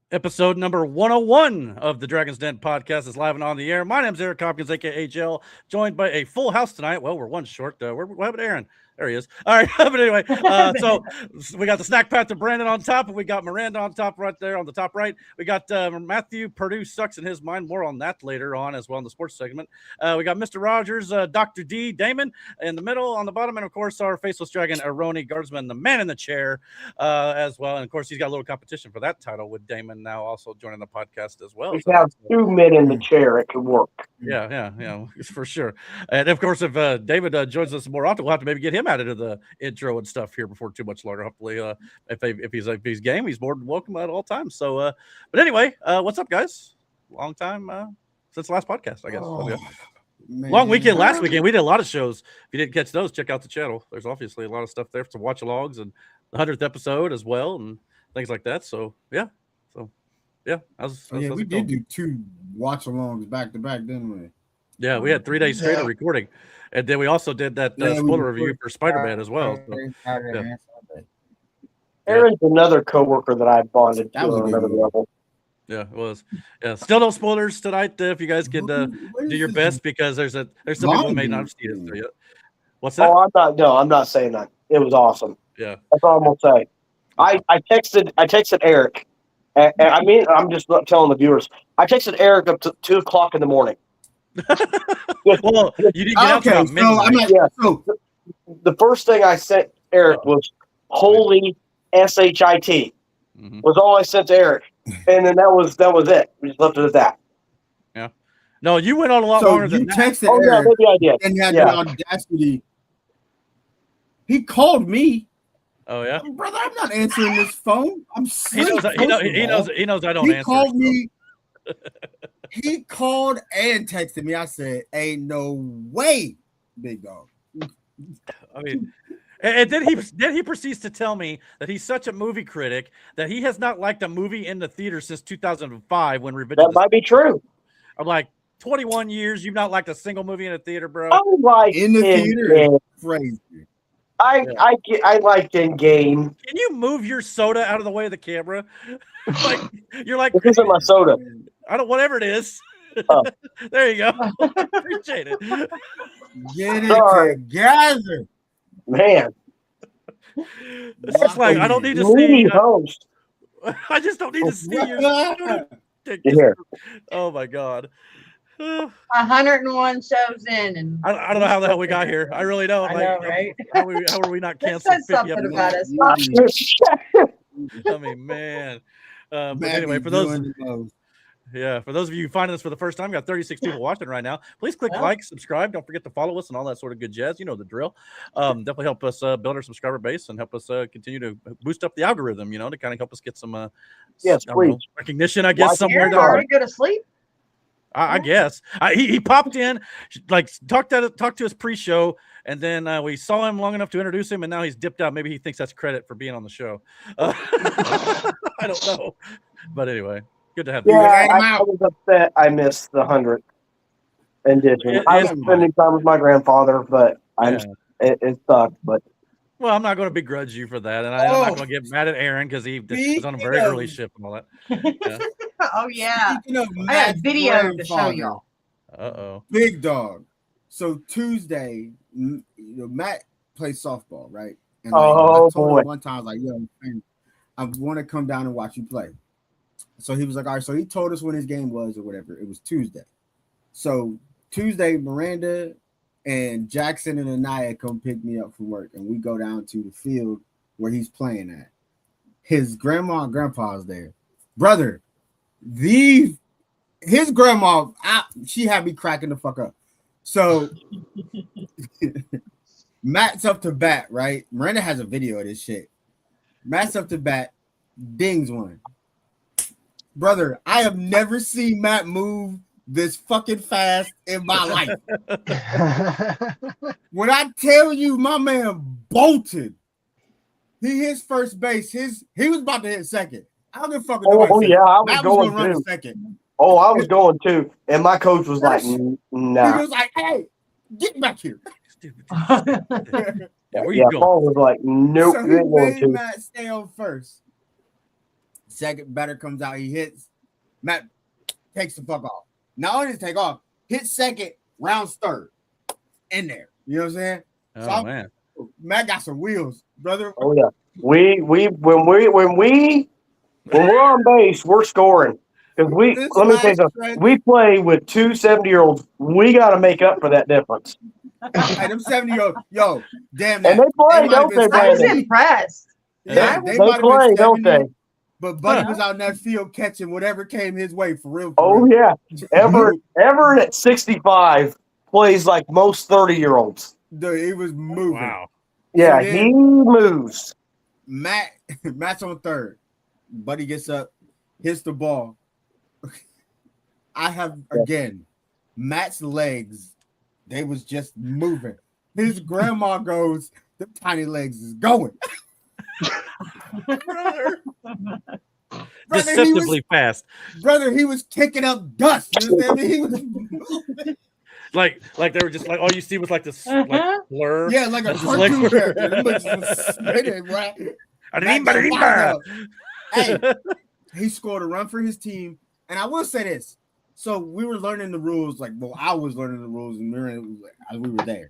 Episode number 101 of the Dragon's Den podcast is live and on the air. My name's Eric Hopkins, aka Jill, joined by a full house tonight. Well, we're one short. What happened to Aaron? There he is. All right, but anyway, so we got the Snack Path of Brandon on top, and we got Miranda on top right there on the top right. We got Matthew Purdue sucks in his mind. More on that later on as well in the sports segment. We got Mr. Rogers, Dr. D, Damon in the middle, on the bottom, and of course our faceless dragon, Aroni Guardsman, the man in the chair as well. And of course he's got a little competition for that title with Damon now also joining the podcast as well. We have two men in the chair. It could work. Yeah, for sure. And of course, if David joins us more often, we'll have to maybe get him added to the intro and stuff here before too much longer. Hopefully, if he's game, he's more than welcome at all times. So, but anyway, what's up, guys? Long time since the last podcast, I guess. Long weekend last weekend. We did a lot of shows. If you didn't catch those, check out the channel. There's obviously a lot of stuff there to watch alongs and the 100th episode as well and things like that. So yeah. We did do 2 watch-alongs back-to-back, didn't we? Yeah, we had 3 days straight of recording. And then we also did that spoiler review for Spider-Man as well. So, Aaron's another coworker that I bonded to on another level. Yeah, it was. Yeah, still no spoilers tonight. If you guys can do your best, because there's some people who may not have seen it yet. What's that? Oh, I'm not saying that. It was awesome. Yeah, that's all I'm gonna say. I texted Eric. And I mean, I'm just not telling the viewers. I texted Eric up to 2:00 in the morning. Well, you didn't get out till midnight. So the first thing I sent Eric was "Holy shit" was all I sent to Eric, and then that was it. We just left it at that. Yeah. No, you went on a lot longer than that. Texted Eric, maybe I did. And he had the audacity. He called me. Oh yeah, brother, I'm not answering this phone. He knows I don't answer. He called me. He called and texted me. I said, "Ain't no way, big dog." I mean, and then he proceeds to tell me that he's such a movie critic that he has not liked a movie in the theater since 2005 when Revenge. That might be true. I'm like, 21 years, you've not liked a single movie in a theater, bro. I like in the theater. Crazy. I liked Endgame. Can you move your soda out of the way of the camera? You're like, this isn't my soda. Whatever it is. Oh. There you go. Appreciate it. Get it together, man. It's just like I don't need to see. I just don't need to see your. Here. Oh my god. 101 shows in, and I don't know how the hell we got here. I really don't. I know, right? How are we not canceled? That says something about us. I mean, man. But anyway, for those of you finding this for the first time, we got 36 people watching right now. Please click like, subscribe. Don't forget to follow us and all that sort of good jazz. You know the drill. Definitely help us build our subscriber base and help us continue to boost up the algorithm. To kind of help us get some recognition. I guess somewhere. Already go to sleep. I guess he popped in, like talked to us pre-show, and then we saw him long enough to introduce him, and now he's dipped out. Maybe he thinks that's credit for being on the show. I don't know, but anyway, good to have you. I was upset I missed the 100th edition. I was spending time with my grandfather, but it sucked. But well, I'm not going to begrudge you for that, and I'm not going to get mad at Aaron because he was on a very early ship and all that. Yeah. Oh yeah, I got a video to show y'all. Big dog. So Tuesday, Matt plays softball, right? And I told him one time, I was like, "Yo, man, I want to come down and watch you play." So he was like, "All right." So he told us when his game was or whatever. It was Tuesday. So Tuesday, Miranda and Jackson and Anaya come pick me up from work, and we go down to the field where he's playing at. His grandma and grandpa's there. Brother, his grandma, she had me cracking the fuck up. So Matt's up to bat, right? Miranda has a video of this shit. Matt's up to bat, dings one. Brother, I have never seen Matt move this fucking fast in my life. When I tell you my man bolted, he hit first base. He was about to hit second. I don't give a fuck. I was going to run second. Oh, I was going too. And my coach was like, nah. He was like, hey, get back here. Stupid. Where you going? Paul was like, nope, So you ain't going he to. made Matt stay on first. Second batter comes out, he hits. Matt takes the fuck off. Not only does he take off, hits second, rounds third. In there. You know what I'm saying? Oh, man. Matt got some wheels, brother. Oh yeah. When we're on base, we're scoring. Because let me tell you something. We play with two 70-year-olds. We got to make up for that difference. Hey, them 70-year-olds, yo, damn that. And they play, don't they, I was impressed. Yeah, they play, don't they? But Buddy was out in that field catching whatever came his way for real. Yeah. Everett at 65 plays like most 30-year-olds. He was moving. Wow. Yeah, so he moves. Matt's on third. Buddy gets up, hits the ball. I have, again, Matt's legs, they was just moving. His grandma goes, them tiny legs is going. Brother, deceptively fast. Brother, he was kicking up dust. You understand me? He was moving. Like they were just like all you see was like this like blur. Yeah, like a cartoon character. Hey, he scored a run for his team, and I will say this. So we were learning the rules, I was learning the rules, and we were there.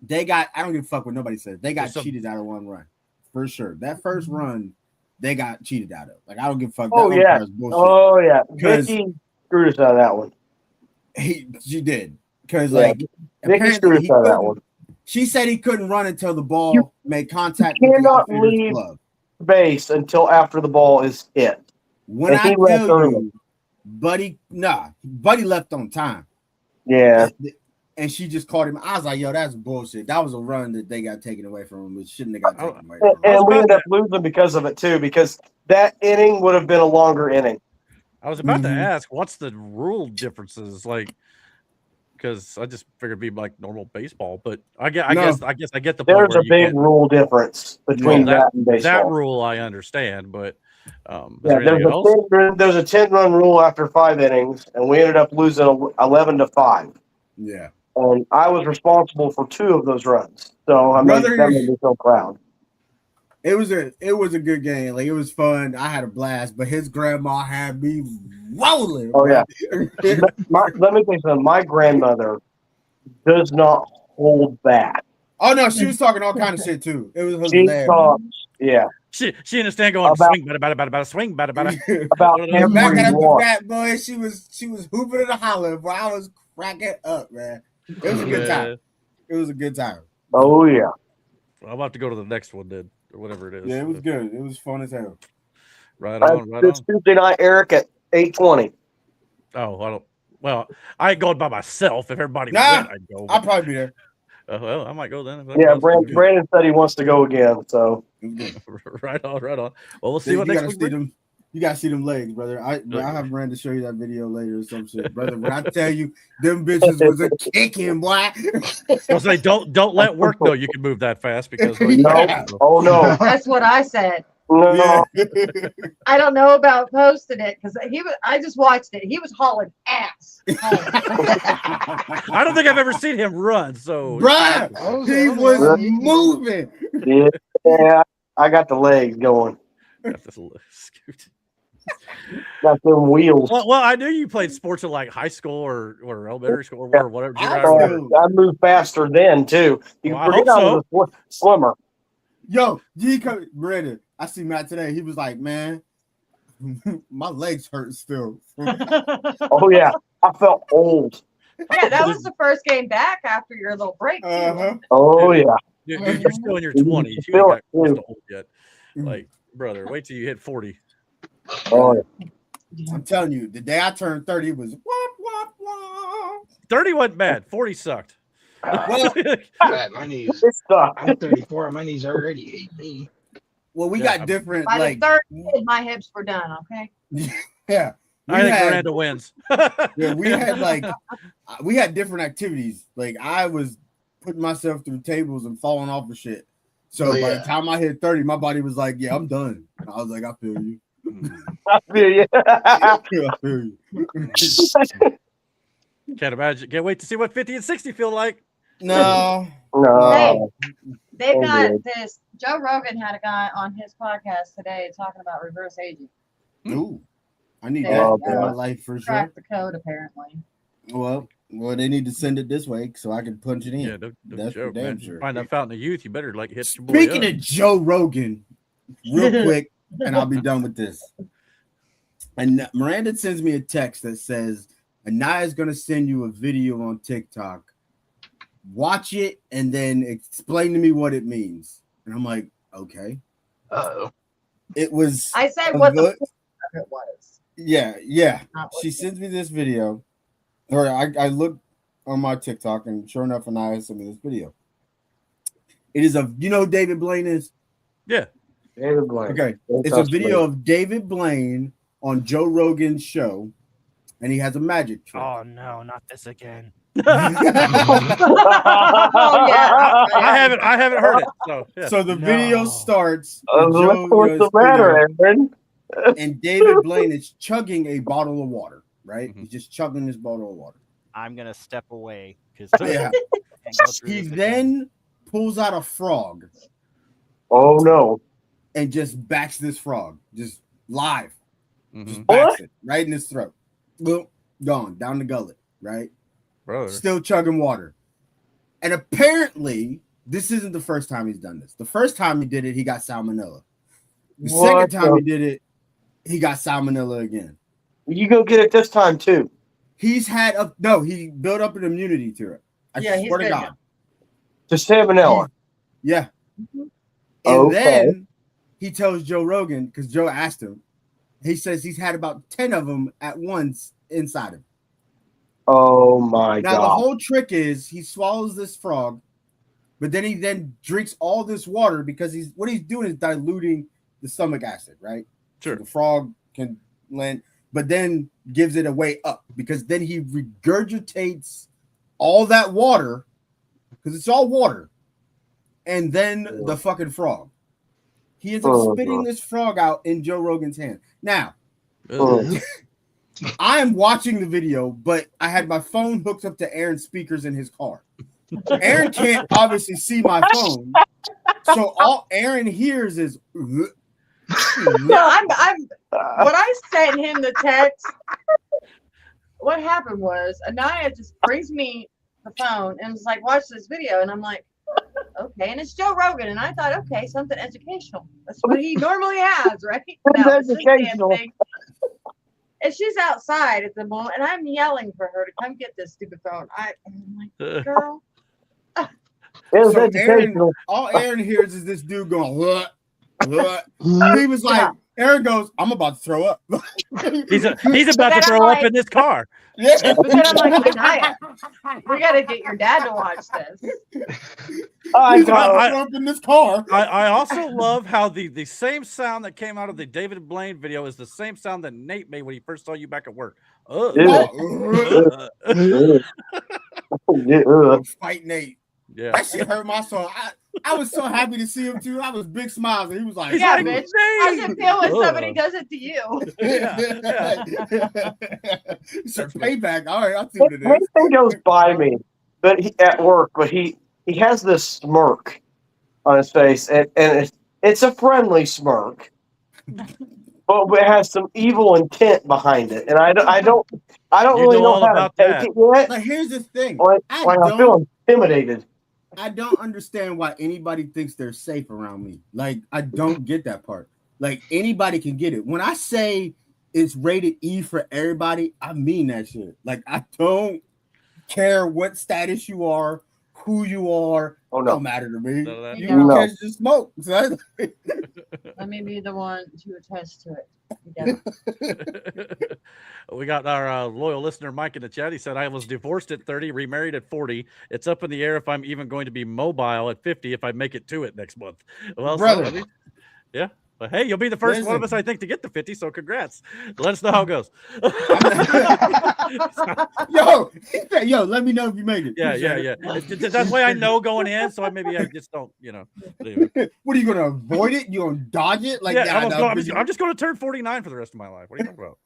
They got, I don't give a fuck what nobody says. They got cheated out of one run, for sure. That first run, they got cheated out of. I don't give a fuck. Yeah. Vicky screwed us out of that one. She did. Because, Vicky screwed us out of that one. She said he couldn't run until the ball made contact with the leave glove. Base until after the ball is hit. When I tell you, Buddy left on time. Yeah. And she just called him. I was like, yo, that's bullshit. That was a run that they got taken away from him. It shouldn't have got taken away from him. And we ended up losing because of it, too, because that inning would have been a longer inning. I was about to ask, what's the rule differences? Because I just figured it'd be like normal baseball, but I guess I get the point. There's a big rule difference between that and baseball. That rule I understand, but there's a 10-run rule after 5 innings, and we ended up losing 11-5. Yeah, and I was responsible for 2 of those runs, so I made me so proud. It was a good game. It was fun. I had a blast, but his grandma had me rolling. Oh yeah. Let me tell you something. My grandmother does not hold back. Oh no, she was talking all kind of shit too. It was hilarious. Yeah. She understand going swing, bada, swing, bada. About that boy, she was hooping and hollering, but I was cracking up, man. It was a good time. It was a good time. Oh yeah. Well, I'm about to go to the next one, then, or whatever it is. Yeah, it was good. It was fun as hell. Right on. It's Tuesday night, Eric, at 8:20. Oh, I ain't going by myself. If everybody went, I'd go. I'll probably be there. Well, I might go then. Yeah, Brandon said he wants to go again. So right on. Well, we'll see what next week. You gotta see them legs, brother. I have Brandon show you that video later or some shit, brother. When I tell you, them bitches was a kicking, boy. I'll say don't let work though. You can move that fast because no. That's what I said. No. I don't know about posting it because I just watched it. He was hauling ass. I don't think I've ever seen him run. So, bruh, he was moving. Yeah, I got the legs going. Got them wheels. Well, I knew you played sports in high school or elementary school or whatever. I moved faster then too. You forget I was a slimmer. Yo, Brandon, I see Matt today. He was like, man, my legs hurt still. Oh yeah, I felt old. Yeah, that was the first game back after your little break. Oh yeah. You're still in your 20s. You ain't got close to old yet. Brother, wait till you hit 40. Oh, yeah. I'm telling you, the day I turned 30 it was wop, wop, wop. 30 wasn't bad. 40 sucked. My knees. I'm 34. My knees already hate me. Well, we got different. By the third kid, my hips were done. Okay. Yeah. I think Miranda wins. Yeah, we had different activities. I was putting myself through tables and falling off of shit. So by the time I hit 30, my body was like, yeah, I'm done. And I was like, I feel you. I feel you. I feel you. Can't imagine. Can't wait to see what 50 and 60 feel like. No. Hey, they've Oh, got good. this. Joe Rogan had a guy on his podcast today talking about reverse aging. Ooh, I need They, that in boy. my life for sure. crack the code apparently. Well, they need to send it this way so I can punch it in. Yeah, no That's joke, for damn man. sure. Find that fountain of youth. You better like hit your boy Speaking up. of Joe Rogan, real quick, and I'll be done with this. And Miranda sends me a text that says, Anaya's going to send you a video on TikTok. Watch it and then explain to me what it means. And I'm like, okay. Uh-oh. It was. I said a what the good- fuck it was. Yeah. Not what She it sends me this video. Or I looked on my TikTok, and sure enough, Anaya sent me this video. It is you know who David Blaine is? Yeah. David Blaine. Okay. Don't It's a touch video me. of David Blaine on Joe Rogan's show, and he has a magic trick. Oh no, not this again. Oh, yeah. I haven't heard it. So yeah. So the video No. starts. with Joe, What's the matter, Aaron? and David Blaine is chugging a bottle of water, right? Mhm. He's just chugging this bottle of water. I'm gonna step away because Yeah. He then then pulls out a frog Oh no! and just backs this frog, just live, Mhm. just backs it right in his throat. Boom, gone down the gullet, right? Brother. Still chugging water. And apparently, this isn't the first time he's done this. The first time he did it, he got salmonella. The What second time the- he did it, he got salmonella again. You go get it this time too. He's had he built up an immunity to it. I Yeah, he's swear to good God. now. To salmonella. Yeah. Mhm. And Okay. then he tells Joe Rogan, because Joe asked him, he says he's had about 10 of them at once inside him. Oh my Now, the god! whole trick is he swallows this frog, but then he drinks all this water because he's doing is diluting the stomach acid, right? Sure. So the frog can land, but then gives it a way up because then he regurgitates all that water because it's all water, and then the fucking frog. He ends up spitting this frog out in Joe Rogan's hand. Now, Ugh. I am watching the video, but I had my phone hooked up to Aaron's speakers in his car. Aaron can't obviously see my phone, so all Aaron hears is. No, I'm when I sent him the text, what happened was Anaya just brings me the phone and was like, watch this video. And I'm like, okay. And it's Joe Rogan. And I thought, okay, something educational. That's what he normally has, right? Now, it's this damn educational. thing. And she's outside at the moment, and I'm yelling for her to come get this stupid phone. I'm like, girl. It was So educational. All Aaron hears is this dude going, what? He was like, Aaron goes, I'm about to throw up. He's about to Then I'm throw up like- in this car. Yeah. But then I'm like, Anaya, we got to get your dad to watch this. I He's about know. to throw up in this car. I also love how the same sound that came out of the David Blaine video is the same sound that Nate made when he first saw you back at work. Ugh. Ew. Ugh. Fight Nate. Yeah. That shit hurt my soul. I was so happy to see him too. I was big smiles, and he was like, Yeah, like, bitch. How's it feel when Ugh. somebody does it to you? So payback. All right, I'll see what it is. Anything goes by me, but at work, but he has this smirk on his face, and it's a friendly smirk, but it has some evil intent behind it, and I don't You really know know all how about to that. take it yet. But here's the thing. Like I I feel intimidated. I don't understand why anybody thinks they're safe around me. Like, I don't get that part. Like, anybody can get it. When I say it's rated E for everybody, I mean that shit. Like, I don't care what status you are, who you are. Oh It no. don't matter to me. None of that. You No. can No. catch the smoke. So Let me be the one to attest to it. Yeah. We got our loyal listener Mike in the chat. He said, I was divorced at 30, remarried at 40. It's up in the air if I'm even going to be mobile at 50 if I make it to it next month. Well, Brother. so, I mean, yeah. But hey, you'll be the first one of us, Listen. I think, to get to 50. So congrats. Let us know how it goes. yo, let me know if you make it. yeah. That's why I know going in. So maybe I just don't, But anyway. What are you gonna avoid it? You gonna dodge it? Like, Yeah, nah, I'm just going to turn 49 for the rest of my life. What are you talking about?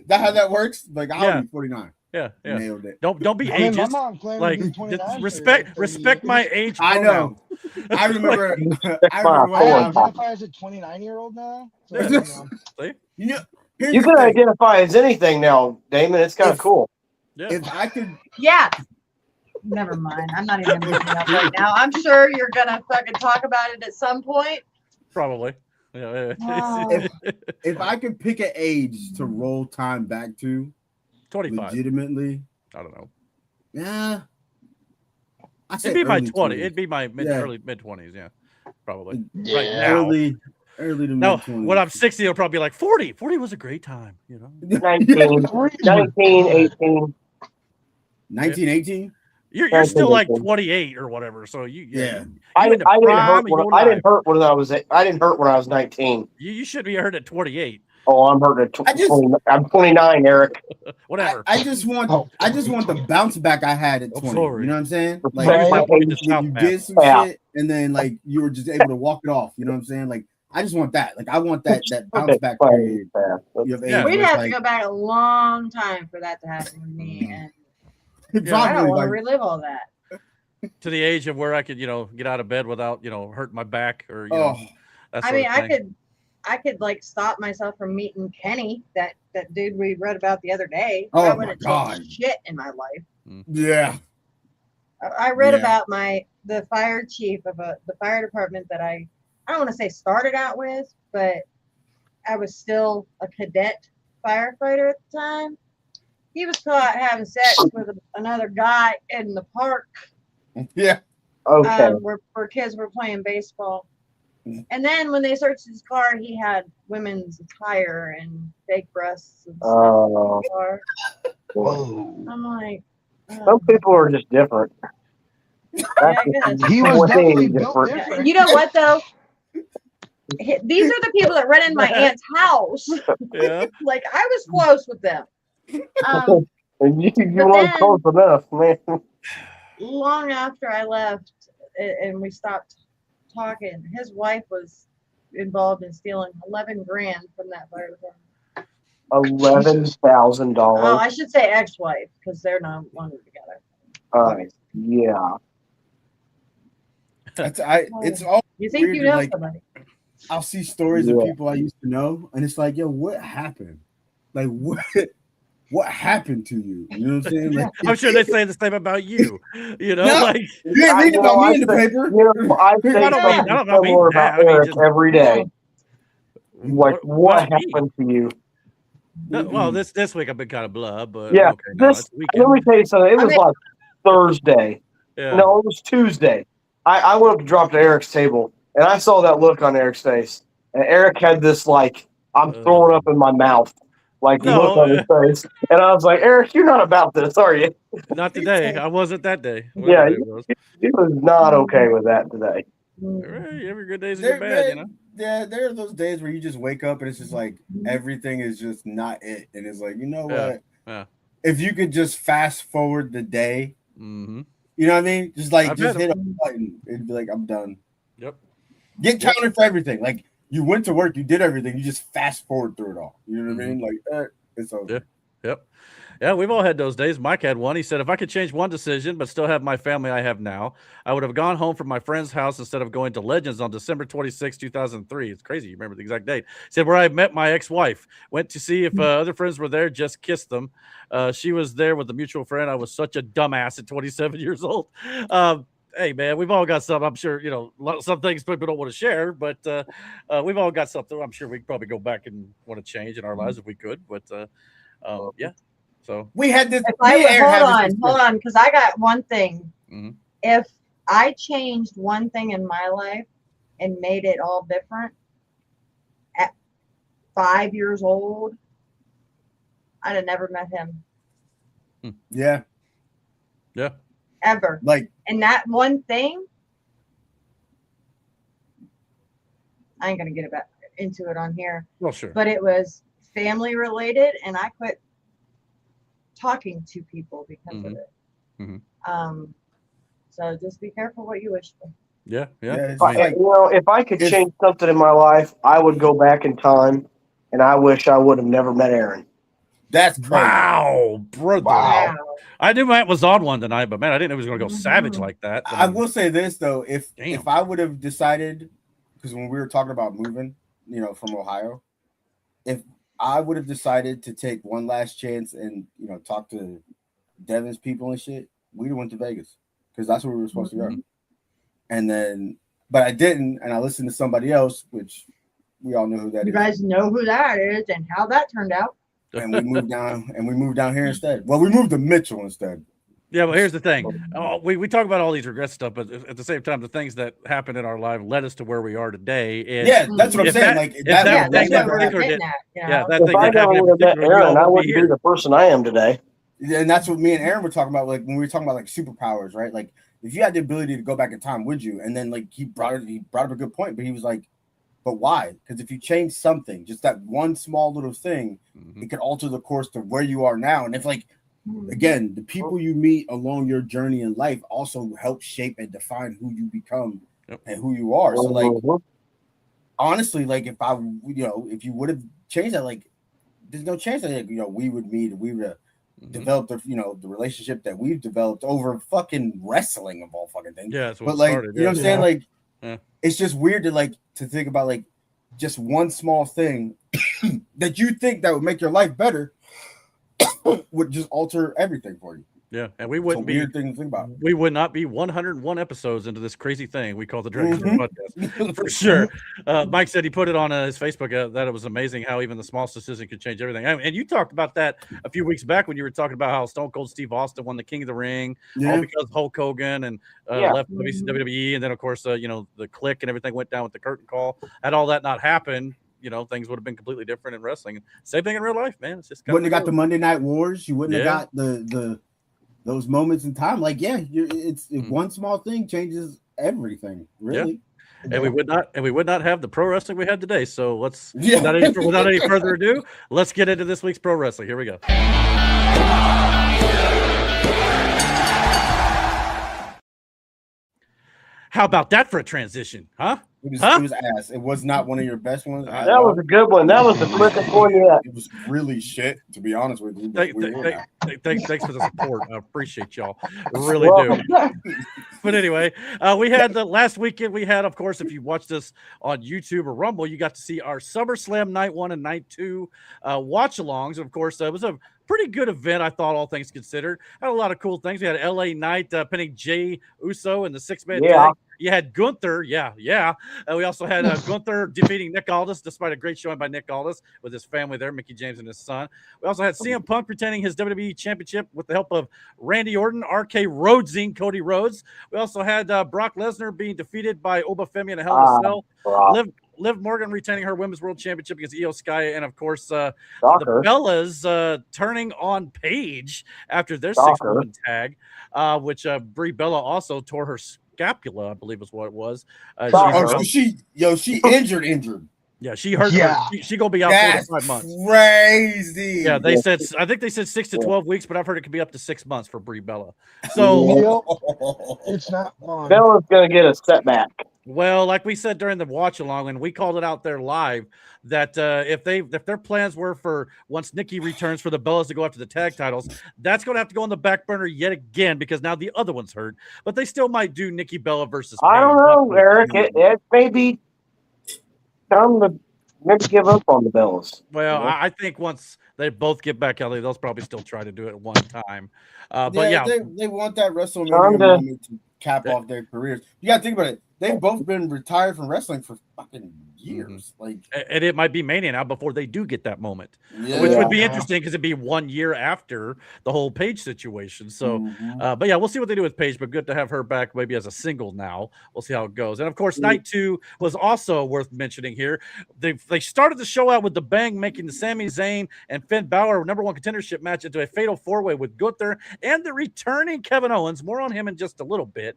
that how that works? Like, I'll Yeah. be 49. Yeah. Nailed it. Don't be I mean, my ageist. mom claimed Like to be 29. respect my age. I know. I remember. I remember I one time. identify as a 29-year-old now. So, Yeah. you know. See? Here's You the can thing. identify as anything now, Damon. It's kind of cool. Yeah. If I could, Yeah. Never mind. I'm not even looking up right now. I'm sure you're gonna fucking talk about it at some point. Probably. Yeah. Oh. if I could pick an age to roll time back to, 25. legitimately, I don't know. yeah. It'd be my 20. 20s. It'd be my Yeah. early mid 20s. Yeah, probably. Yeah. Right now. Early to Now, mid 20s. when I'm 60, it'll probably be like 40. 40 was a great time, you know. 19, 19, 18. 1918. You're still like 28 or whatever. So Yeah. I didn't hurt when I was 19. You should be hurt at 28. Oh, I'm hurt at 20. I'm 29, Eric. Whatever. I just want the bounce back I had at 20. sorry. You know what I'm saying? Like, Like Right. you did some shit and then like you were just able to walk it off. You know what I'm saying? Like I just want that. Like I want that bounce back period. Yeah. We'd have to go back a long time for that to happen with me, and Yeah. I don't Probably want to like relive all that. To the age of where I could, get out of bed without, hurting my back or, that I sort mean, of thing. I could like stop myself from meeting Kenny, that dude we read about the other day. Oh, I my wouldn't God. change shit in my life. yeah. I read Yeah. about the fire chief of the fire department that I don't want to say started out with, but I was still a cadet firefighter at the time. He was caught having sex with another guy in the park. Yeah. Okay. Where kids were playing baseball. And then when they searched his car, he had women's attire and fake breasts and stuff in his car. Whoa. I'm like, Some people are just different. yeah, I guess. He was Way definitely built different. different. You know what though? These are the people that rent in my aunt's house. Yeah. Like I was close with them. And you But weren't then- close enough, man. Long after I left and we stopped talking, his wife was involved in stealing 11 grand from that fire department. $11,000. Oh, I should say ex-wife because they're no longer together. Yeah. It's all You think weird you to, know like, somebody? I'll see stories Yeah. of people I used to know, and it's like, yo, what happened? Like, what happened to you? You know what I'm saying? Like, I'm sure they say the same about you. No. Like you didn't read about me in the paper. I think I don't mean similar that. about I mean Eric just- every day. Like, what me? happened to you? Well, this week I've been kind of blah, but Yeah, okay, no, this. it's the weekend. Let me tell you something. It I was mean- like Thursday. Yeah. No, it was Tuesday. I went up to drop to Eric's table, and I saw that look on Eric's face. And Eric had this, like, I'm throwing up in my mouth, like, No, look on his face. And I was like, Eric, you're not about this, are you? Not today. I wasn't that day. Yeah, Whatever it was. He was not okay with that today. Right, every good day's a good bad, Yeah, there are those days where you just wake up and it's just like everything is just not it, and it's like, you know Yeah, what? yeah. If you could just fast forward the day, Mm-hmm. you know what I mean? Just like I've just had hit a button, it'd be like, I'm done. Yep. Get counted for everything. Like you went to work, you did everything, you just fast forward through it all. You know what I mean? Like it's over. Yeah. Yep. Yeah, we've all had those days. Mike had one. He said, if I could change one decision but still have my family I have now, I would have gone home from my friend's house instead of going to Legends on December 26, 2003. It's crazy. You remember the exact date. He said, where I met my ex-wife. Went to see if other friends were there, just kissed them. She was there with a mutual friend. I was such a dumbass at 27 years old. Hey, man, we've all got some. I'm sure, some things people don't want to share, but we've all got something. I'm sure we could probably go back and want to change in our lives if we could. But, yeah. So We had this. Hold on, because I got one thing. Mhm. If I changed one thing in my life and made it all different at 5 years old, I'd have never met him Yeah. yeah. ever. Like And that one thing, I ain't gonna get into it on here, Well, sure. but it was family related, and I quit talking to people because of it. Mhm. So just be careful what you wish for. Yeah. Yeah. it's I mean, like If I could If- change something in my life, I would go back in time, and I wish I would have never met Aaron. That's crazy. Wow, brother. Wow. I knew Matt was on one tonight, but man, I didn't know he was going to go savage Mhm. like that. I will say this though, if Damn. I would have decided, because when we were talking about moving, from Ohio, if I would have decided to take one last chance and talk to Devon's people and shit, we'd have went to Vegas because that's where we were supposed to go. And then, but I didn't, and I listened to somebody else, which we all know who that is. You guys know who that is and how that turned out. And we moved down, here instead. Well, we moved to Mitchell instead. Yeah, but here's the thing. We talk about all these regret stuff, but at the same time, the things that happened in our life led us to where we are today. And Yeah, that's what I'm saying. that that's thing what we're particular getting did- at. that If thing I that happened never in would have met particular, we Aaron, all I would wouldn't be the person I am today. And that's what me and Aaron were talking about, like when we were talking about like superpowers, right? Like if you had the ability to go back in time, would you? And then like he brought up a good point, but he was like, but why? Because if you change something, just that one small little thing, it could alter the course to where you are now. And if like again, the people you meet along your journey in life also help shape and define who you become and who you are. So like honestly, like if I if you would have changed that, like there's no chance that we would meet, we would have developed the relationship that we've developed over fucking wrestling of all fucking things. Yeah, but like started, you know what I'm saying? Like it's just weird to think about like just one small thing that you think that would make your life better would just alter everything for you. Yeah, and we wouldn't be weird thing to think about. We would not be 101 episodes into this crazy thing we call the Dragon's Den podcast for sure. Mike said he put it on his Facebook that it was amazing how even the smallest decision could change everything. And you talked about that a few weeks back when you were talking about how Stone Cold Steve Austin won the King of the Ring, all because Hulk Hogan and left WWE, and then of course the Click and everything went down with the curtain call. Had all that not happened, things would have been completely different in wrestling. Same thing in real life, man. It's just wouldn't have got the Monday Night Wars. You wouldn't have got the those moments in time. Like it's one small thing changes everything, really. Yeah. And we would not have the pro wrestling we had today. So let's without any further ado, let's get into this week's pro wrestling. Here we go. How about that for a transition, huh? It was ass. It was not one of your best ones. That was a good one. That was the quickest one yet. It was really shit, to be honest with you. Thanks for the support. I appreciate y'all. I really do. But anyway, we had the last weekend. We had, of course, if you watched us on YouTube or Rumble, you got to see our Summerslam Night 1 and Night 2 watch-alongs. Of course, it was a pretty good event, I thought, all things considered. Had a lot of cool things. We had LA Knight pinning Jay Uso in the 6-man tag. You had Gunther, we also had Gunther defeating Nick Aldis, despite a great showing by Nick Aldis with his family there, Mickey James and his son. We also had CM Punk retaining his WWE Championship with the help of Randy Orton, RK Rhodesing Cody Rhodes. We also had Brock Lesnar being defeated by Obafemi in a Hell in a Cell. Liv Morgan retaining her Women's World Championship against Io Sky, and of course the Bellas turning on Paige after their 6-woman tag, which Brie Bella also tore her scapula, I believe is what it was. She injured. Yeah, she hurt. Yeah. She gonna be out 4 to 5 months. Crazy. Yeah, I think they said 6 to 12 weeks, but I've heard it could be up to 6 months for Brie Bella. So it's not fun. Bella's gonna get a setback. Well, like we said during the watch along, and we called it out there live, that if their plans were for once Nikki returns for the Bellas to go after the tag titles, that's going to have to go on the back burner yet again because now the other one's hurt. But they still might do Nikki Bella versus Paige. I don't know, Eric. It may be time to maybe give up on the Bellas. Well, I think once they both get back healthy, they'll probably still try to do it at one time. But they want that WrestleMania moment to cap off their careers. You got to think about it. They've both been retired from wrestling for fucking years. And it might be Mania now before they do get that moment, which would be interesting because it'd be 1 year after the whole Paige situation. So, but yeah, we'll see what they do with Paige. But good to have her back, maybe as a single now. We'll see how it goes. And of course, Night 2 was also worth mentioning here. They started the show out with the bang, making the Sami Zayn and Finn Balor #1 contendership match into a fatal 4-way with Gunther and the returning Kevin Owens. More on him in just a little bit.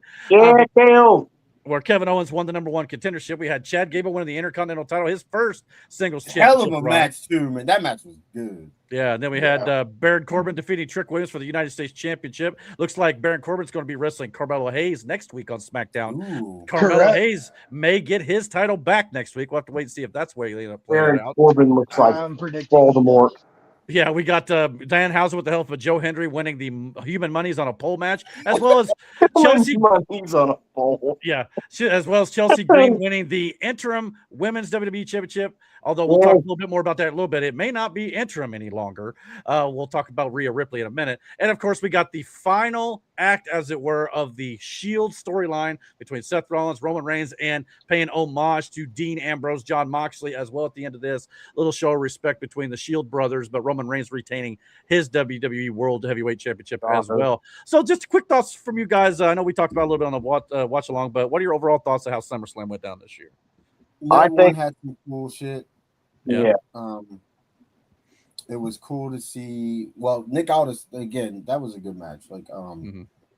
Where Kevin Owens won the #1 contendership. We had Chad Gable winning the Intercontinental title, his first singles championship. Hell of a match, too, man. That match was good. Yeah, and then we had Baron Corbin defeating Trick Williams for the United States Championship. Looks like Baron Corbin's going to be wrestling Carmelo Hayes next week on SmackDown. Carmelo Hayes may get his title back next week. We'll have to wait and see if that's where he end up playing Baron out. Corbin looks like Voldemort. Yeah, we got Diane Houser with the help of Joe Hendry winning the Human Monies on a pole match, as well as Chelsea Money's on a pole. Yeah, as well as Chelsea Green winning the interim Women's WWE Championship. Although we'll talk a little bit more about that in a little bit. It may not be interim any longer. We'll talk about Rhea Ripley in a minute. And, of course, we got the final act, as it were, of the Shield storyline between Seth Rollins, Roman Reigns, and paying homage to Dean Ambrose, John Moxley, as well at the end of this. Little show of respect between the Shield brothers, but Roman Reigns retaining his WWE World Heavyweight Championship as well. So just quick thoughts from you guys. I know we talked about a little bit on the watch-along, but what are your overall thoughts of how SummerSlam went down this year? I think had some cool shit. Yeah. It was cool to see. Well, Nick Aldis again. That was a good match. Like,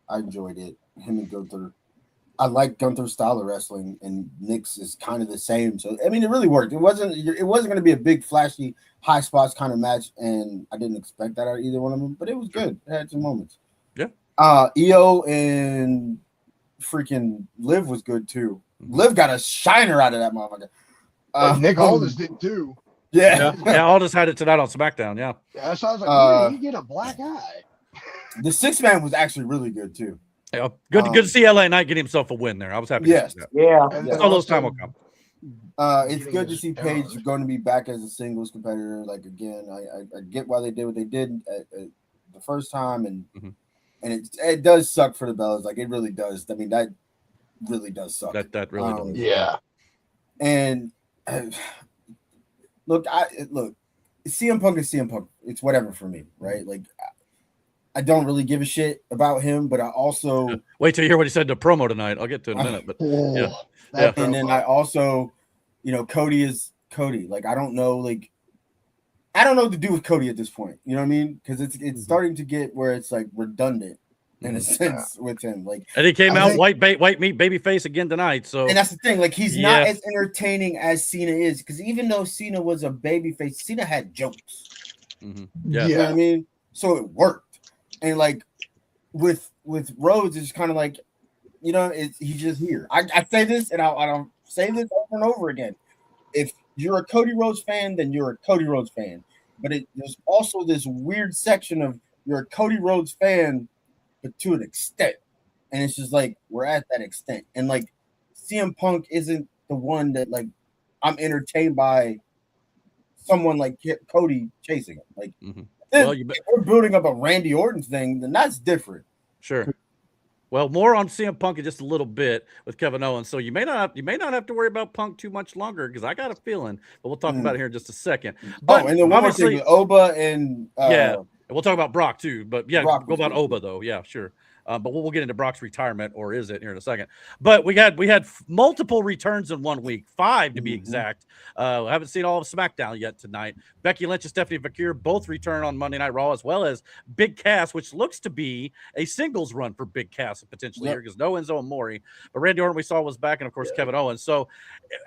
I enjoyed it. Him and Gunther. I like Gunther's style of wrestling, and Nick's is kind of the same. So I mean, it really worked. It wasn't going to be a big, flashy, high spots kind of match, and I didn't expect that out of either one of them. But it was good. It had some moments. Yeah. EO and freaking Liv was good too. Liv got a shiner out of that motherfucker. Nick Aldis did too. Yeah. Aldis had it tonight on SmackDown. Yeah. So I was like, where did he get a black eye? The 6-man was actually really good too. Yeah, good to see LA Knight get himself a win there. I was happy. Yes. To see that. Yeah. All those time will come. It's good to see Paige going to be back as a singles competitor. Like again, I get why they did what they did at the first time, and it does suck for the Bellas. Like it really does. I mean that really does suck. That really does. Yeah. And look, CM Punk is CM Punk. It's whatever for me, right? Like I don't really give a shit about him, but I also wait till you hear what he said in the promo tonight. I'll get to it in a minute, but and then I also, Cody is Cody. Like I don't know what to do with Cody at this point. You know what I mean? Because it's starting to get where it's like redundant in a sense with him. Like, and he came out white meat baby face again tonight. So and that's the thing. Like he's not as entertaining as Cena is, because even though Cena was a baby face, Cena had jokes. Yeah, you know what I mean. So it worked. And like with Rhodes, it's kind of like, he's just here. I say this and I'll say this over and over again. If you're a Cody Rhodes fan, then you're a Cody Rhodes fan. But there's also this weird section of you're a Cody Rhodes fan, but to an extent. And it's just like we're at that extent. And like CM Punk isn't the one that like I'm entertained by someone like Cody chasing him. Like if we're building up a Randy Orton thing, then that's different. Sure. Well, more on CM Punk in just a little bit with Kevin Owens. So you may not have to worry about Punk too much longer, because I got a feeling, but we'll talk about it here in just a second. But and then one more thing with Oba and and we'll talk about Brock too. But go about good. Oba though. Yeah, sure. But we'll get into Brock's retirement, or is it, here in a second. But we had multiple returns in 1 week, 5 to be exact. I haven't seen all of SmackDown yet tonight. Becky Lynch and Stephanie McMahon both return on Monday Night Raw, as well as Big Cass, which looks to be a singles run for Big Cass potentially here, because no Enzo Amore. But Randy Orton we saw was back, and of course Kevin Owens. So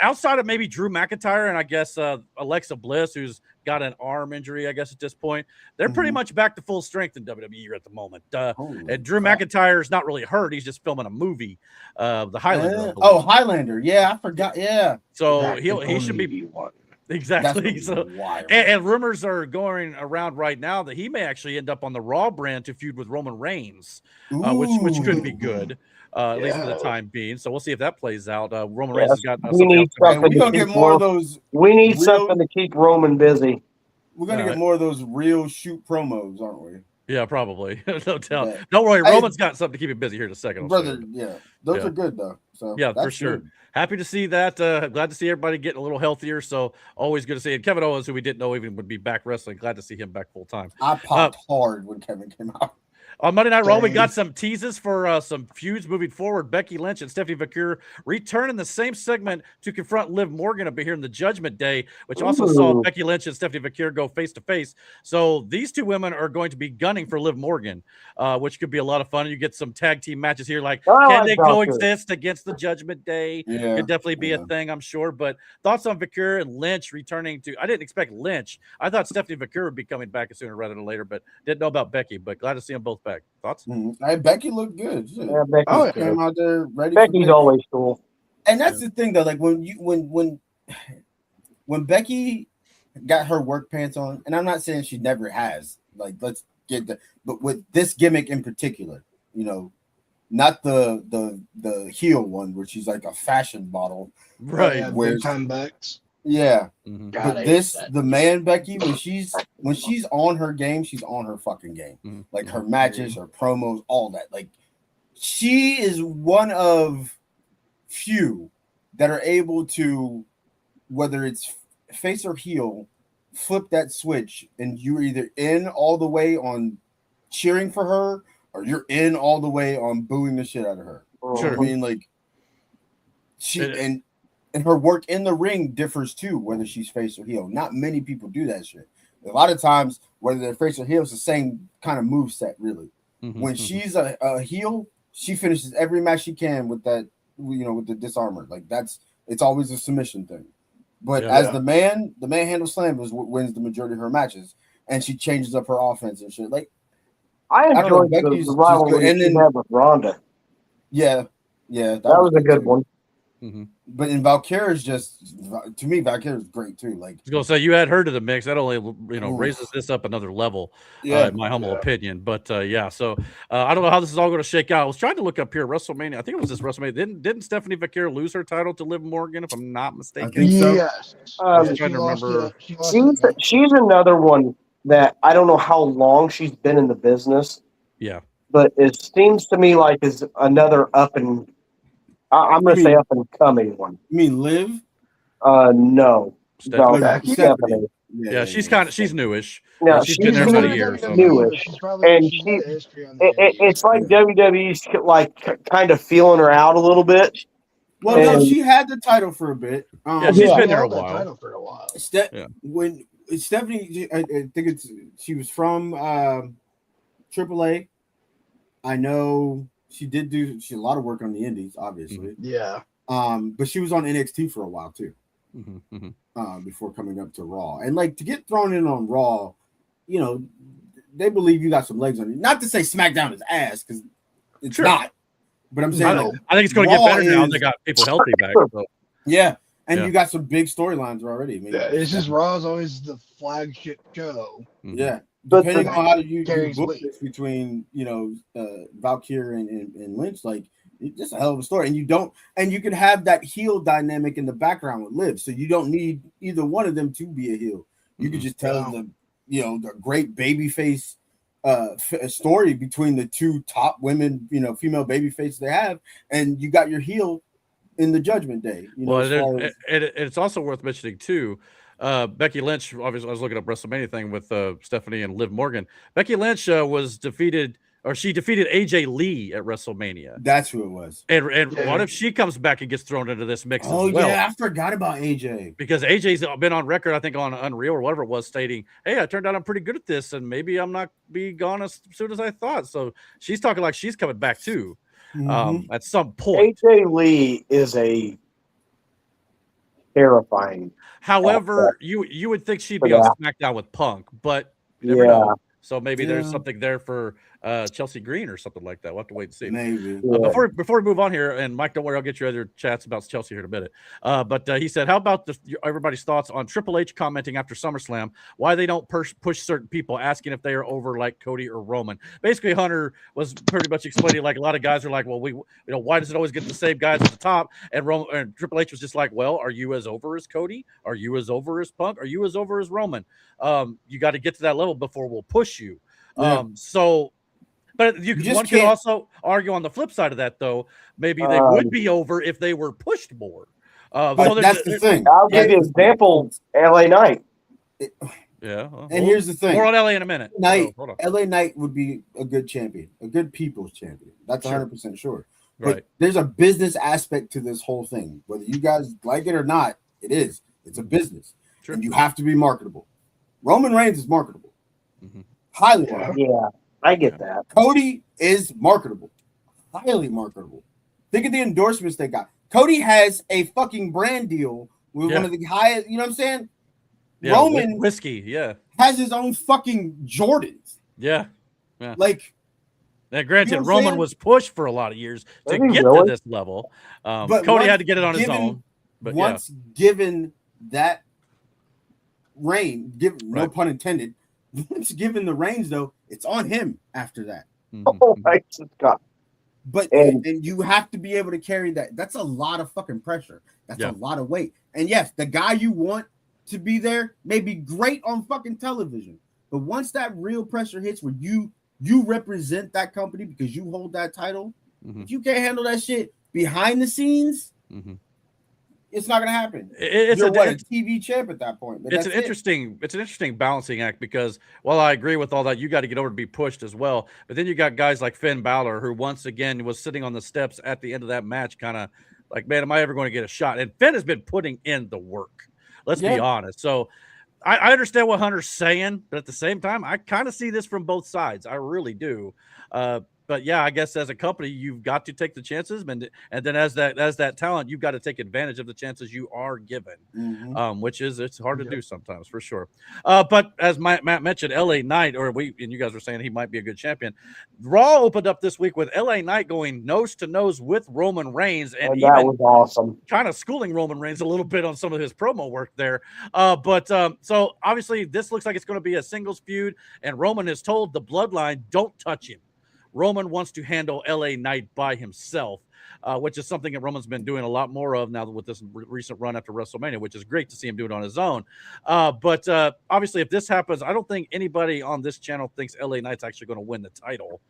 outside of maybe Drew McIntyre and I guess Alexa Bliss, who's got an arm injury, I guess at this point, they're pretty much back to full strength in WWE at the moment. And Drew McIntyre is not really hurt; he's just filming a movie, the Highlander. Highlander. Yeah, I forgot. Yeah, so he should be one. Exactly. So, and rumors are going around right now that he may actually end up on the Raw brand to feud with Roman Reigns, which could be good. At least for the time being. So we'll see if that plays out. Roman Reigns has got we're gonna get more of those. We need something to keep Roman busy. We're gonna get more of those real shoot promos, aren't we? Yeah, probably. No doubt. Yeah. Don't worry, Roman's got something to keep him busy here in a second. Brother, those are good though. So yeah, for sure. Good. Happy to see that. Glad to see everybody getting a little healthier. So always good to see it. Kevin Owens, who we didn't know even would be back wrestling. Glad to see him back full time. I popped hard when Kevin came out. On Monday Night Raw, we got some teases for some feuds moving forward. Becky Lynch and Stephanie McMahon return in the same segment to confront Liv Morgan up here in the Judgment Day, which also saw Becky Lynch and Stephanie McMahon go face-to-face. So these two women are going to be gunning for Liv Morgan, which could be a lot of fun. You get some tag team matches here, like can they coexist against the Judgment Day? Yeah, could definitely be a thing, I'm sure. But thoughts on McMahon and Lynch returning to – I didn't expect Lynch. I thought Stephanie McMahon would be coming back sooner rather than later, but didn't know about Becky. But glad to see them both back. Thoughts? Becky looked good. Yeah, Becky came out there ready. Becky's always cool. And that's the thing, though. Like when Becky got her work pants on, and I'm not saying she never has. Like, let's get the, but with this gimmick in particular, you know, not the heel one where she's like a fashion model, Right? Yeah, Where's- big time backs. yeah. Mhm. God, I But hate this, that. the man Becky, when she's on her game, she's on her fucking game. Mhm. Like her matches, her promos, all that. Like she is one of few that are able to, whether it's face or heel, flip that switch, and you're either in all the way on cheering for her, or you're in all the way on booing the shit out of her. Sure. I mean, like she It- and her work in the ring differs too, whether she's face or heel. Not many people do that shit. A lot of times, whether they're face or heel, it's the same kind of move set, really. Mhm, When mhm. she's a heel, she finishes every match she can with that, you know, with the disarmor. Like it's always a submission thing. But Yeah. as the man handle slam is what wins the majority of her matches, and she changes up her offense and shit. Like I don't know, enjoyed Becky's the just rivalry good. And she then- had with Ronda. yeah, That was a good too. one. Mhm. But in Valkyria's just, to me, Valkyria's great too. Like I was gonna say you add her to the mix. That only Ooh. raises this up another level, yeah, in my humble opinion. But yeah, so I don't know how this is all going to shake out. I was trying to look up here WrestleMania. I think it was this WrestleMania. Didn't Stephanie Vaquer lose her title to Liv Morgan, if I'm not mistaken? think so. Yes. Um, Yeah, trying to lost remember. it. She lost it. She's another one that I don't know how long she's been in the business, Yeah. but it seems to me like is another up and I'm going to say up and coming one. You mean Liv? No, Stephanie. no, Stephanie. Stephanie. She's newish. No, she's been there she's about a new- year. So. newish. She's probably And she's she- got a history on the indies. It's like WWE's like kind of feeling her out a little bit. Well, no, And- she had the title for a bit. Yeah, she's Yeah. been there a held that while. title for a while. Yeah. When Stephanie, I think she was from AAA. I know she did a lot of work on the indies, obviously. Yeah. But she was on NXT for a while too, Mhm, mhm. before coming up to Raw. And like to get thrown in on Raw, you know, they believe you got some legs on you. Not to say SmackDown is ass, because it's Sure. not. But I'm I, saying, like, I think it's going to get Raw better now. is- They got people healthy back. So. yeah, and Yeah. you got some big storylines already. I mean, Yeah, it's just Raw's always the flagship show. Mhm. yeah. But Depending on how you Carrie's book weight. this between, you know, Valkyrie and Lynch, like it's just a hell of a story. And you can have that heel dynamic in the background with Liv, so you don't need either one of them to be a heel. You could just tell No. the great babyface story between the two top women, you know, female babyface they have, and you got your heel in the Judgment Day. You know, Well, as far as, it's also worth mentioning too. Becky Lynch, obviously, I was looking up WrestleMania thing with Stephanie and Liv Morgan. Becky Lynch was defeated, or she defeated AJ Lee at WrestleMania. that's who it was. And Yeah. what if she comes back and gets thrown into this mix Oh as well? yeah, I forgot about AJ. Because AJ's been on record, I think, on Unreal or whatever it was, stating, "Hey, I turned out I'm pretty good at this, and maybe I'm not be gone as soon as I thought." So she's talking like she's coming back too, Mhm. at some point. AJ Lee is a terrifying. However, you would think she'd be Yeah. on SmackDown with Punk, but you never Yeah. know. So maybe there's Yeah. something there for Chelsea Green or something like that. We'll have to wait and see. Maybe. Yeah. Before we move on here, and Mike, don't worry, I'll get you other chats about Chelsea here in a minute. But he said, "How about everybody's thoughts on Triple H commenting after SummerSlam why they don't push certain people, asking if they are over like Cody or Roman?" Basically, Hunter was pretty much explaining like a lot of guys are like, "Well, why does it always get the same guys at the top?" And Triple H was just like, "Well, are you as over as Cody? Are you as over as Punk? Are you as over as Roman? You got to get to that level before we'll push you." Yeah. But You just one can can't- also argue on the flip side of that, though. Maybe they would be over if they were pushed more. But So that's the thing. I'll give you an example. LA Knight. Yeah. And here's the thing. More on LA in a minute. Knight, So, hold on. LA Knight would be a good champion, a good people's champion. That's Sure. 100% sure. But Right. there's a business aspect to this whole thing. Whether you guys like it or not, it is. It's a business. Sure. And you have to be marketable. Roman Reigns is marketable. Mhm. Highly Yeah. marketable. Yeah, I get that. Cody is marketable. Highly marketable. Think of the endorsements they got. Cody has a fucking brand deal with Yeah. one of the highest, you know what I'm saying? Yeah, Roman whiskey. Yeah. has his own fucking Jordans. Yeah. Like, Now, granted, You know what I'm Roman saying? was pushed for a lot of years to Was he get really? to this level. But Cody once had to get it on his given- own. But once given that reign, no pun intended. Once given the reins, though, it's on him after that. Oh my God! But and you have to be able to carry that. That's a lot of fucking pressure. That's a lot of weight. And yes, the guy you want to be there may be great on fucking television, but once that real pressure hits, where you represent that company because you hold that title, if you can't handle that shit behind the scenes. It's not going to happen. You're a TV champ at that point. But it's an interesting balancing act because while I agree with all that, you got to get over to be pushed as well. But then you got guys like Finn Balor, who once again was sitting on the steps at the end of that match, kind of like, man, am I ever going to get a shot? And Finn has been putting in the work. Let's be honest. So I understand what Hunter's saying, but at the same time, I kind of see this from both sides. I really do. But yeah, I guess as a company, you've got to take the chances, and then as that talent, you've got to take advantage of the chances you are given, which is it's hard to do sometimes for sure. But as Matt mentioned, LA Knight, and you guys were saying he might be a good champion. Raw opened up this week with LA Knight going nose to nose with Roman Reigns, and that was awesome. Kind of schooling Roman Reigns a little bit on some of his promo work there. So obviously this looks like it's going to be a singles feud, and Roman has told the Bloodline, don't touch him. Roman wants to handle LA Knight by himself, which is something that Roman's been doing a lot more of now with this recent run after WrestleMania, which is great to see him do it on his own. But obviously, if this happens, I don't think anybody on this channel thinks LA Knight's actually going to win the title,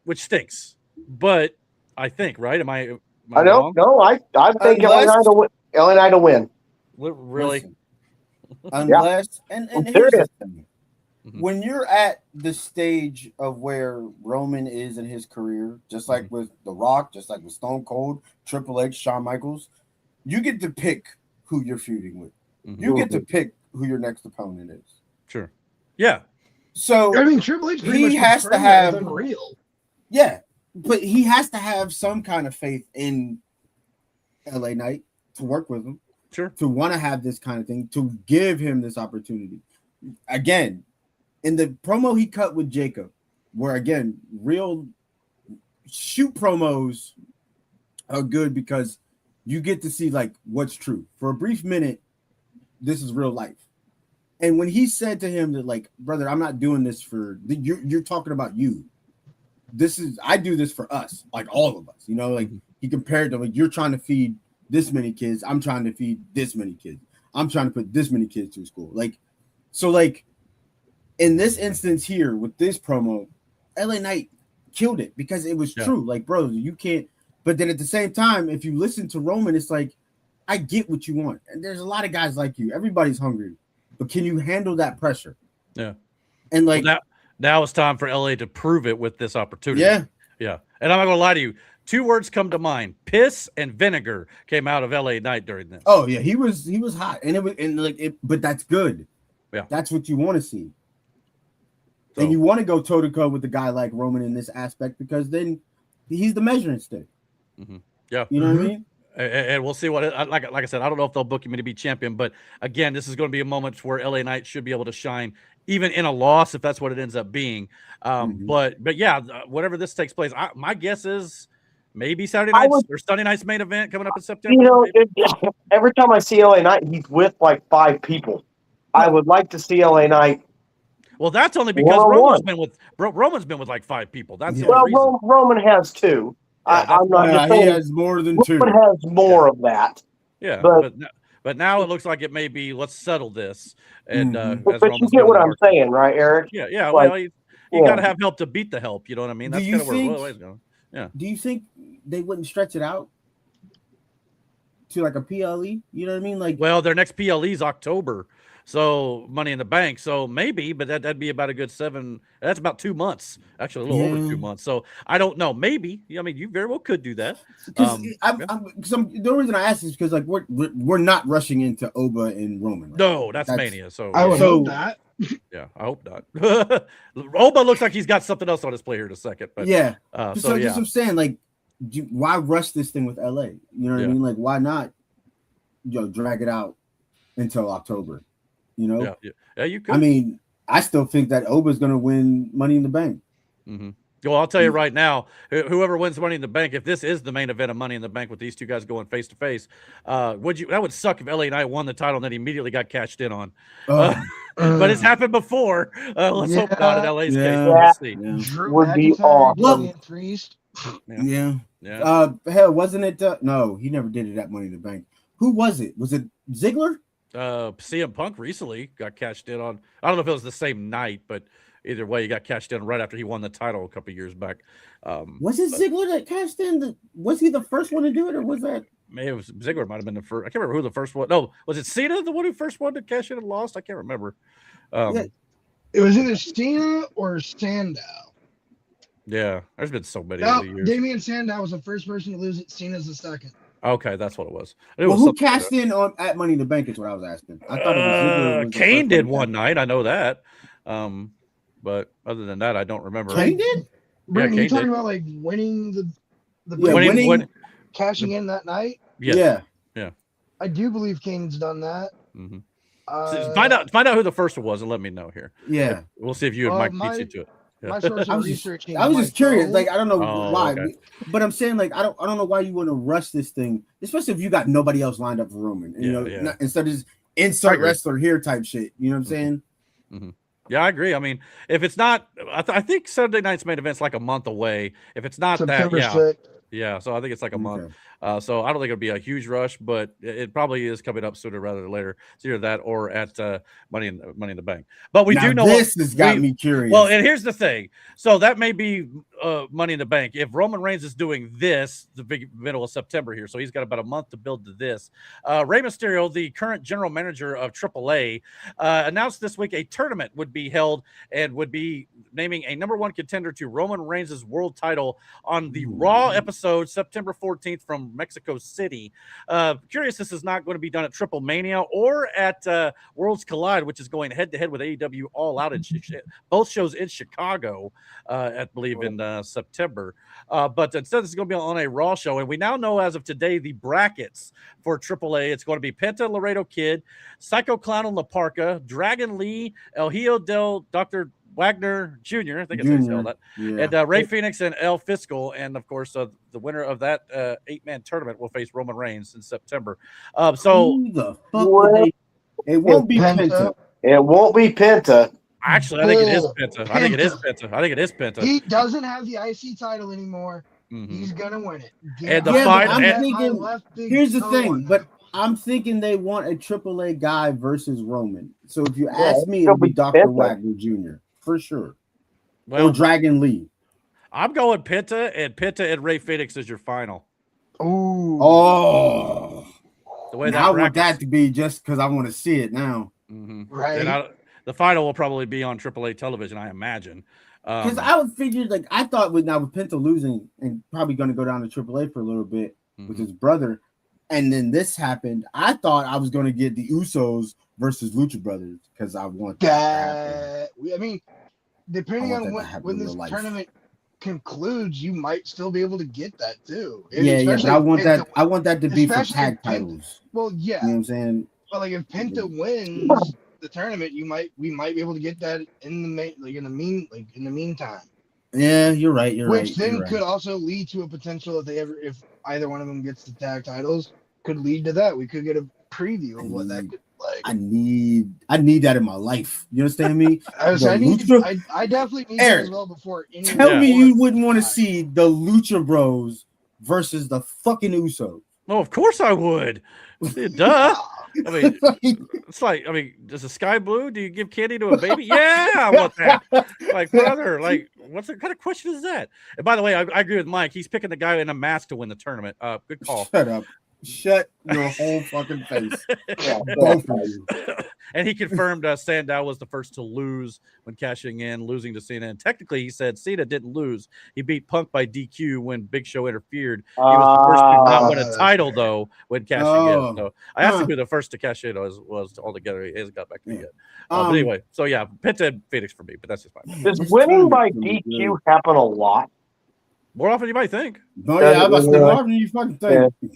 which stinks. But I think, right? Am I wrong? No, I think LA Knight will win. Really? Unless, and here's the thing. When you're at the stage of where Roman is in his career, just like with The Rock, just like with Stone Cold, Triple H, Shawn Michaels, you get to pick who you're feuding with. You get to pick who your next opponent is. Sure. Yeah. So I mean, Triple H he has to have unreal. Yeah, but he has to have some kind of faith in LA Knight to work with him. Sure. To want to have this kind of thing, to give him this opportunity. Again, in the promo he cut with Jacob, where again, real shoot promos are good because you get to see like what's true. For a brief minute, this is real life. And when he said to him that, like, brother, I'm not doing this for you're talking about you. I do this for us, like all of us, like he compared to like you're trying to feed this many kids, I'm trying to feed this many kids. I'm trying to put this many kids through school. Like in this instance here with this promo, LA Knight killed it because it was true. Like, bro, you can't. But then at the same time, if you listen to Roman, it's like, I get what you want. And there's a lot of guys like you. Everybody's hungry. But can you handle that pressure? Yeah. And like now it's time for LA to prove it with this opportunity. Yeah. Yeah. And I'm not gonna lie to you. Two words come to mind: piss and vinegar came out of LA Knight during this. Oh yeah, he was hot. But that's good. Yeah. That's what you want to see. So, and you want to go toe-to-toe with a guy like Roman in this aspect because then he's the measuring stick. Yeah. You know what I mean? And we'll see what, like I said, I don't know if they'll book him to be champion, but again, this is going to be a moment where LA Knight should be able to shine, even in a loss, if that's what it ends up being. But yeah, whatever this takes place, my guess is maybe Saturday night's or Sunday night's main event coming up in September. Every time I see LA Knight, he's with like 5 people. I would like to see LA Knight. Well, that's only because Roman's been with like 5 people. That's the only reason. Roman has 2. I'm not just saying he has more than 2. Roman has more of that. Yeah, but now it looks like it may be let's settle this. And but you get what I'm saying, right, Eric? Yeah. Well, you got to have help to beat the help. You know what I mean? That's kind of where it's going. Yeah. Do you think they wouldn't stretch it out to like a PLE? You know what I mean? Like, well, their next PLE is October. So Money in the Bank. So maybe, but that'd be about a good 7. That's about 2 months, actually a little over 2 months. So I don't know. Maybe. I mean, you very well could do that. The reason I ask is because like we're not rushing into Oba and Roman. Right? No, that's Mania. So I would hope that. Yeah, I hope not. Oba looks like he's got something else on his plate here in a second. But yeah. Just what I'm saying, like, why rush this thing with LA? You know what I mean? Like, why not drag it out until October? Yeah, you could. I mean, I still think that Oba's going to win Money in the Bank. Well, I'll tell you right now, whoever wins Money in the Bank, if this is the main event of Money in the Bank with these two guys going face to face, that would suck if LA Knight won the title and then immediately got cashed in on. But it's happened before. Let's hope not in LA's case. We'll see. Drew Would be McIntyre, awesome. Damian Priest. Yeah. Hell, wasn't it? No, he never did it at Money in the Bank. Who was it? Was it Ziggler? CM Punk recently got cashed in on. I don't know if it was the same night, but either way, he got cashed in right after he won the title a couple years back. Was it Ziggler that cashed in? Was he the first one to do it, or was that? Maybe it was Ziggler. Might have been the first. I can't remember who the first one. No, was it Cena the one who first won to cash in and lost? I can't remember. It was either Cena or Sandow. Yeah, there's been so many No, over the years. Damian Sandow was the first person to lose it. Cena's the second. Okay, that's what it was. Who cashed in at Money in the Bank is what I was asking. I thought it was Ziggler. Kane did one night. I know that. But other than that, I don't remember. Kane did? Brandon, Kane you talking did. about like winning the Winning, cashing in that night? yeah. I do believe Kane's done that. Mm-hmm. Find out who the first one was and let me know here. Yeah, we'll see if you and Mike beats you to it. Yeah. My source of researching. I was just curious. Like, I don't know why, okay. but I'm saying, like, I don't know why you want to rush this thing, especially if you got nobody else lined up for Roman. Instead of just insert wrestler here type shit. You know what I'm saying? Mm-hmm. Yeah, I agree. I mean, if it's not, I think Saturday night's main event's like a month away. If it's not September that, 6th. Yeah, so I think it's like a month. Okay. So I don't think it'll be a huge rush, but it probably is coming up sooner rather than later. It's either that or at Money in the Bank. But we do know this has got me curious. Well, and here's the thing. So that may be Money in the Bank. If Roman Reigns is doing this the big middle of September here, so he's got about a month to build to this. Rey Mysterio, the current general manager of AAA, announced this week a tournament would be held and would be naming a number one contender to Roman Reigns' world title on the Raw episode September 14th from Mexico City. Curious, this is not going to be done at Triple Mania or at Worlds Collide, which is going head-to-head with AEW All Out in both shows in Chicago, I believe in September. But instead, this is going to be on a Raw show, and we now know as of today the brackets for AAA. It's going to be Penta Laredo Kid, Psycho Clown and La Parka, Dragon Lee, El Hijo del Dr. Wagner Jr. I think it's how you spell that. Yeah. And Ray Phoenix and El Fiscal. And of course, the winner of that 8-man tournament will face Roman Reigns in September. So who the fuck it won't be Penta. It won't be Penta. Actually, I think it is Penta. I think it is Penta. He doesn't have the IC title anymore. Mm-hmm. He's gonna win it. And the fight. Here's the thing, but I'm thinking they want a AAA guy versus Roman. So if you ask me, it'll be Dr. Wagner Jr. for sure. Well, or Dragon Lee. I'm going Penta and Ray Phoenix is your final. Ooh. Oh. The way I want that to be just because I want to see it now. Mm-hmm. Right. The final will probably be on AAA television, I imagine. Because I would figure, like, I thought with Penta losing and probably going to go down to AAA for a little bit with his brother, and then this happened, I thought I was going to get the Usos versus Lucha Brothers because I want that. I mean, depending on when this tournament concludes, you might still be able to get that too. But I want that. I want that to be for tag titles. Well, yeah, you know what I'm saying. But like, if Penta wins the tournament, we might be able to get that in the meantime. Yeah, you're right. Which then could also lead to a potential if either one of them gets the tag titles, could lead to that. We could get a preview of what that could like. I need that in my life. You understand me? I definitely need that as well before. Tell me you wouldn't want to see the Lucha Bros versus the fucking Usos. Oh, of course I would. Duh. I mean, it's like, does the sky blue? Do you give candy to a baby? Yeah, I want that. Like, brother, like, what kind of question is that? And by the way, I agree with Mike. He's picking the guy in a mask to win the tournament. Good call. Shut up. Shut your whole fucking face. Both of you. And he confirmed Sandow was the first to lose when cashing in, losing to Cena. And technically, he said Cena didn't lose. He beat Punk by DQ when Big Show interfered. He was the first to not win a title, though, when cashing in. So I asked him who the first to cash in was altogether. He hasn't got back to me yet. But anyway, so yeah, Penta and Phoenix for me, but that's just fine. Does winning by DQ happen a lot? More often than you might think. No, yeah, I'm more often than you fucking think. Yeah.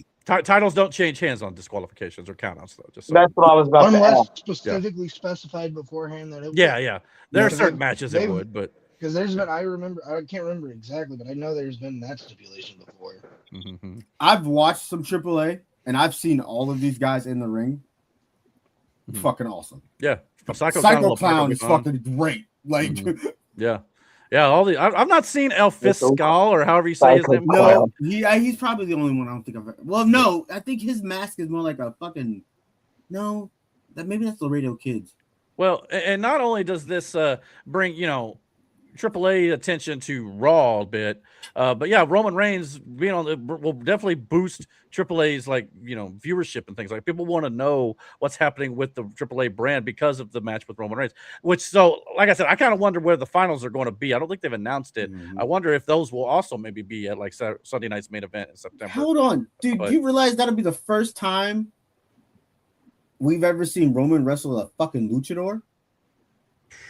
Titles don't change hands on disqualifications or countouts, though. Just so. That's what I was about to ask. Specifically specified beforehand that it Yeah. There are certain matches it would, but Because I can't remember exactly, but I know there's been that stipulation before. Mm-hmm. I've watched some AAA, and I've seen all of these guys in the ring. Mhm. Fucking awesome. Yeah, Psycho Clown is fucking great. Like, yeah. I've not seen El Fiscal or however you say his name. no, he's probably the only one I don't think I've. Well, no, I think his mask is more like a fucking. No, maybe that's the Radio Kids. Well, and not only does this bring AAA attention to Raw a bit, but yeah, Roman Reigns being on will definitely boost AAA's viewership and things like. People want to know what's happening with the AAA brand because of the match with Roman Reigns. So like I said, I kind of wonder where the finals are going to be. I don't think they've announced it. I wonder if those will also maybe be at like Sunday night's main event in September. Hold on, dude. Do you realize that'll be the first time we've ever seen Roman wrestle a fucking luchador?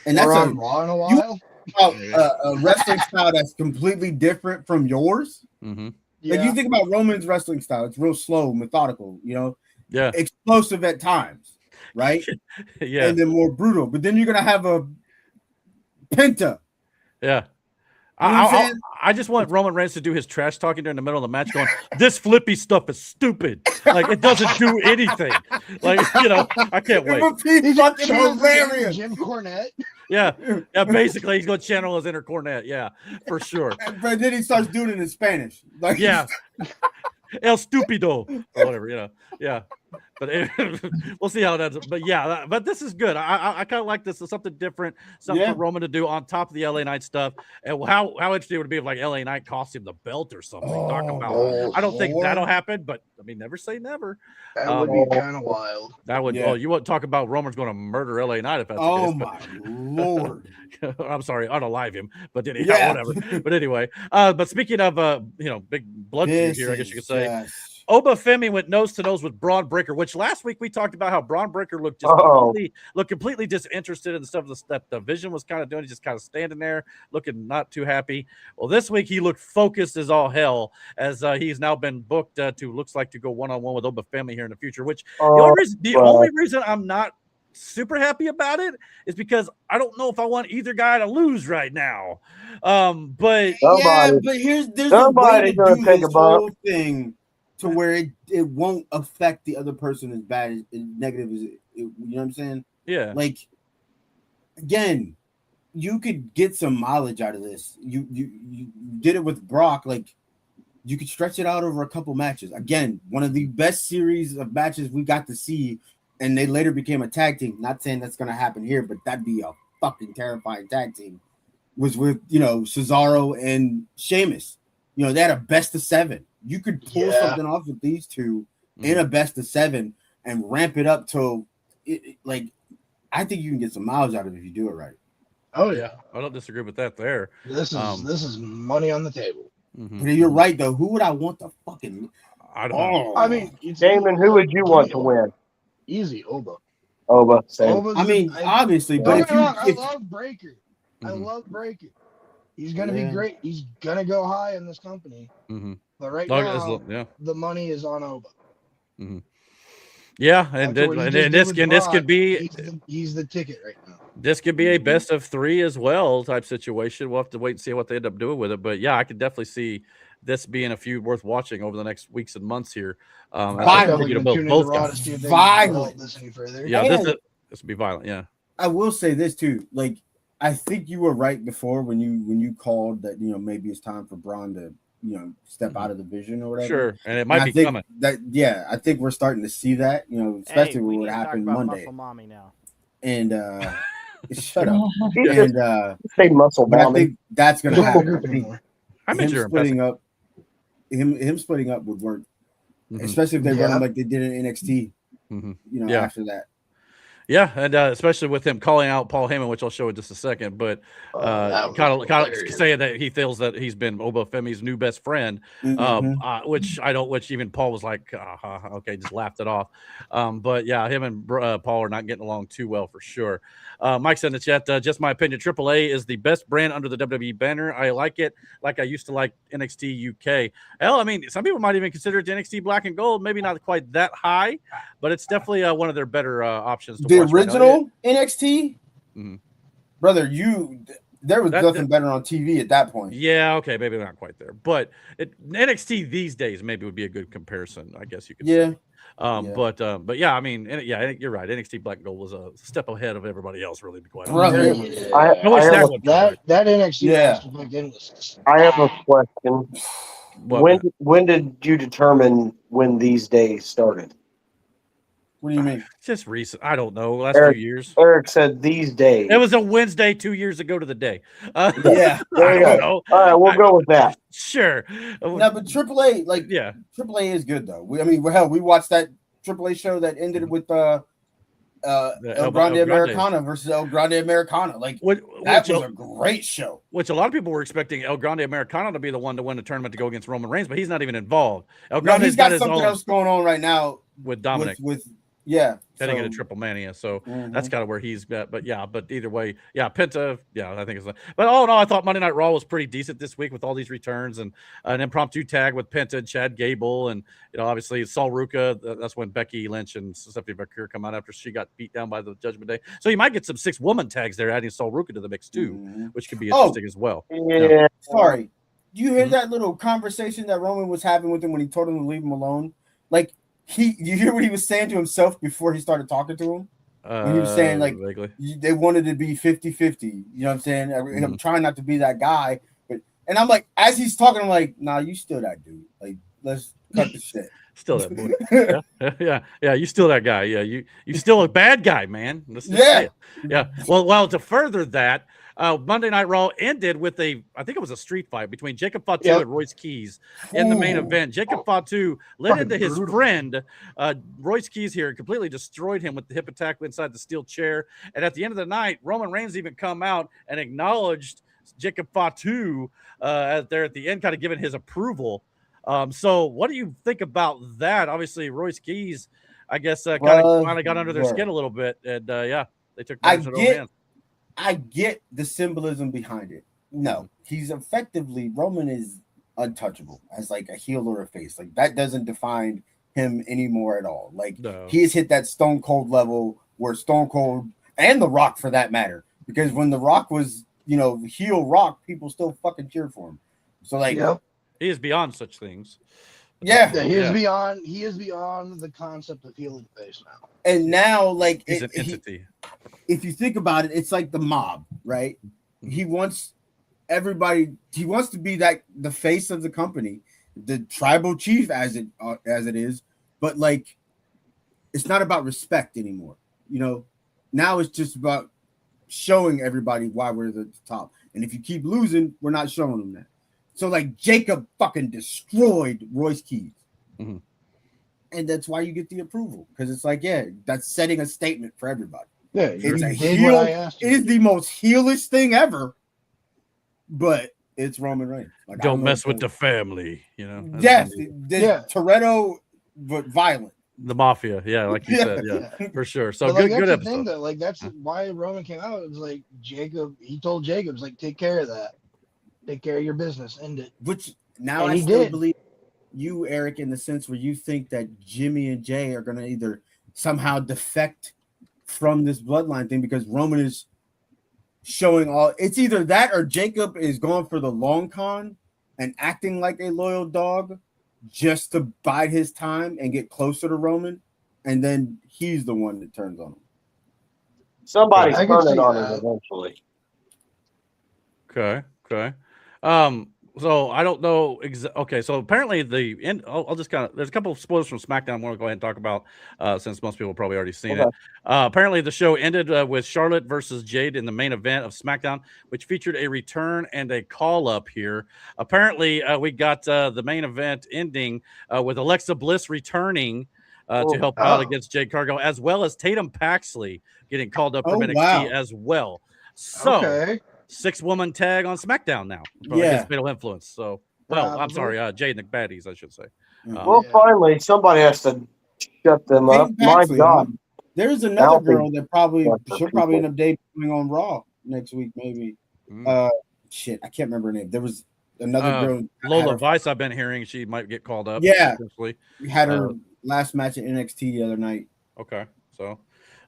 And that's on Raw in a while. A wrestling style that's completely different from yours. Mm-hmm. Like you think about Roman's wrestling style, it's real slow, methodical, yeah, explosive at times, right? Yeah, and then more brutal. But then you're gonna have a Penta. Yeah. You know what I'm saying? I just want Roman Reigns to do his trash talking during the middle of the match going, this flippy stuff is stupid. Like, it doesn't do anything. Like, I can't wait. He's fucking hilarious. Jim Cornette. Yeah, basically, he's going to channel his inner Cornette. Yeah, for sure. But then he starts doing it in Spanish. Like, yeah. El Stupido. Or whatever, yeah. But we'll see how that's. But yeah, but this is good. I kind of like this. It's something different, something for Roman to do on top of the LA Knight stuff. And how interesting would it be if like LA Knight cost him the belt or something? Talk about. I don't think that'll happen, but I mean, never say never. That would be kind of wild. That would. Oh, you won't talk about Roman's going to murder LA Knight if that's the case. My lord. I'm sorry, unalive him, but whatever. But anyway, but speaking of big blood feud here, I guess you could say. Yes. Oba Femi went nose to nose with Braun Breaker, which last week we talked about how Braun Breaker looked completely disinterested in the stuff that the Vision was kind of doing. He's just kind of standing there, looking not too happy. Well, this week he looked focused as all hell, as he's now been booked to go one-on-one with Oba Femi here in the future. Which the only reason I'm not super happy about it is because I don't know if I want either guy to lose right now. But there's a way to do this whole thing to where it won't affect the other person as bad as negative as it, you know what I'm saying? Yeah. Like, again, you could get some mileage out of this. You did it with Brock. Like, you could stretch it out over a couple matches. Again, one of the best series of matches we got to see, and they later became a tag team. Not saying that's going to happen here, but that'd be a fucking terrifying tag team. Was with, Cesaro and Sheamus. They had a best of 7. You could pull something off with these two in a best of 7 and ramp it up to I think you can get some miles out of it if you do it right. Oh yeah, I don't disagree with that. There, this is money on the table. Mm-hmm. But you're right though. Who would I want to fucking? I don't know. I mean, Damon, who would you want to win? Easy, Oba. Same. I mean, obviously, but I love Breaker. I love Breaker. He's gonna be great. He's gonna go high in this company. Mm-hmm. But right now, the money is on Oba. Mm-hmm. Yeah, and this could be he's the ticket right now. This could be a best of 3 as well type situation. We'll have to wait and see what they end up doing with it. But yeah, I could definitely see this being a feud worth watching over the next weeks and months here. Both guys. Violent. Yeah, this will be violent. Yeah, I will say this too. Like, I think you were right before when you called that maybe it's time for Braun to step out of the Vision or whatever. Sure, and it might be coming. I think we're starting to see that. Especially when it happened Monday. Muscle mommy now. And shut up. And say muscle but mommy. I think that's gonna happen. Him splitting up would work, especially if they run him like they did in NXT. After that. Yeah, and especially with him calling out Paul Heyman, which I'll show in just a second, but kind of saying that he feels that he's been Oba Femi's new best friend, which even Paul was like, okay, just laughed it off. But yeah, him and Paul are not getting along too well for sure. Mike said in the chat, just my opinion, AAA is the best brand under the WWE banner. I like it like I used to like NXT UK. Hell, I mean, some people might even consider it NXT Black and Gold, maybe not quite that high, but it's definitely one of their better options to the watch original NXT, mm-hmm. brother. there was nothing better on TV at that point. Yeah, okay, maybe not quite there, but NXT these days maybe would be a good comparison, I guess you could say. But yeah, I mean, yeah, you're right. NXT Black and Gold was a step ahead of everybody else, really. Be quite honest. I wish that NXT match back then was. I have a question. When did you determine when these days started? What do you mean? Just recent. I don't know. Last few years. Eric said these days. It was a Wednesday 2 years ago to the day. Yeah. There you go. All right, we'll go with that. Sure. No, but AAA, AAA is good though. We watched that AAA show that ended with El Grande Americana versus El Grande Americana. That was a great show. Which a lot of people were expecting El Grande Americana to be the one to win the tournament to go against Roman Reigns, but he's not even involved. El Grande he's got something else going on right now with Dominic. Heading into Triple Mania, so that's kind of where he's at. But either way, Penta, I think it's. But all in all, I thought Monday Night Raw was pretty decent this week with all these returns and an impromptu tag with Penta and Chad Gable, and obviously Sol Ruka. That's when Becky Lynch and Stephanie McMahon come out after she got beat down by the Judgment Day. So you might get some 6-woman tags there, adding Sol Ruka to the mix too, which could be interesting as well. Yeah. Sorry, do you hear that little conversation that Roman was having with him when he told him to leave him alone? You hear what he was saying to himself before he started talking to him? When he was saying, they wanted to be 50-50. You know what I'm saying? I'm trying not to be that guy. And I'm like, as he's talking, I'm like, nah, you still that dude. Let's cut the shit. Still that boy. Yeah, you still that guy. Yeah, you still a bad guy, man. Yeah. Well, to further that, Monday Night Raw ended with I think it was a street fight between Jacob Fatu and Royce Keys in the main event. Jacob Fatu led into his friend Royce Keys here and completely destroyed him with the hip attack inside the steel chair. And at the end of the night, Roman Reigns even come out and acknowledged Jacob Fatu there at the end, kind of giving his approval. So what do you think about that? Obviously, Royce Keys, I guess, kind of got under their skin a little bit. And they took matters in their own hands. I get the symbolism behind it. No, Roman is untouchable as a heel or a face. That doesn't define him anymore at all. He has hit that Stone Cold level where Stone Cold and The Rock, for that matter, because when The Rock was, heel Rock, people still fucking cheered for him. So he is beyond such things. Yeah, he is beyond the concept of heel and face now. And now, he's an entity. If you think about it, it's like the mob, right? He wants everybody. He wants to be the face of the company, the tribal chief, as it is. But it's not about respect anymore. Now it's just about showing everybody why we're the top. And if you keep losing, we're not showing them that. So Jacob fucking destroyed Royce Keys. Mm-hmm. And that's why you get the approval. Because it's that's setting a statement for everybody. Yeah, it is the most heelish thing ever. But it's Roman Reigns. Don't mess with the family, Yes. Toretto, but violent. The mafia, like you said, for sure. So but good that's the episode. thing, though. That's why Roman came out. It was Jacob. He told Jacob, take care of that. Take care of your business. End it. Which now I still believe you, Eric, in the sense where you think that Jimmy and Jay are going to either somehow defect from this bloodline thing because Roman is showing all. It's either that or Jacob is going for the long con and acting like a loyal dog just to bide his time and get closer to Roman, and then he's the one that turns on him. Somebody's turning on him eventually. Okay. So I don't know. Okay. So apparently I'll just there's a couple of spoilers from SmackDown I want to go ahead and talk about since most people have probably already seen it. Apparently the show ended with Charlotte versus Jade in the main event of SmackDown, which featured a return and a call up here. Apparently we got the main event ending with Alexa Bliss returning to help out against Jade Cargill, as well as Tatum Paxley getting called up from NXT as well. So 6-woman tag on SmackDown now. Against Fatal Influence. So, I'm sorry, Jade and the Baddies, I should say. Finally, somebody has to shut them up. My God. There's another girl that she'll probably end up debuting on Raw next week, maybe. Shit, I can't remember her name. There was another girl. Lola Vice, I've been hearing she might get called up. Yeah. We had her last match at NXT the other night. Okay. So,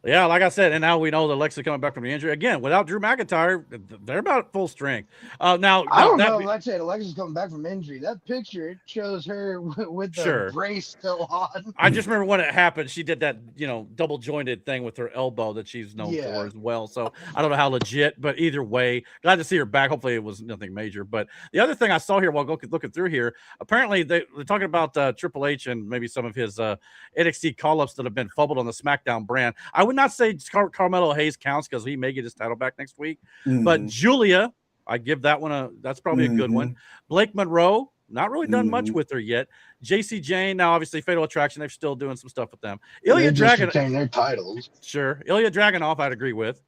yeah, like I said, and now we know that Alexa's coming back from the injury again. Without Drew McIntyre, they're about at full strength. Now I don't know if I said Alexa's coming back from injury. That picture, it shows her with the brace still on. I just remember when it happened, she did that, double jointed thing with her elbow that she's known for as well. So I don't know how legit, but either way, glad to see her back. Hopefully it was nothing major. But the other thing I saw here while looking through here, apparently they're talking about Triple H and maybe some of his NXT call-ups that have been fumbled on the SmackDown brand. I would not say Carmelo Hayes counts because he may get his title back next week. But Julia, I give that one that's probably a good one. Blake Monroe, not really done much with her yet. JC Jane, now obviously Fatal Attraction, they're still doing some stuff with them. Ilya Dragunov, their titles. Sure. Ilya Dragunov, I'd agree with.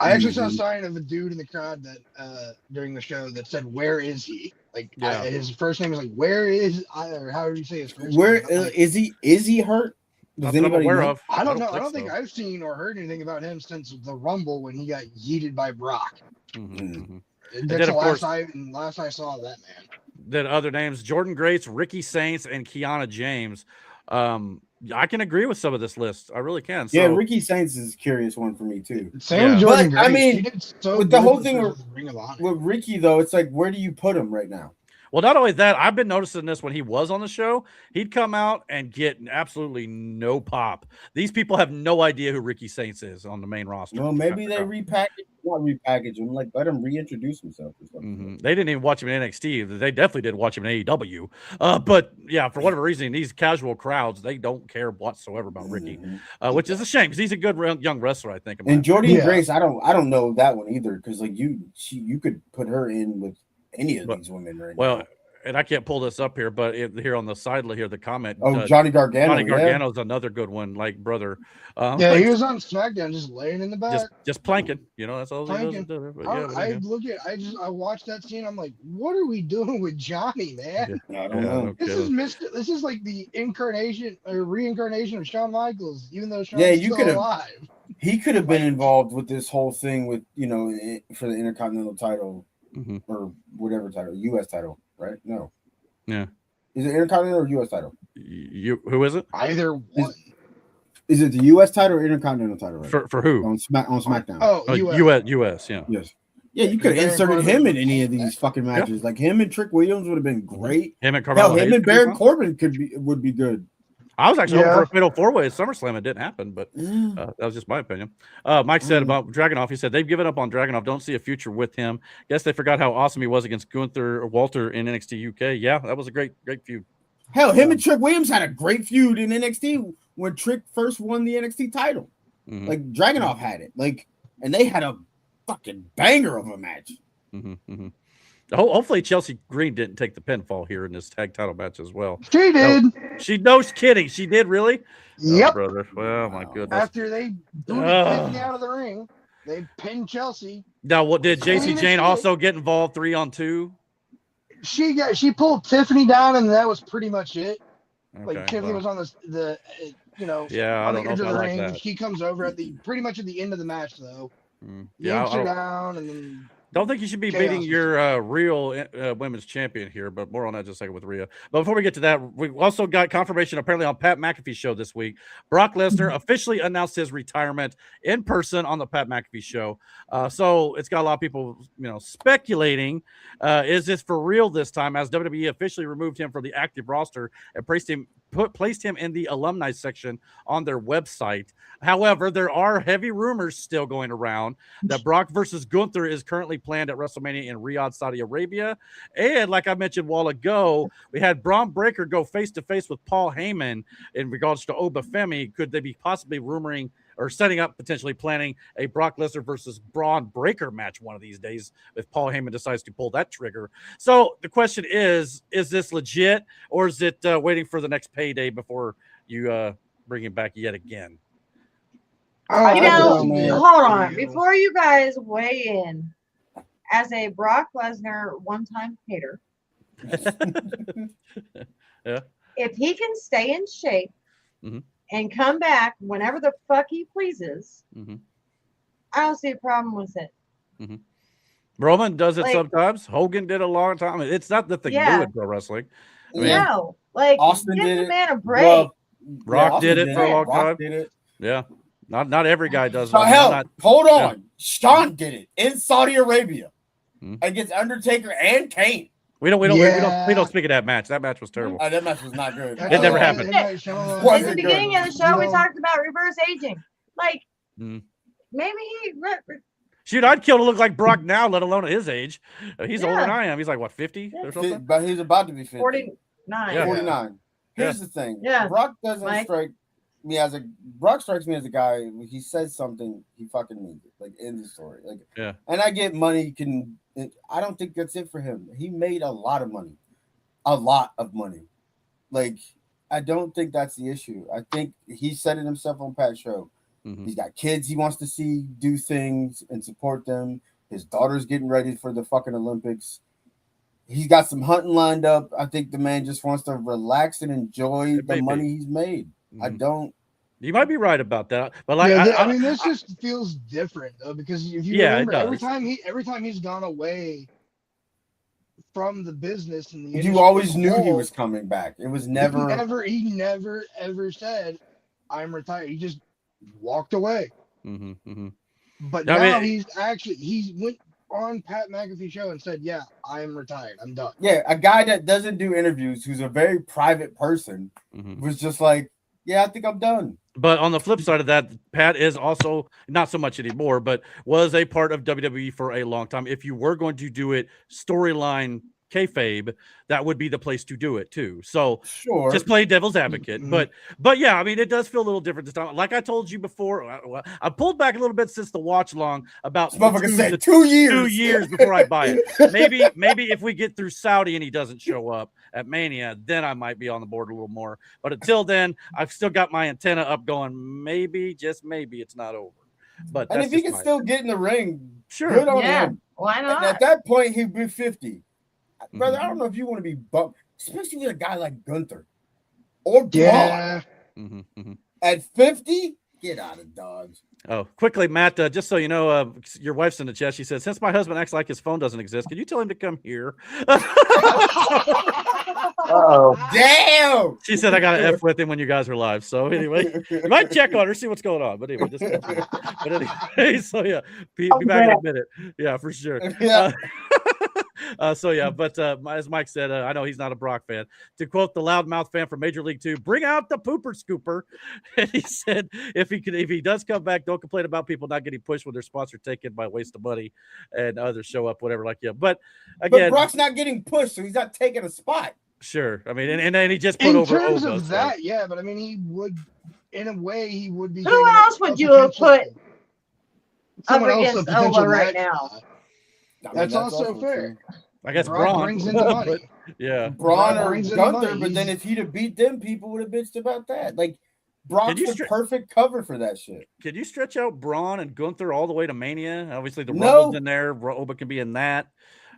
I actually saw a sign of a dude in the crowd that during the show that said, "Where is he?" Like his first name was like, "Where is?" Or how do you say his first name? Where is he? Is he hurt? Does anybody know? I don't know. I don't think I've seen or heard anything about him since the Rumble when he got yeeted by Brock. That's the last I saw of that man. Then other names: Jordan Grace, Ricky Saints, and Kiana James. I can agree with some of this list. I really can. So, yeah, Ricky Saints is a curious one for me too. Same Jordan Grace. I mean, with the whole thing with Ricky though, it's like, where do you put him right now? Well, not only that, I've been noticing this when he was on the show. He'd come out and get absolutely no pop. These people have no idea who Ricky Saints is on the main roster. Well, maybe they repackage him, like let him reintroduce himself or something. They didn't even watch him in NXT. They definitely did watch him in AEW. But yeah, for whatever reason, these casual crowds, they don't care whatsoever about Ricky, which is a shame because he's a good young wrestler, I think. And Jordan Grace, I don't know that one either because like you could put her in with any of these women right now. And I can't pull this up here, but here on the side here, the comment. Johnny Gargano. Johnny Gargano's another good one, like brother. He was on SmackDown just laying in the back. Just planking. That's all he does. I watched that scene. I'm like, what are we doing with Johnny, man? Yeah, I don't know. This is like the incarnation or reincarnation of Shawn Michaels, even though Shawn's still alive. He could have been involved with this whole thing with, for the Intercontinental title or whatever title, U.S. title, right? No. Yeah. Is it Intercontinental or U.S. title? Who is it? Either one. Is it the U.S. title or Intercontinental title? Right? For who? On SmackDown. U.S. Yeah. Yes. Yeah, you could have inserted him in any of these fucking matches. Like him and Trick Williams would have been great. Him and Carmelo. Him and Baron Corbin would be good. I was actually hoping for a fatal four-way at SummerSlam. It didn't happen, but that was just my opinion. Mike said about Dragunov, he said, they've given up on Dragunov. Don't see a future with him. Guess they forgot how awesome he was against Gunther or Walter in NXT UK. Yeah, that was a great feud. Hell, him and Trick Williams had a great feud in NXT when Trick first won the NXT title. Like, Dragunov had it. And they had a fucking banger of a match. Hopefully Chelsea Green didn't take the pinfall here in this tag title match as well. She did. She's kidding. She did really? Yep. Oh, brother. Well, my goodness. After they booted Tiffany out of the ring, they pinned Chelsea. Now, what did JC Jane also get involved 3-on-2? She pulled Tiffany down, and that was pretty much it. Okay, Tiffany was on the on the edge of the ring. Like she comes over at pretty much at the end of the match, though. Yanks her down, and then. Don't think you should be beating your real women's champion here, but more on that in just a second with Rhea. But before we get to that, we also got confirmation apparently on Pat McAfee's show this week. Brock Lesnar officially announced his retirement in person on the Pat McAfee show. So it's got a lot of people, speculating, is this for real this time as WWE officially removed him from the active roster and placed him in the alumni section on their website. However, there are heavy rumors still going around that Brock versus Gunther is currently planned at WrestleMania in Riyadh, Saudi Arabia. And like I mentioned a while ago, we had Braun Breaker go face-to-face with Paul Heyman in regards to Obafemi. Could they be possibly rumoring or setting up, potentially planning a Brock Lesnar versus Braun Breaker match one of these days if Paul Heyman decides to pull that trigger? So the question is this legit or is it waiting for the next payday before you bring him back yet again? Hold on. Before you guys weigh in, as a Brock Lesnar one-time hater, if he can stay in shape and come back whenever the fuck he pleases, I don't see a problem with it. Roman does it sometimes. Hogan did a long time. It's not the thing new in pro wrestling. Austin give the man a break. Rock did it for a long time. Yeah. Not every guy does. So I mean, hell, hold on. yeah. Sean did it in Saudi Arabia Hmm. against Undertaker and Kane. We don't speak of that match. That match was terrible. That match was not good. It never happened. In Wasn't the beginning good. of the show, we No. talked about reverse aging. Like, Mm. maybe he. Shoot, I'd kill to look like Brock now, let alone at his age. He's older Yeah. than I am. He's like, what, 50 or something? But he's about to be 50. 49. Yeah. 49. Here's the thing. Yeah. Brock doesn't Mike. strike me as a Brock strikes me as a guy. When he says something, he fucking means it. Like in the story. Like, Yeah. And I get money. I don't think that's it for him. He made a lot of money. A lot of money. Like, I don't think that's the issue. I think he said it himself on Pat's show. Mhm. He's got kids he wants to see do things and support them. His daughter's getting ready for the fucking Olympics. He's got some hunting lined up. I think the man just wants to relax and enjoy It may the be. money he's made. I Mhm. don't. You might be right about that, but like, Yeah, I mean, this just feels different though, because if you Yeah, it remember, does. every time he's gone away from the business and the industry You always as a knew he whole, was coming back. It was never. he never ever said, "I'm retired." He just walked away. Mhm, mhm. But I now mean- he went on Pat McAfee show and said, "Yeah, I'm retired. I'm done." Yeah, a guy that doesn't do interviews, who's a very private person, Mhm. was just like, "Yeah, I think I'm done." But on the flip side of that, Pat is also not so much anymore, but was a part of WWE for a long time. If you were going to do it storyline kayfabe, that would be the place to do it too. So Sure. just play devil's advocate. Mhm. But yeah, I mean, it does feel a little different this time. Like I told you before, I pulled back a little bit since the watch long about This motherfucker the said 2 years. 2 years before I buy it. Maybe if we get through Saudi and he doesn't show up at Mania, then I might be on the board a little more. But until then, I've still got my antenna up going, maybe, just maybe it's not over. But And that's if he just can my- still get in the ring, Sure. good on Yeah. him. Why And not? at that point, he'd be 50. Brother, Mhm. I don't know if you want to be bumped, especially with a guy like Gunther or Braun. Yeah. Mhm, mhm. At 50, get out of Dodge. Oh, quickly, Matt, just so you know, your wife's in the chat. She said, since my husband acts like his phone doesn't exist, can you tell him to come here? Uh-oh. Damn. She said, I got to F with him when you guys are live. So anyway, you might check on her, see what's going on. But anyway, so yeah, be back in a minute. Yeah, for sure. Yeah. So yeah, but as Mike said, I know he's not a Brock fan. To quote the loudmouth fan from Major League 2, bring out the pooper scooper. And he said, if he does come back, don't complain about people not getting pushed when their spots are taken by waste of money and others show up, whatever. Like, yeah, but again, But Brock's not getting pushed, so he's not taking a spot. sure. I mean, and then he just put In over terms Oba, of so- that, yeah, but I mean, he would, in a way, he would be. Who taking else a would you have potential- put someone else, a against potential Oba right match now? spot. I mean, That's also fair. true. I guess Brock Braun brings in the money. but, yeah. Braun Brock or brings in the Gunther, money. but then if he'd have beat them, people would have bitched about that. Like, Brock's you the stra- perfect cover for that shit. Can you stretch out Braun and Gunther all the way to Mania? Obviously, the No. Rumble's in there. Oba can be in that.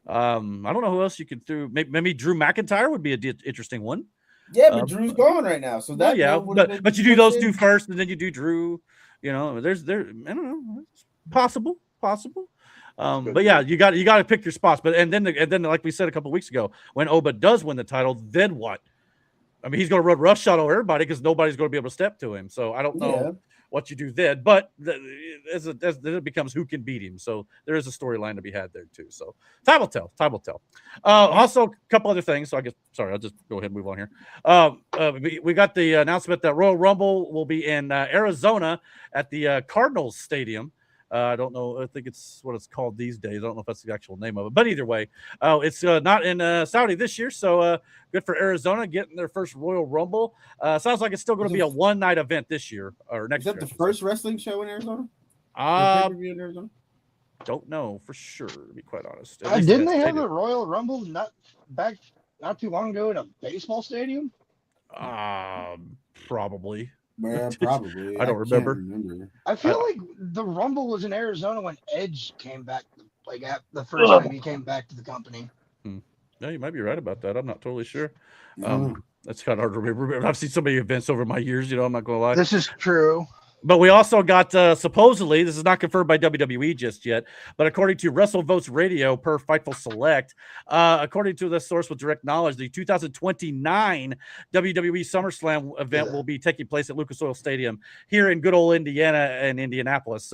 I don't know who else you could do. Maybe Drew McIntyre would be an interesting one. Yeah, but Drew's gone right now, so Well, that yeah, deal would've been but you do those pushed two in. first, and then you do Drew. You know, I don't know, it's possible. But yeah, you got to pick your spots. But and then like we said a couple weeks ago, when Oba does win the title, then what? I mean, he's going to run roughshod over everybody because nobody's going to be able to step to him. So I don't know Yeah. what you do then. But as it becomes who can beat him. So there is a storyline to be had there too. So time will tell. Also, a couple other things. So I guess I'll just go ahead and move on here. We got the announcement that Royal Rumble will be in Arizona at the Cardinals Stadium. I don't know. I think it's what it's called these days. I don't know if that's the actual name of it, but either way, it's not in Saudi this year. So good for Arizona getting their first Royal Rumble. Sounds like it's still going to be a one-night event this year or next Is that year. the first wrestling show in Arizona? Pay-per-view in Arizona? Don't know for sure, to be quite honest. At least Didn't it they has have stated. a Royal Rumble not too long ago in a baseball stadium? Probably. Yeah, probably. I don't can't remember. I feel like the Rumble was in Arizona when Edge came back, like at the first time he came back to the company. No, you might be right about that. I'm not totally sure. Mm. That's kind of hard to remember. I've seen so many events over my years. I'm not going to lie. This is true. But we also got supposedly, this is not confirmed by WWE just yet, but according to WrestleVotes Radio per Fightful Select, according to this source with direct knowledge, the 2029 WWE SummerSlam event will be taking place at Lucas Oil Stadium here in good old Indiana and Indianapolis.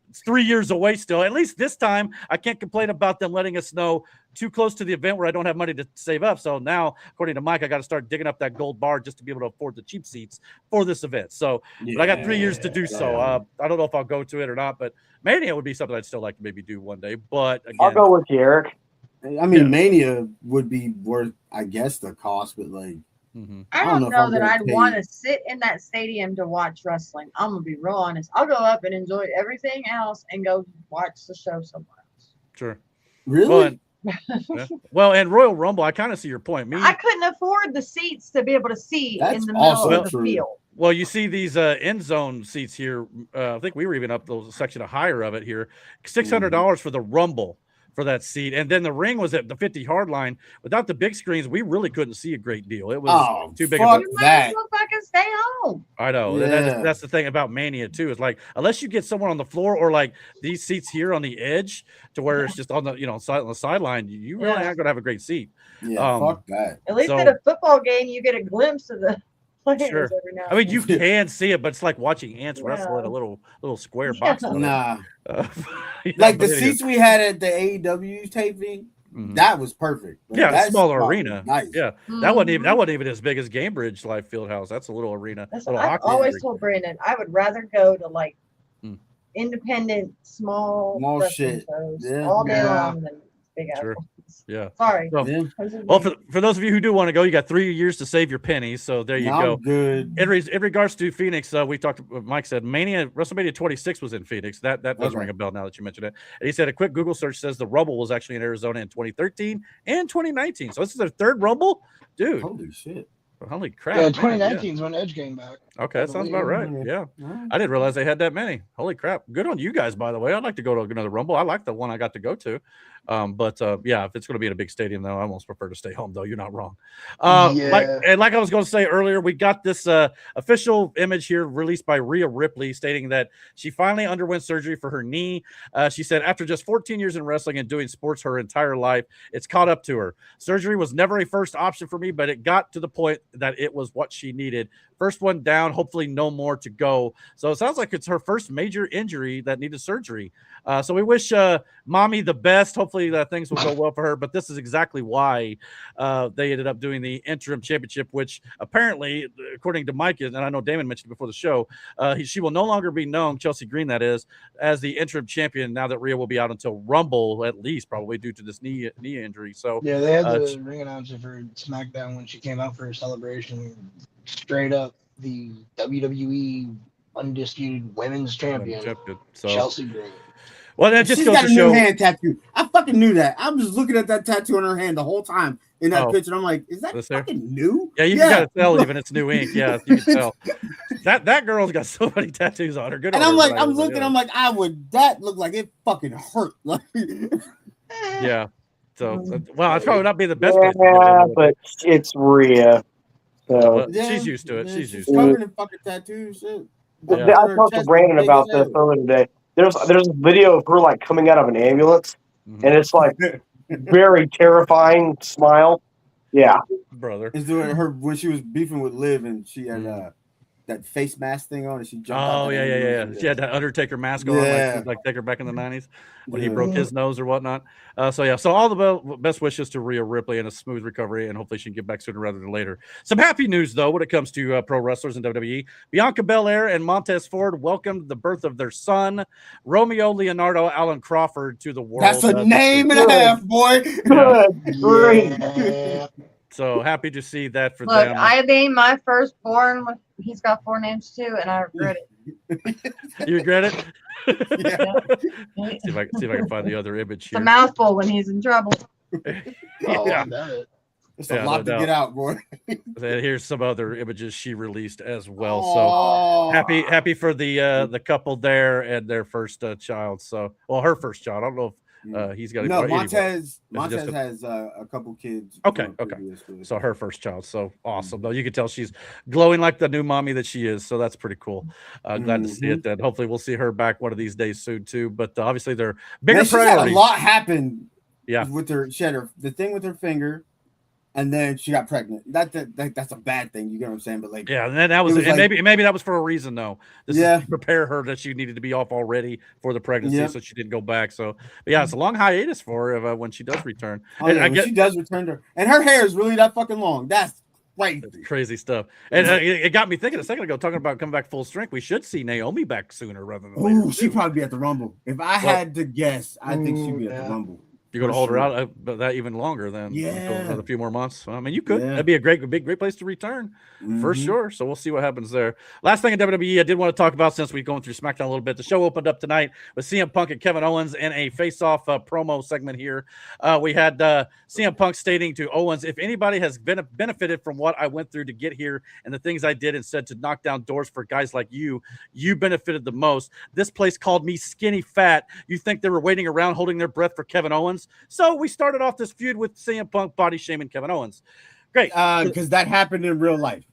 It's 3 years away still. At least this time, I can't complain about them letting us know too close to the event where I don't have money to save up. So now, according to Mike, I got to start digging up that gold bar just to be able to afford the cheap seats for this event. So but I got 3 years to do so. I don't know if I'll go to it or not, but Mania would be something I'd still like to maybe do one day. But again, I'll go with you, Eric. I mean, Mania would be worth, I guess, the cost, but like, I don't know that I'd want to sit in that stadium to watch wrestling. I'm gonna be real honest. I'll go up and enjoy everything else and go watch the show somewhere else. Sure. Really? Well, and Royal Rumble, I kind of see your point. I couldn't afford the seats to be able to see That's in the middle also of the true. field. Well, you see these end zone seats here. I think we were even up the section higher of it here. $600 for the Rumble for that seat, and then the ring was at the 50 hard line. Without the big screens, we really couldn't see a great deal. It was too big. Fuck You might that. as well fucking stay home. I know. Yeah. That's the thing about Mania too. Is like unless you get someone on the floor or like these seats here on the edge to where it's just on the on the sideline, you really aren't gonna have a great seat. Yeah, fuck that. At least So- at a football game, you get a glimpse of the players Sure. every now. I mean, and you then. can see it, but it's like watching ants wrestle in a little square box. Nah. Yeah, Like the but seats we had at the AEW taping, that was perfect. Like, yeah, that smaller spot was arena. Nice. Yeah, that wasn't even as big as Gamebridge Live Fieldhouse. That's a little arena. That's little what I've hockey always rink. told Brandon. I would rather go to like independent, small wrestling shit. shows Yeah. all day Yeah. long than big ass Sure. ones. Yeah. Sorry. So, Yeah. well, for those of you who do want to go, you got 3 years to save your pennies. So there you Now go. I'm good. In regards to Phoenix, we talked. Mike said WrestleMania 26 was in Phoenix. That does Okay. ring a bell now that you mentioned it. And he said a quick Google search says the Rumble was actually in Arizona in 2013 and 2019. So this is their third Rumble, dude. Holy shit. Holy crap! Yeah, man, 2019 is when Edge came back. Okay, that sounds about right. Yeah, I didn't realize they had that many. Holy crap! Good on you guys, by the way. I'd like to go to another Rumble. I like the one I got to go to. But yeah, if it's going to be in a big stadium, though, I almost prefer to stay home. Though you're not wrong. Like I was going to say earlier, we got this official image here released by Rhea Ripley, stating that she finally underwent surgery for her knee. She said after just 14 years in wrestling and doing sports her entire life, it's caught up to her. Surgery was never a first option for me, but it got to the point that it was what she needed. First one down, hopefully no more to go. So it sounds like it's her first major injury that needed surgery. So we wish mommy the best. Hopefully things will go well for her. But this is exactly why they ended up doing the interim championship, which apparently, according to Mike, and I know Damon mentioned before the show, she will no longer be known, Chelsea Green that is, as the interim champion now that Rhea will be out until Rumble, at least probably due to this knee injury. So yeah, they had the ring announcer for SmackDown when she came out for her celebration. Straight up, the WWE undisputed women's champion, So, Chelsea Green. Well, that just She's goes got to a new show. hand tattoo. I fucking knew that. I was looking at that tattoo on her hand the whole time in that picture. I'm like, is that fucking new? Yeah, you gotta tell even it's new ink. Yeah, you can tell. That girl's got so many tattoos on her. Good. And on I'm her, like, but I'm looking. I'm like, that look like it fucking hurt. Like, yeah. So, well, it's probably not be the best. place to Yeah, do it, but it's Rhea. So she's used to it. She's used to covered it. in fucking tattoos. Shit. I talked to Brandon about this earlier today. There's a video of her like coming out of an ambulance, and it's like very terrifying smile. Yeah, brother. It's doing her when she was beefing with Liv, and she had that face mask thing on, and she jumped. Oh yeah. She had that Undertaker mask on, like Taker back in the '90s when he broke his nose or whatnot. So all the best wishes to Rhea Ripley and a smooth recovery, and hopefully she can get back sooner rather than later. Some happy news though when it comes to pro wrestlers in WWE. Bianca Belair and Montez Ford welcomed the birth of their son, Romeo Leonardo Allen Crawford, to the world. That's a name and a half, boy. Great. So happy to see that for Look, them. I named my firstborn. He's got 4 names too, and I regret it. You regret it? Yeah. see if I can find the other image It's here. a mouthful when he's in trouble. Yeah. It's a lot to get out, boy. Then here's some other images she released as well. So happy for the couple there and their first child. So, well, her first child. I don't know if He's got No, 81. Montez just has a couple kids. Okay. So her first child. So awesome. Though you can tell she's glowing like the new mommy that she is. So that's pretty cool. Glad to see it. That hopefully we'll see her back one of these days soon too. But obviously they're bigger priorities. A lot happened. Yeah. With her, she had the thing with her finger, and then she got pregnant. That's a bad thing. You get what I'm saying? But like, yeah, and then that was and like, maybe that was for a reason though. This is to prepare her that she needed to be off already for the pregnancy, so she didn't go back. So, but yeah, it's a long hiatus for her when she does return. She does return and her hair is really that fucking long. That's crazy stuff. And it got me thinking a second ago, talking about coming back full strength. We should see Naomi back sooner rather than later. Oh, she'd probably be at the Rumble. If I had to guess, I think she'd be at the Rumble. You're going to hold her out that even longer than a few more months. I mean, you could. That'd be a great place to return for sure. So we'll see what happens there. Last thing in WWE, I did want to talk about since we're going through SmackDown a little bit. The show opened up tonight with CM Punk and Kevin Owens in a face-off promo segment here. We had CM Punk stating to Owens, "If anybody has benefited from what I went through to get here and the things I did and said to knock down doors for guys like you, you benefited the most. This place called me skinny fat. You think they were waiting around holding their breath for Kevin Owens?" So we started off this feud with CM Punk body shaming Kevin Owens. Great. Because that happened in real life.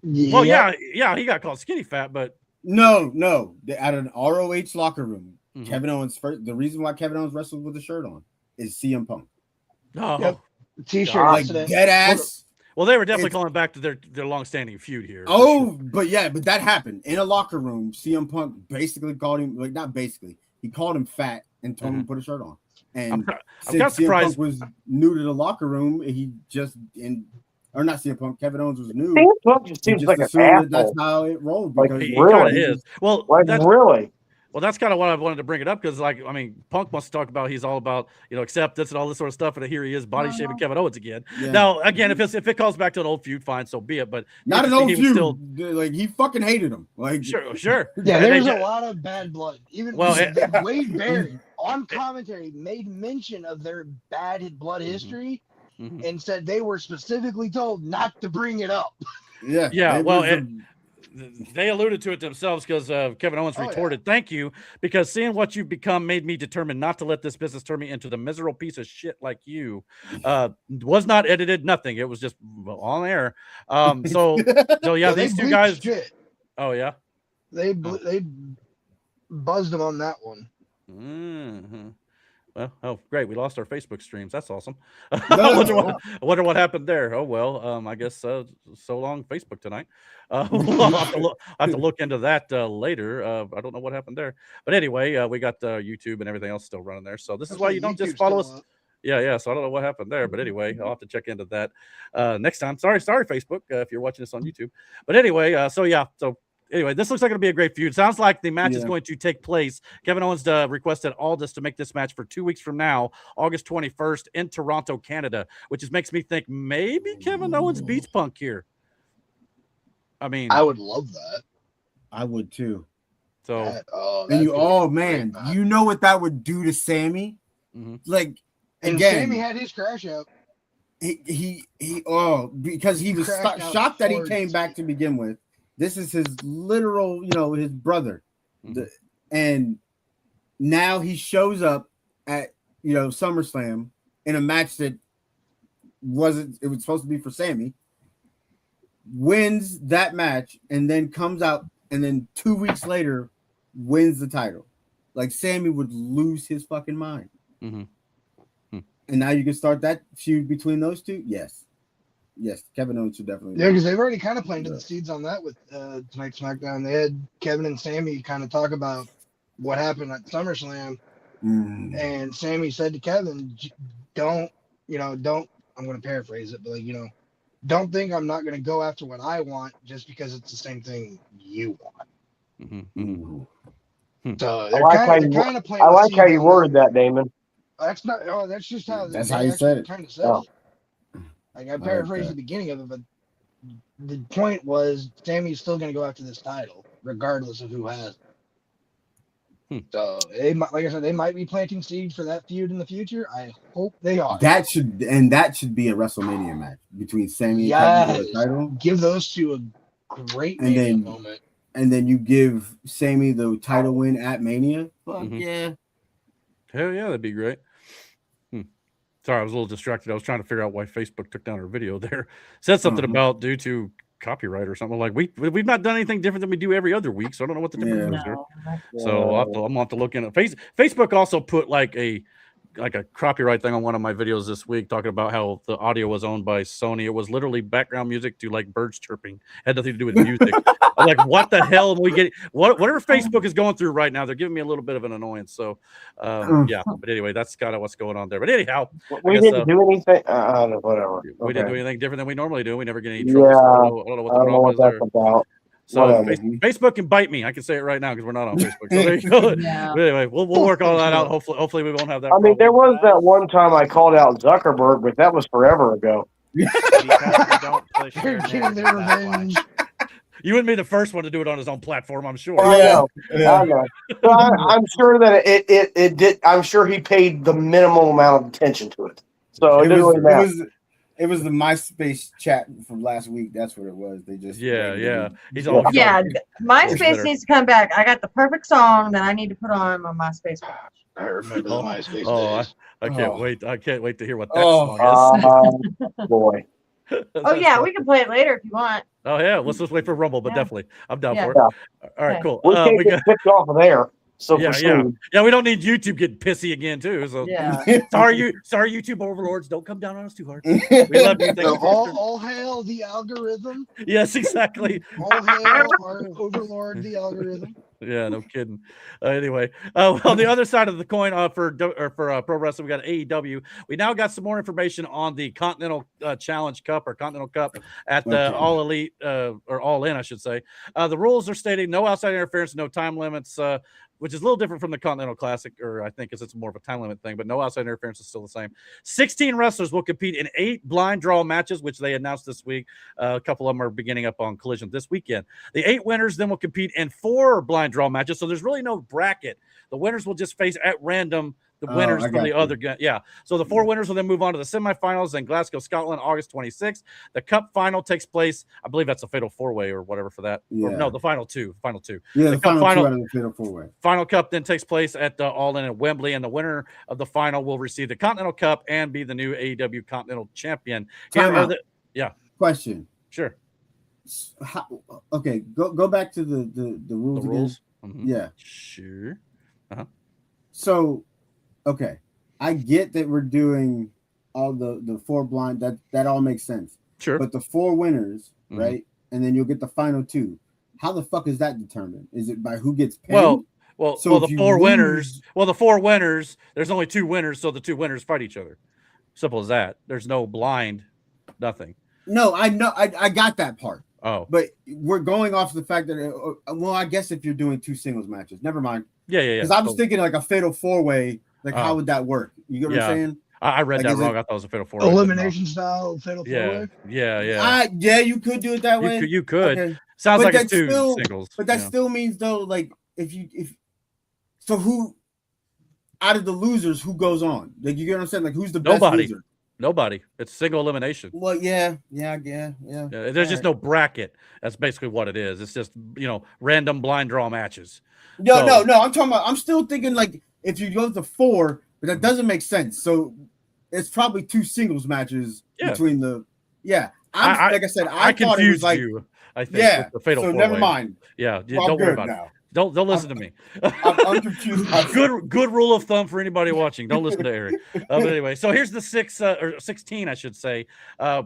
Well, yeah, he got called skinny fat, but no. At an ROH locker room, Kevin Owens the reason why Kevin Owens wrestled with a shirt on is CM Punk. Oh, T-shirt, like dead ass. Well, they were definitely calling back to their long-standing feud here. Oh, but that happened in a locker room. CM Punk basically called him, like, not basically, he called him fat and told him to put a shirt on. And I'm surprised. CM Punk was new to the locker room, he just or not CM Punk. Kevin Owens was new. CM Punk just seems like an asshole. That's how it rolled. Like Because he really is. Well, really. Well, that's kind of why I wanted to bring it up because, like, I mean, Punk wants to talk about he's all about acceptance and all this sort of stuff, and here he is body shaming Kevin Owens again. Yeah. Now, again, if it calls back to an old feud, fine, so be it. But not an old feud. Like he fucking hated him. Like sure. Yeah, there's a lot of bad blood. Even Wade Barrett on commentary made mention of their bad blood history and said they were specifically told not to bring it up. Yeah. Well, they alluded to it themselves because Kevin Owens retorted, "Thank you, because seeing what you've become made me determined not to let this business turn me into the miserable piece of shit like you." Was not edited, nothing. It was just on air. So yeah, these two guys. Shit. Oh yeah, they buzzed them on that one. Mm-hmm. Well, great. We lost our Facebook streams. That's awesome. I wonder what happened there. Oh, well, I guess so long Facebook tonight. I'll have to look into that later. I don't know what happened there. But anyway, we got YouTube and everything else still running there. So this is why you don't just follow us. Yeah. So I don't know what happened there. But anyway, I'll have to check into that next time. Sorry, Facebook, if you're watching this on YouTube. But anyway, anyway, this looks like it'll be a great feud. Sounds like the match is going to take place. Kevin Owens requested Aldis to make this match for 2 weeks from now, August 21st in Toronto, Canada, which makes me think maybe Kevin Owens beats Punk here. I mean, I would love that. I would too. So, you know what that would do to Sammy? Like, and again, Sammy had his crash out. Because he was shocked that he came back to begin with. This is his literal, his brother. And now he shows up at, SummerSlam in a match that it was supposed to be for Sammy, wins that match, and then comes out, and then 2 weeks later wins the title. Like, Sammy would lose his fucking mind. And now you can start that feud between those two? Yes, Kevin Owens should definitely. Yeah, because they've already kind of planted the seeds on that with tonight's SmackDown. They had Kevin and Sammy kind of talk about what happened at SummerSlam, and Sammy said to Kevin, "Don't." I'm going to paraphrase it, but don't think I'm not going to go after what I want just because it's the same thing you want. So they're kind of playing. I like how you worded that, Damon. That's not. Oh, that's just how. That's how you said it. Kind of said it. Like I paraphrased the beginning of it, but the point was Sammy's still going to go after this title, regardless of who has it. So like I said, they might be planting seeds for that feud in the future. I hope they are. That should be a WrestleMania match between Sammy and Kevin for the title. Give those two a great moment. And then you give Sammy the title win at Mania. Fuck yeah. Hell yeah, that'd be great. Sorry, I was a little distracted. I was trying to figure out why Facebook took down our video there. Said something about due to copyright or something. Like we've not done anything different than we do every other week, so I don't know what the difference is here. So I'm gonna have to look in. Facebook also put like a copyright thing on one of my videos this week, talking about how the audio was owned by Sony. It was literally background music to like birds chirping. Had nothing to do with music. I'm like, what the hell am we getting? Whatever Facebook is going through right now, they're giving me a little bit of an annoyance. So, yeah. But anyway, that's kind of what's going on there. But anyhow, we didn't do anything. Whatever. We didn't do anything different than we normally do. We never get any trouble. Yeah, So I don't know what the problem is that's there. about. So Facebook can bite me. I can say it right now because we're not on Facebook. So there you go. Yeah. But anyway, we'll work all that out. Hopefully we won't have that. I mean, there was that one time I called out Zuckerberg, but that was forever ago. Because we don't push They're their getting narrative their that revenge. much. You wouldn't be the first one to do it on his own platform, I'm sure. I know. So I'm sure that it did. I'm sure he paid the minimal amount of attention to it. So it didn't really matter. It was the MySpace chat from last week. That's what it was. They just He's all Yeah, MySpace needs to come back. I got the perfect song that I need to put on my MySpace page. I remember the MySpace days. I can't wait. I can't wait to hear what that song is. Boy. Oh yeah, we can play it later if you want. Oh yeah, let's just wait for Rumble, but definitely, I'm down for it. Yeah. All right, cool. We can't get picked off of there. So yeah. We don't need YouTube getting pissy again too. So sorry, YouTube overlords, don't come down on us too hard. We love you. So all hail the algorithm. Yes, exactly. All hail our overlord, the algorithm. Yeah, no kidding. Anyway, on the other side of the coin, for pro wrestling, we got AEW. We now got some more information on the Continental Challenge Cup or Continental Cup at the All Elite or All In, I should say. The rules are stating no outside interference, no time limits, which is a little different from the Continental Classic, or I think it's more of a time limit thing, but no outside interference is still the same. 16 wrestlers will compete in 8 blind draw matches, which they announced this week. A couple of them are beginning up on Collision this weekend. The 8 winners then will compete in 4 blind draw matches, so there's really no bracket. The winners will just face at random the winners from the other. Yeah. So the 4 winners will then move on to the semifinals in Glasgow, Scotland, August 26th. The Cup final takes place. I believe that's a Fatal 4-Way or whatever for that. Yeah. Or, no, the final two. Yeah, the final 2 out of the Fatal 4-Way. Final Cup then takes place at the All In at Wembley, and the winner of the final will receive the Continental Cup and be the new AEW Continental Champion. Question. Sure. Okay, go back to the rules. The rules. Mm-hmm. Yeah. Sure. So, okay, I get that we're doing all the 4 blind. That all makes sense. Sure. But the 4 winners, right, and then you'll get the final 2. How the fuck is that determined? Is it by who gets paid? Well, the 4 winners. Well, the 4 winners. There's only 2 winners, so the 2 winners fight each other. Simple as that. There's no blind, nothing. No, I know. I got that part. Oh, but we're going off the fact that I guess if you're doing 2 singles matches, never mind. Yeah. Because I was thinking like a Fatal 4-Way. Like, how would that work? You get what I'm saying? I read that wrong. I thought it was a Fatal 4-Way. Elimination style Fatal 4-Way. Yeah. You could do it that way. You could. Okay. Sounds like it's 2 singles. But that still means though, like so who out of the losers who goes on? Like, you get what I'm saying? Like, who's the best loser? Nobody. It's single elimination. Well, yeah. There's just no bracket. That's basically what it is. It's just, random blind draw matches. No. I'm talking about. I'm still thinking like if you go to 4, but that doesn't make sense. So it's probably 2 singles matches between the. Yeah, like I said, I thought it was like. I think the Fatal 4-Way. Never mind. Yeah, don't worry about it. Don't listen to me. I'm confused. Good rule of thumb for anybody watching. Don't listen to Eric. But anyway, so here's the 16, I should say,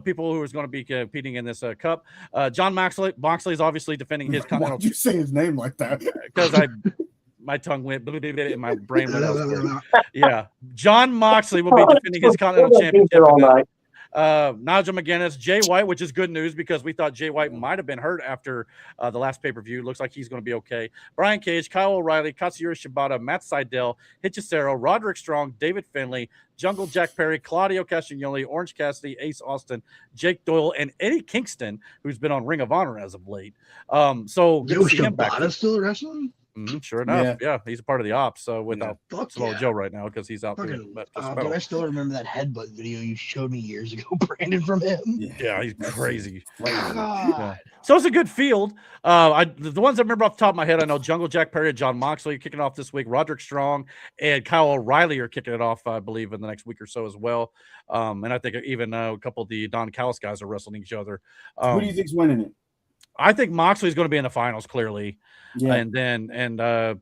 people who is going to be competing in this cup. John Moxley is obviously defending his Continental. Why'd you say his name like that? Because my tongue went and my brain went elsewhere. Yeah, John Moxley will be defending his Continental Championship all night. Nigel McGuinness, Jay White, which is good news because we thought Jay White might have been hurt after the last pay-per-view. Looks like he's going to be okay. Brian Cage, Kyle O'Reilly, Katsuyori Shibata, Matt Sydal, Hichisero, Roderick Strong, David Finlay, Jungle Jack Perry, Claudio Castagnoli, Orange Cassidy, Ace Austin, Jake Doyle, and Eddie Kingston, who's been on Ring of Honor as of late. So good to see him back. Shibata's still wrestling? Sure enough, yeah, he's a part of the ops. So without Fuck Samoa yeah. Joe right now because he's out doing Fucking, that but I still remember that headbutt video you showed me years ago, Brandon, from him. Yeah, he's crazy. God. Yeah. So it's a good field. The ones I remember off the top of my head, I know Jungle Jack Perry and John Moxley kicking off this week. Roderick Strong and Kyle O'Reilly are kicking it off, I believe, in the next week or so as well. And I think even a couple of the Don Callis guys are wrestling each other. Who do you think's winning it? I think Moxley's going to be in the finals, clearly. Yeah. Man,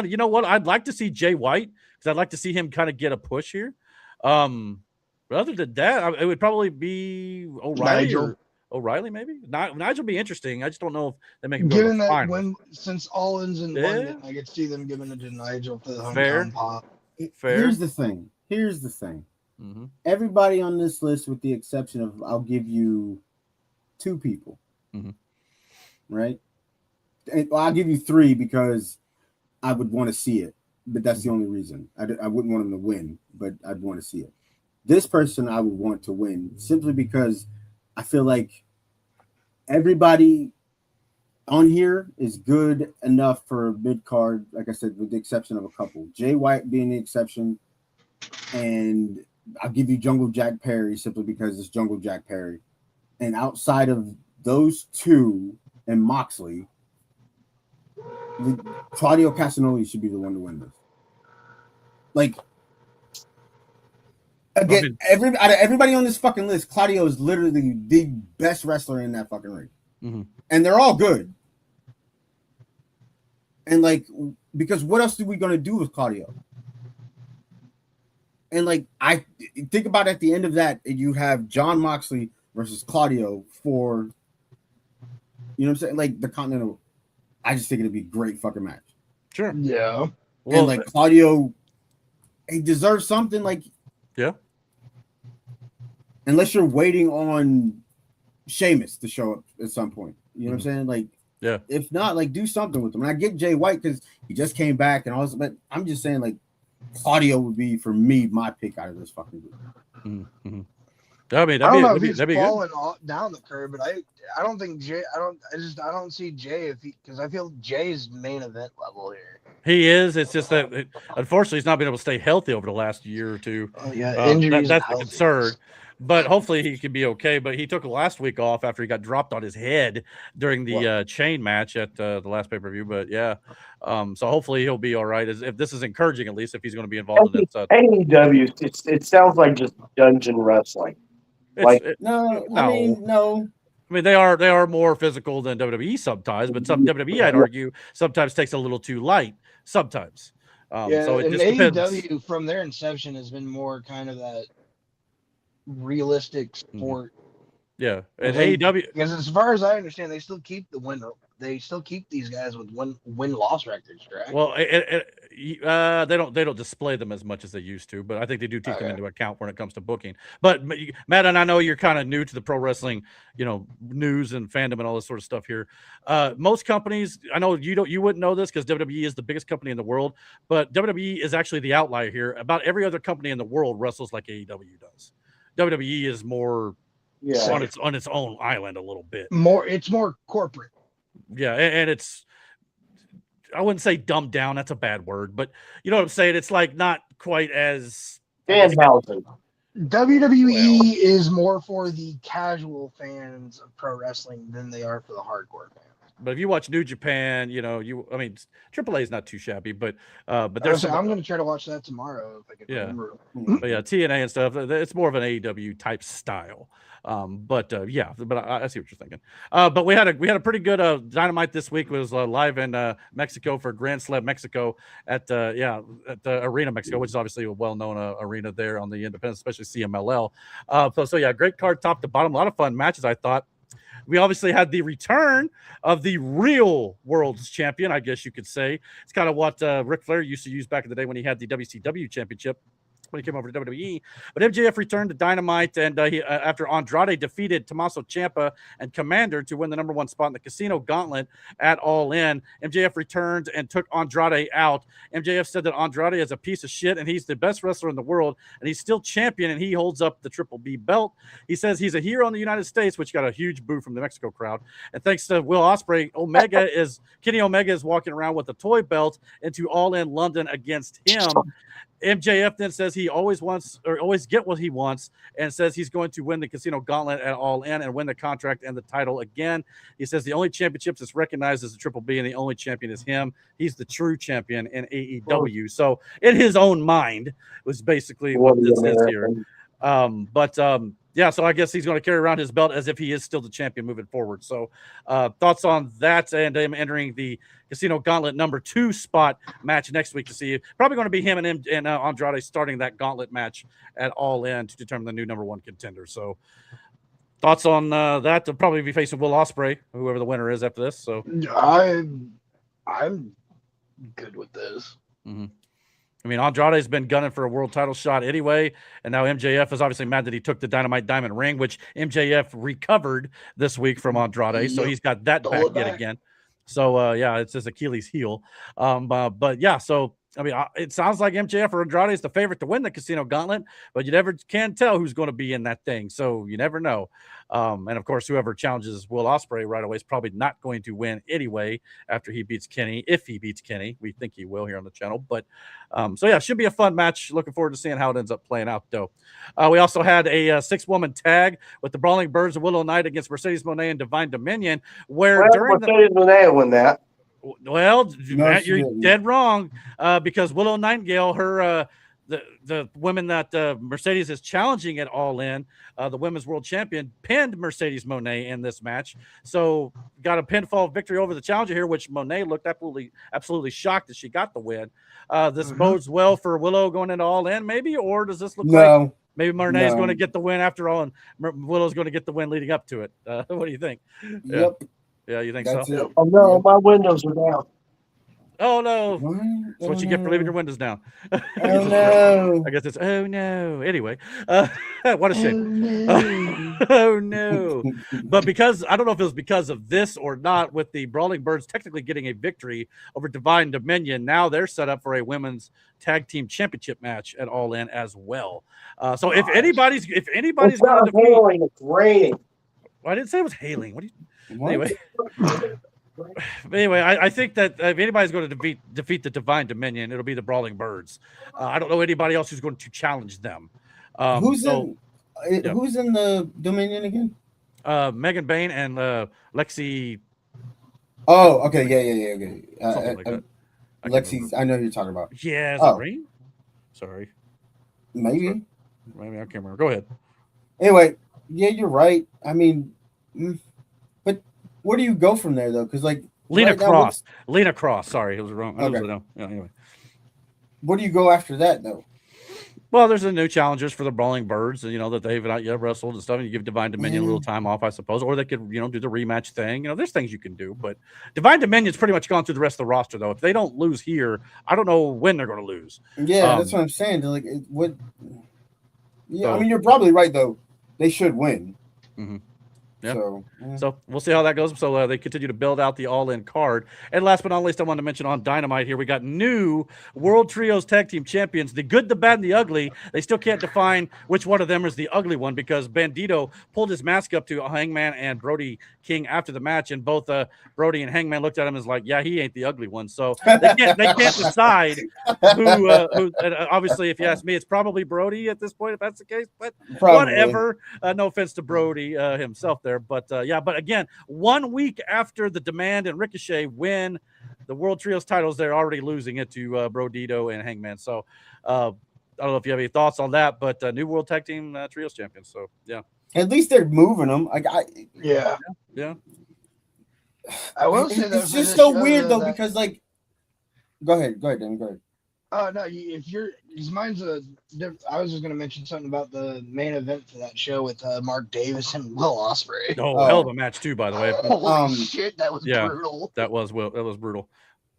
you know what? I'd like to see Jay White because I'd like to see him kind of get a push here. But other than that, it would probably be O'Reilly. O'Reilly, maybe. Nigel would be interesting. I just don't know if they make him go to the finals. Since Owens in London, I could see them giving it to Nigel for the hometown pop. Fair. Here's the thing. Mm-hmm. Everybody on this list, with the exception of, I'll give you 2 people. Mm-hmm. Right? I'll give you 3 because I would want to see it, but that's the only reason. I wouldn't want him to win, but I'd want to see it. This person I would want to win simply because I feel like everybody on here is good enough for mid-card, like I said, with the exception of a couple. Jay White being the exception, and I'll give you Jungle Jack Perry simply because it's Jungle Jack Perry. And outside of those 2 and Moxley, Claudio Castagnoli should be the one to win this. Like, again, out of everybody on this fucking list, Claudio is literally the best wrestler in that fucking ring. Mm-hmm. And they're all good. And like, because what else are we going to do with Claudio? And like, I think about at the end of that, you have John Moxley versus Claudio for, you know what I'm saying? Like the Continental. I just think it'd be a great fucking match. Sure. Yeah. Well, and like Claudio, he deserves something. Like, yeah. Unless you're waiting on Sheamus to show up at some point. You know what I'm saying? Like, yeah. If not, like, do something with him. And I get Jay White because he just came back and all this, but I'm just saying, like, Claudio would be, for me, my pick out of this fucking group. Mm-hmm. I mean, I don't know if he's falling down the curve, but I don't think Jay. I don't see Jay because I feel Jay's main event level here. He is. It's just that unfortunately he's not been able to stay healthy over the last year or 2. Oh, yeah, injuries. That's the concern. But hopefully he can be okay. But he took last week off after he got dropped on his head during the chain match at the last pay-per-view. But yeah, so hopefully he'll be all right. If this is encouraging, at least if he's going to be involved in it. AEW, it sounds like just dungeon wrestling. No. I mean, they are more physical than WWE sometimes, but some WWE, I'd argue, sometimes takes a little too light. Sometimes. So it just depends. AEW from their inception has been more kind of that realistic sport. Yeah, and AEW, because as far as I understand, they still keep these guys with win-loss records, correct? Well, they don't display them as much as they used to, but I think they do take them into account when it comes to booking. But Matt, and I know you're kind of new to the pro wrestling, news and fandom and all this sort of stuff here. Most companies, I know you wouldn't know this because WWE is the biggest company in the world, but WWE is actually the outlier here. About every other company in the world wrestles like AEW does. WWE is more on its own island a little bit. It's more corporate. Yeah, and it's, I wouldn't say dumbed down. That's a bad word, but you know what I'm saying? It's like not quite as Danhausen. WWE is more for the casual fans of pro wrestling than they are for the hardcore fans. But if you watch New Japan, AAA is not too shabby, but there's I'm going to try to watch that tomorrow if I can remember. But yeah, TNA and stuff, it's more of an AEW type style. But I see what you're thinking. But we had a pretty good Dynamite this week. It was live in Mexico for Grand Slam Mexico at the Arena Mexico, which is obviously a well-known arena there on the independent, especially CMLL. So yeah, great card top to bottom, a lot of fun matches, I thought. We obviously had the return of the real world's champion, I guess you could say. It's kind of what Ric Flair used to use back in the day when he had the WCW championship. when he came over to WWE. But MJF returned to Dynamite, and he, after Andrade defeated Tommaso Ciampa and Commander to win the #1 spot in the Casino Gauntlet at All In, MJF returned and took Andrade out. MJF said that Andrade is a piece of shit, and he's the best wrestler in the world, and he's still champion, and he holds up the Triple B belt. He says he's a hero in the United States, which got a huge boo from the Mexico crowd. And thanks to Will Ospreay, Kenny Omega is walking around with a toy belt into All In London against him. MJF then says he always get what he wants, and says he's going to win the Casino Gauntlet at All In and win the contract and the title again. He says the only championships that's recognized as the Triple B, and the only champion is him. He's the true champion in AEW. So in his own mind was basically what this is here. Yeah, so I guess he's going to carry around his belt as if he is still the champion moving forward. So thoughts on that, and him entering the Casino Gauntlet #2 spot match next week to see. Probably going to be him and Andrade starting that gauntlet match at All In to determine the new #1 contender. So thoughts on that? They'll probably be facing Will Ospreay, whoever the winner is after this. So I'm good with this. Mm-hmm. I mean, Andrade's been gunning for a world title shot anyway, and now MJF is obviously mad that he took the Dynamite Diamond ring, which MJF recovered this week from Andrade, so he's got that back yet again. So, yeah, it's his Achilles heel. But, yeah, so, I mean, it sounds like MJF or Andrade is the favorite to win the Casino Gauntlet, but you never can tell who's going to be in that thing, so you never know. And, of course, whoever challenges Will Ospreay right away is probably not going to win anyway after he beats Kenny, if he beats Kenny. We think he will here on the channel. But, so, yeah, should be a fun match. Looking forward to seeing how it ends up playing out, though. We also had a 6-woman tag with the Brawling Birds and Willow Knight against Mercedes Moné and Divine Dominion, where during Mercedes Moné won that. Well, Matt, you're dead wrong, because Willow Nightingale, her the women that Mercedes is challenging at All In, the women's world champion, pinned Mercedes Moné in this match. So got a pinfall victory over the challenger here, which Moné looked absolutely shocked that she got the win. This bodes well for Willow going into All In, maybe, or does this look like maybe Moné is going to get the win after all, and Willow's going to get the win leading up to it? What do you think? Yep. Yeah, you think That's so? It. Oh no, my windows are down. Oh no! What? That's what you get for leaving your windows down. Oh no! I guess it's oh no. Anyway, what a shame. Oh, no. Oh no! But because I don't know if it was because of this or not, with the Brawling Birds technically getting a victory over Divine Dominion, now they're set up for a women's tag team championship match at All In as well. So if anybody's It's going not to defeat, hailing, it's raining. well, I didn't say it was hailing. What do you? What? Anyway. Anyway, I think that if anybody's going to defeat the Divine Dominion, it'll be the Brawling Birds. I don't know anybody else who's going to challenge them. Who's in the Dominion again? Megan Bain and Lexi. Oh, okay, yeah, okay. Something like that. Lexi, I know who you're talking about. Yeah, is it Rain? Sorry. Maybe I can't remember. Go ahead. Anyway, yeah, you're right. I mean, but where do you go from there, though? Because, like, Lena Cross. Lena Cross. Sorry, it was wrong. Okay. Yeah, anyway. Where do you go after that, though? Well, there's the new challengers for the Brawling Birds, that they haven't yet wrestled and stuff. And you give Divine Dominion a little time off, I suppose, or they could, do the rematch thing. There's things you can do, but Divine Dominion's pretty much gone through the rest of the roster, though. If they don't lose here, I don't know when they're going to lose. Yeah, that's what I'm saying. Like, I mean, you're probably right, though. They should win. Mm-hmm. Yeah. So we'll see how that goes. So they continue to build out the All In card. And last but not least, I want to mention on Dynamite here, we got new World Trios Tag Team Champions, the Good, the Bad, and the Ugly. They still can't define which one of them is the ugly one, because Bandito pulled his mask up to Hangman and Brody King after the match, and both Brody and Hangman looked at him as like, yeah, he ain't the ugly one. So they can't decide who. Obviously, if you ask me, it's probably Brody at this point, if that's the case. But whatever. No offense to Brody himself there. But but again, 1 week after the Demand and Ricochet win the World Trios titles, they're already losing it to Brodito and Hangman. So I don't know if you have any thoughts on that, but new World Tag Team Trios champions. So yeah, at least they're moving them. Yeah. I will say that it's just so weird though, because like, go ahead, Danny, go ahead. No, if you're, mine's I was just going to mention something about the main event for that show with Mark Davis and Will Ospreay. Oh, hell of a match too, by the way. Holy shit, that was brutal. That was brutal.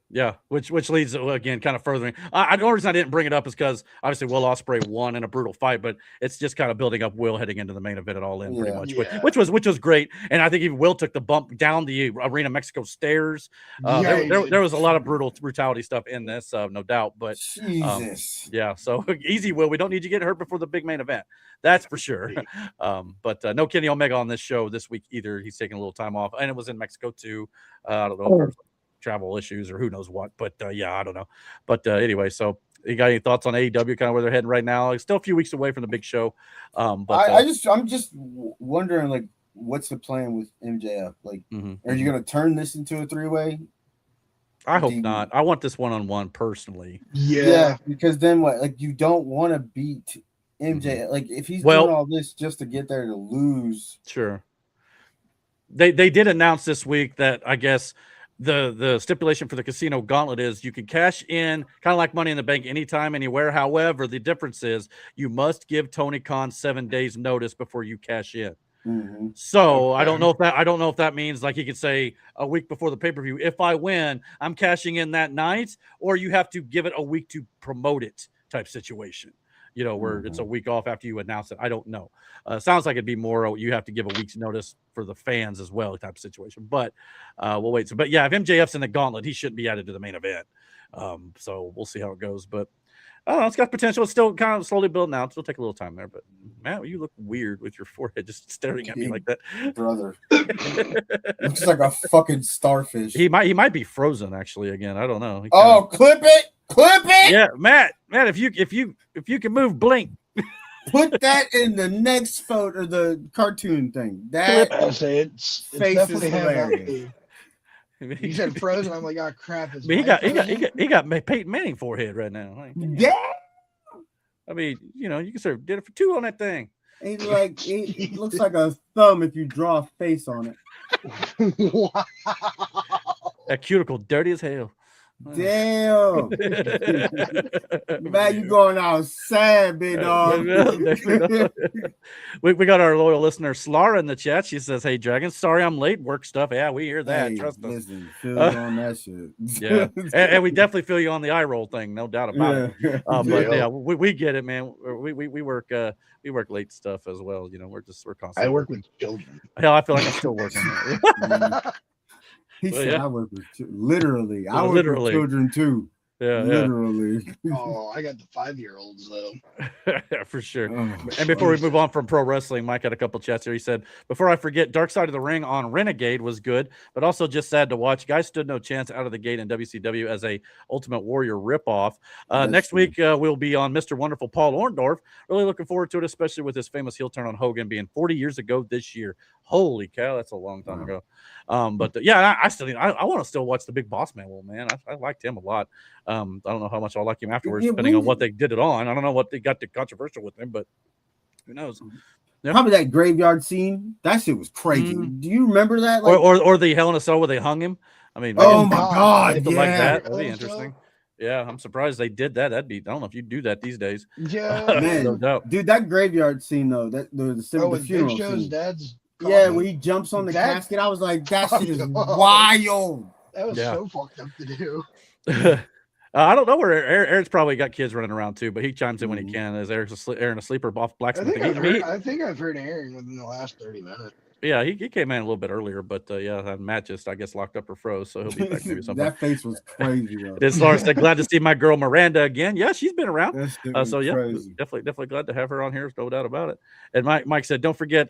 Yeah, which leads again kind of furthering. The only reason I didn't bring it up is because obviously Will Ospreay won in a brutal fight, but it's just kind of building up Will heading into the main event at All In pretty much, which was great. And I think even Will took the bump down the Arena Mexico stairs. There was a lot of brutality stuff in this, no doubt. But Jesus, yeah. So easy, Will. We don't need you getting hurt before the big main event. That's for sure. But no Kenny Omega on this show this week either. He's taking a little time off, and it was in Mexico too. I don't know if there's travel issues or who knows what, but yeah, I don't know. But anyway, so you got any thoughts on AEW, kind of where they're heading right now? It's still a few weeks away from the big show. But I'm just wondering, like, what's the plan with MJF? Like, are you going to turn this into a 3-way? I hope not. I want this one-on-one personally. Yeah, because then what? Like, you don't want to beat MJF. Like, if he's doing all this just to get there to lose. Sure. They did announce this week that I guess the stipulation for the casino gauntlet is you can cash in kind of like Money in the Bank anytime, anywhere. However, the difference is you must give Tony Khan 7 days notice before you cash in. So I don't know if that means like he could say a week before the pay-per-view, if I win, I'm cashing in that night, or you have to give it a week to promote it type situation. You know, where it's a week off after you announce it. I don't know. Sounds like it'd be more you have to give a week's notice for the fans as well, type of situation. But we'll wait. But yeah, if MJF's in the gauntlet, he shouldn't be added to the main event. So we'll see how it goes. But I don't know. It's got potential. It's still kind of slowly building out. It'll take a little time there. But Matt, you look weird with your forehead just staring at me like that, brother. Looks like a fucking starfish. He might be frozen actually again. I don't know. Clip it. Clip it. Yeah, Matt, if you can move, blink. Put that in the next photo, the cartoon thing. That it's definitely hilarious. He said frozen. I'm like, oh crap! He got Peyton Manning forehead right now. Like, yeah. I mean, you know, you can serve dinner for two on that thing. It looks like a thumb if you draw a face on it. Wow. That cuticle dirty as hell. Damn. Man, you going out sad, big dog. We got our loyal listener Slara in the chat. She says, "Hey Dragon, sorry I'm late, work stuff." Yeah, we hear that. Trust us. Feel you on that shit. Yeah, and we definitely feel you on the eye roll thing, no doubt about it. But yeah, we get it, man. We work late stuff as well. You know, we're constantly. I work with children. Hell, I feel like I'm still working. He said, "I work with literally. I work with children too. Yeah, literally." Oh, I got the 5-year-olds though. For sure. And before we move on from pro wrestling, Mike had a couple chats here. He said, "Before I forget, Dark Side of the Ring on Renegade was good, but also just sad to watch. Guys stood no chance out of the gate in WCW as a Ultimate Warrior ripoff." Next week we'll be on Mr. Wonderful Paul Orndorff. Really looking forward to it, especially with his famous heel turn on Hogan being 40 years ago this year. Holy cow, that's a long time ago. But yeah, I want to still watch the Big Boss Man. Well, man, I liked him a lot. I don't know how much I'll like him afterwards, depending on what they did it on. I don't know what they got controversial with him, but who knows? Yeah. Probably that graveyard scene. That shit was crazy. Do you remember that? Like, or the Hell in a Cell where they hung him? I mean, oh my god, something like that. That'd be interesting. Yeah, I'm surprised they did that. I don't know if you do that these days. Yeah, man, no doubt. Dude, that graveyard scene though, that the funeral scene. Dad's when he jumps on the casket, I was like, that shit is wild. That was so fucked up to do. I don't know where Aaron's probably got kids running around too, but he chimes in when he can. Is Aaron a sleeper off blacksmithing? I think I've heard Aaron within the last 30 minutes. Yeah, he came in a little bit earlier, but Matt just, I guess, locked up or froze, so he'll be back maybe sometime. That face was crazy. As Lars said, glad to see my girl Miranda again. Yeah, she's been around. So yeah, crazy. definitely glad to have her on here. No doubt about it. And Mike said, don't forget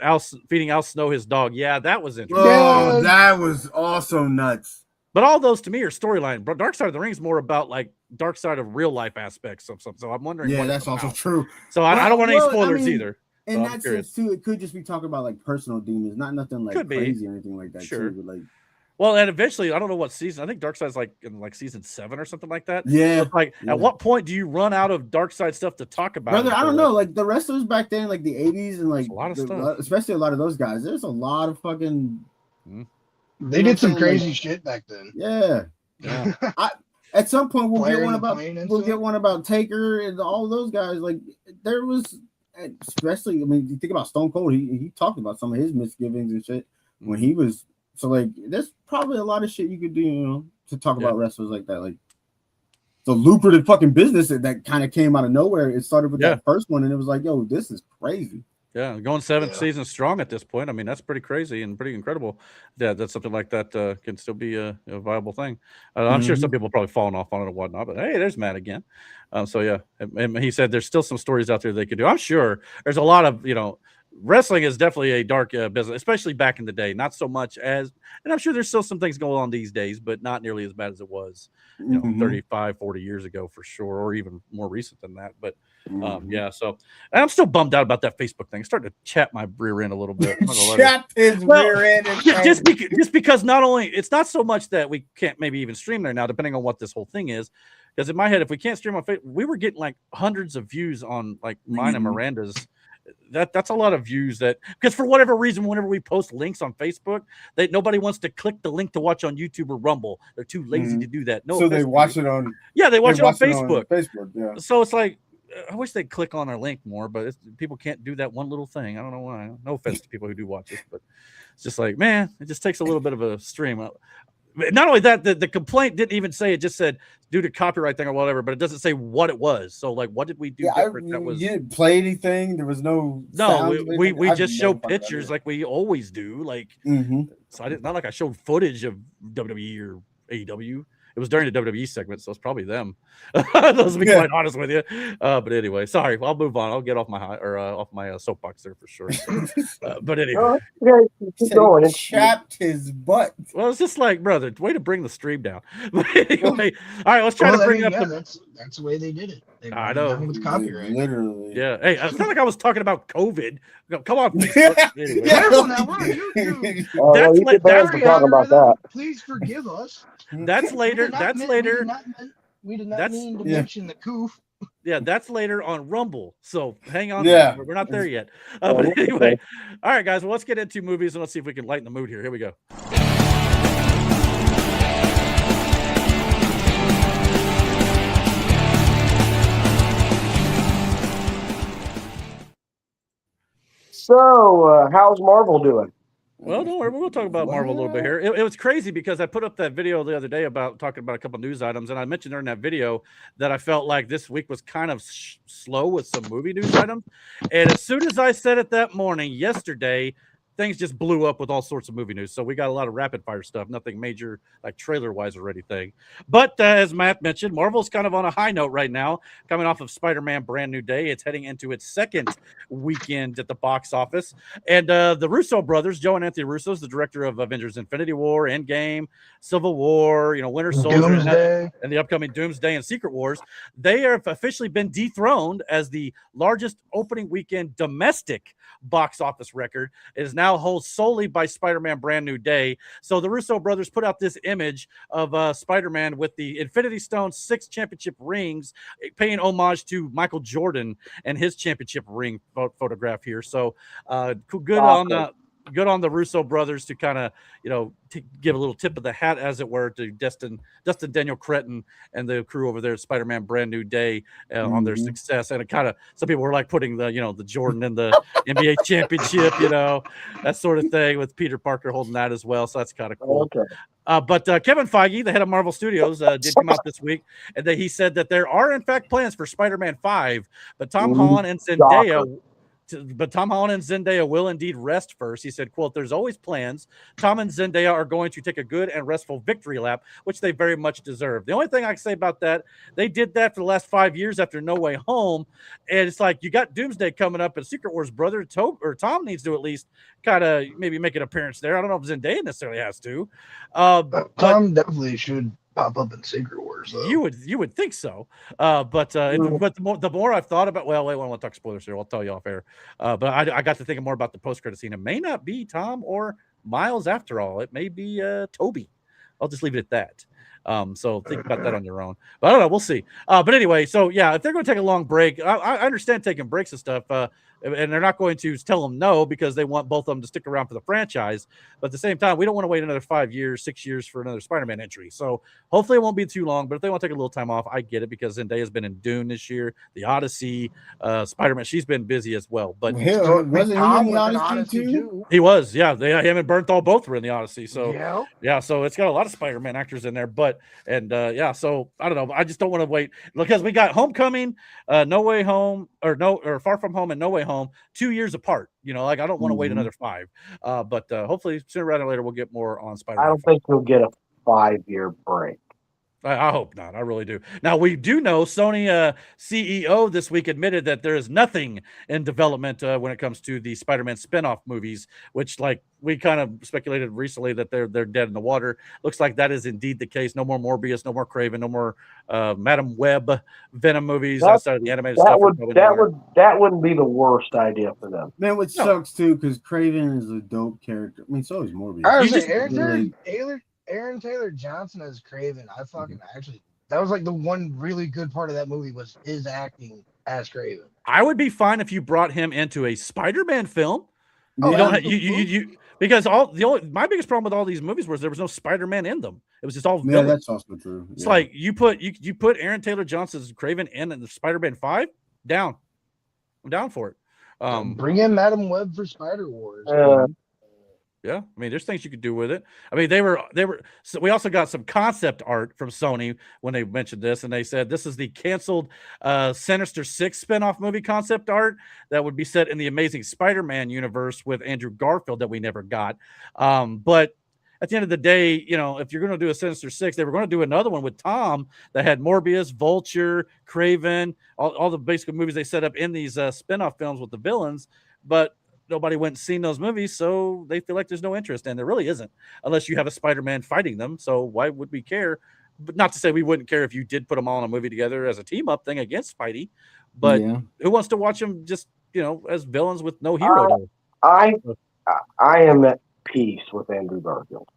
feeding Al Snow his dog. Yeah, that was interesting. Oh, that was also nuts. But all those to me are storyline. But Dark Side of the Ring is more about like Dark Side of real life aspects of something. So I'm wondering. Yeah, that's also true. So I don't want any spoilers either. In that sense too, it could just be talking about like personal demons, not nothing like crazy or anything like that. Sure. Too, but like, well, and eventually, I don't know what season. I think Darkseid's like in like season 7 or something like that. Yeah. So like, at what point do you run out of Darkseid stuff to talk about? Brother, I don't know. Like the wrestlers back then, like the 80s and like a lot of stuff, especially a lot of those guys. There's a lot of fucking. They did some crazy shit back then. Yeah. At some point, we'll get one about Taker and all those guys. Like there was. Especially, I mean, you think about Stone Cold. He talked about some of his misgivings and shit when he was. So like, there's probably a lot of shit you could do, to talk about wrestlers like that. Like the lucrative fucking business that kind of came out of nowhere. It started with that first one, and it was like, yo, this is crazy. Yeah, going 7 seasons strong at this point. I mean, that's pretty crazy and pretty incredible. Yeah, that something like that can still be a viable thing. I'm sure some people probably fallen off on it and whatnot, but hey, there's Matt again. So yeah, and he said there's still some stories out there they could do. I'm sure there's a lot of, wrestling is definitely a dark business, especially back in the day. Not so much as, and I'm sure there's still some things going on these days, but not nearly as bad as it was, 35, 40 years ago for sure, or even more recent than that. But yeah, so and I'm still bummed out about that Facebook thing. It's starting to chat my rear end a little bit. Chat his rear end. Just because not only it's not so much that we can't maybe even stream there now, depending on what this whole thing is. Because in my head, if we can't stream on Facebook, we were getting like hundreds of views on like mine and Miranda's. That's a lot of views because for whatever reason, whenever we post links on Facebook, nobody wants to click the link to watch on YouTube or Rumble. They're too lazy to do that. So they watch it on. Yeah, they watch it on Facebook. Yeah. So it's like, I wish they'd click on our link more, but people can't do that one little thing. I don't know why. No offense to people who do watch this, but it's just like, man, it just takes a little bit of a stream. Not only that, the complaint didn't even say, it just said due to copyright thing or whatever, but it doesn't say what it was. So like, what did we do different? You didn't play anything. There was no. We just showed pictures like we always do. Like, so not like I showed footage of WWE or AEW. It was during the WWE segment, so it's probably them. Those to be quite honest with you. But anyway, sorry. I'll move on. I'll get off my soapbox there for sure. But anyway, keep going. Chapped his butt. Well, it's just like, brother, way to bring the stream down. But anyway, all right, let's try to bring up. That's the way they did it. I know with copyright, literally. Yeah. Hey, it's not like I was talking about COVID. Come on, Facebook. Anyway. That's talking about that. Please forgive us. That's later. We did not mean to mention the coof. Yeah, that's later on Rumble. So hang on. Yeah. We're not there yet. But anyway, all right, guys. Well, let's get into movies and let's see if we can lighten the mood here. Here we go. So, how's Marvel doing? Well, don't worry. We'll talk about Marvel a little bit here. It was crazy because I put up that video the other day about talking about a couple news items, and I mentioned during that video that I felt like this week was kind of slow with some movie news items. And as soon as I said it that morning, yesterday, things just blew up with all sorts of movie news. So we got a lot of rapid fire stuff, nothing major like trailer wise or anything. But as Matt mentioned, Marvel's kind of on a high note right now, coming off of Spider-Man Brand New Day. It's heading into its second weekend at the box office. And the Russo brothers, Joe and Anthony Russo, is the director of Avengers Infinity War, Endgame, Civil War, Winter Soldier, and the upcoming Doomsday and Secret Wars. They have officially been dethroned as the largest opening weekend domestic box office record. It is now held solely by Spider-Man Brand New Day. So the Russo brothers put out this image of Spider-Man with the Infinity Stone 6 championship rings, paying homage to Michael Jordan and his championship ring photograph here. So good on the Russo brothers to kind of, to give a little tip of the hat, as it were, to Dustin Daniel Cretton and the crew over there at Spider-Man Brand New Day on their success. And it kind of, some people were like putting the, the Jordan and the NBA championship, that sort of thing, with Peter Parker holding that as well. So that's kind of cool. Okay. But Kevin Feige, the head of Marvel Studios, did come out this week, and he said that there are, in fact, plans for Spider-Man 5, but Tom Holland and Zendaya will indeed rest first. He said, quote, "There's always plans. Tom and Zendaya are going to take a good and restful victory lap, which they very much deserve." The only thing I can say about that, they did that for the last 5 years after No Way Home. And it's like, you got Doomsday coming up, and Secret Wars brother Tom needs to at least kind of maybe make an appearance there. I don't know if Zendaya necessarily has to. Tom definitely should pop up in Secret Wars, though. You would think so, but the more I've thought about, well, wait, I don't want to talk spoilers here. I'll tell you off air. But I got to thinking more about the post-credit scene. It may not be Tom or Miles after all. It may be Toby. I'll just leave it at that. So think about that on your own. But I don't know. We'll see. But anyway, so yeah, if they're going to take a long break, I understand taking breaks and stuff. and they're not going to tell them no because they want both of them to stick around for the franchise. But at the same time, we don't want to wait another 5 years, 6 years for another Spider-Man entry. So hopefully it won't be too long. But if they want to take a little time off, I get it because Zendaya's been in Dune this year, the Odyssey, Spider-Man. She's been busy as well. But Hell, wasn't he Tom in the was in Odyssey too? he was, yeah. Him and Bernthal both were in the Odyssey. So yeah. So it's got a lot of Spider-Man actors in there. But so I don't know. I just don't want to wait because we got Homecoming, No Way Home, or Far From Home and No Way Home 2 years apart. I don't want to wait another 5. But hopefully sooner rather than later we'll get more on Spider-Man. I don't think he'll get a 5-year break. I hope not. I really do. Now, we do know Sony CEO this week admitted that there is nothing in development when it comes to the Spider-Man spinoff movies, which, like, we kind of speculated recently that they're dead in the water. Looks like that is indeed the case. No more Morbius, no more Craven, no more Madam Web Venom movies outside of the animated stuff. That wouldn't be the worst idea for them. Man, which sucks too, because Craven is a dope character. I mean, so is Morbius. Aaron Taylor Johnson as Craven. I fucking that was like the one really good part of that movie was his acting as Craven. I would be fine if you brought him into a Spider-Man film. Oh, Because my biggest problem with all these movies was there was no Spider-Man in them. It was just all villains. Yeah, that's also true. It's like you put Aaron Taylor Johnson's Craven in the Spider-Man 5 down. I'm down for it. Bring in Madam Web for Spider Wars. Yeah, I mean, there's things you could do with it. I mean, so we also got some concept art from Sony when they mentioned this, and they said this is the canceled Sinister Six spinoff movie concept art that would be set in the Amazing Spider-Man universe with Andrew Garfield that we never got. But at the end of the day, if you're going to do a Sinister Six, they were going to do another one with Tom that had Morbius, Vulture, Craven, all the basic movies they set up in these spinoff films with the villains, but nobody went and seen those movies, so they feel like there's no interest, and there really isn't, unless you have a Spider-Man fighting them. So why would we care? But not to say we wouldn't care if you did put them all in a movie together as a team-up thing against Spidey, but who wants to watch them just, as villains with no hero? I am at peace with Andrew Garfield.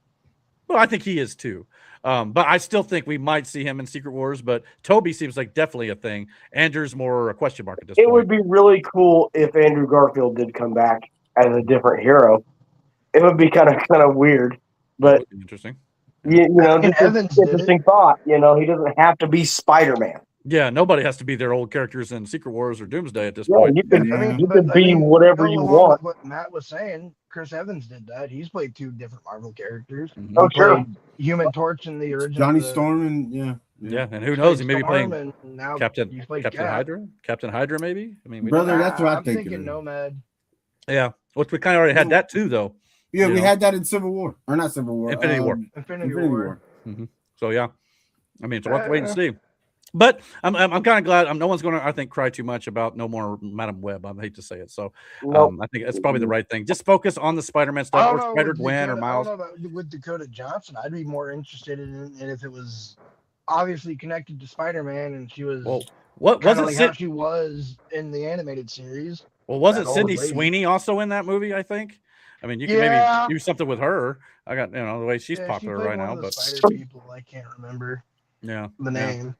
Well, I think he is too. But I still think we might see him in Secret Wars, but Toby seems like definitely a thing. Andrew's more a question mark at this point. It would be really cool if Andrew Garfield did come back as a different hero. It would be kind of weird, but interesting. Interesting thought. He doesn't have to be Spider-Man. Yeah, nobody has to be their old characters in Secret Wars or Doomsday at this point. You could be whatever you want. What Matt was saying, Chris Evans did that. He's played 2 different Marvel characters. Mm-hmm. Oh, sure. Human Torch in the original. Johnny Storm and and who knows? He may be playing now Captain Hydra. Captain Hydra, maybe. I mean, brother, that's what I'm thinking. Nomad. Yeah, which we kind of already had that too, though. Yeah, we had that in Civil War, or not Civil War, Infinity War. Infinity War. Mm-hmm. So yeah, I mean, so we'll have to wait and see. But I'm kind of glad. No one's going to, I think, cry too much about no more Madam Web. I hate to say it. So I think that's probably the right thing. Just focus on the Spider-Man stuff, or Spider-Gwen, or Miles. I don't know about with Dakota Johnson. I'd be more interested in if it was obviously connected to Spider-Man, and she was what wasn't like how she was in the animated series. Well, wasn't Sydney Sweeney also in that movie? I think. I mean, you can maybe do something with her. I got the way she's popular right now, but Spider people, I can't remember. Yeah, the name.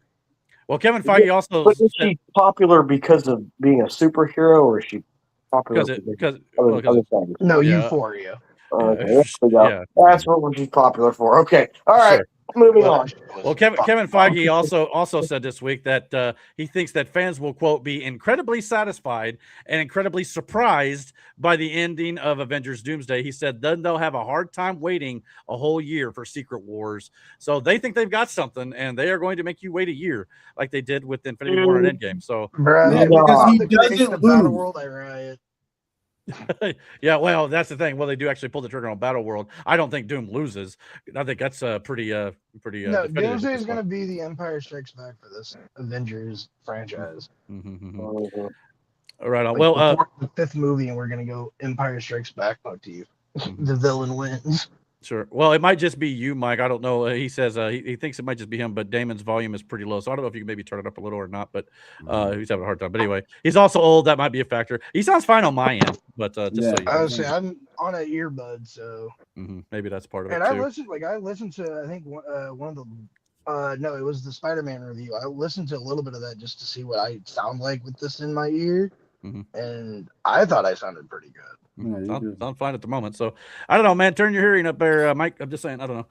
Well, Kevin Feige also. But is she popular because of being a superhero, or is she popular because other things? No, Euphoria. Okay, that's what she's popular for. Okay, all right. Sure. Moving on. Well, Kevin Feige also said this week that he thinks that fans will, quote, be incredibly satisfied and incredibly surprised by the ending of Avengers Doomsday. He said then they'll have a hard time waiting a whole year for Secret Wars. So they think they've got something, and they are going to make you wait a year like they did with Infinity War and Endgame. So because he doesn't lose. World, I riot. Yeah, well, that's the thing. Well, they do actually pull the trigger on Battle World. I don't think Doom loses. I think that's pretty. No, Doomsday is going to be the Empire Strikes Back for this Avengers franchise. Mm-hmm. All right. Like well, the 5th movie, and we're going to go Empire Strikes Back motif. The villain wins. Sure. Well, it might just be you, Mike. I don't know. He says he thinks it might just be him, but Damon's volume is pretty low. So I don't know if you can maybe turn it up a little or not, but he's having a hard time. But anyway, he's also old. That might be a factor. He sounds fine on my end, but just so you know. I would say I'm on an earbud, so maybe that's part of it. And too. I listened to I think one of the no, it was the Spider-Man review. I listened to a little bit of that just to see what I sound like with this in my ear. and I thought I sounded pretty good. Sound fine at the moment. So I don't know, man. Turn your hearing up there, Mike. I'm just saying, I don't know.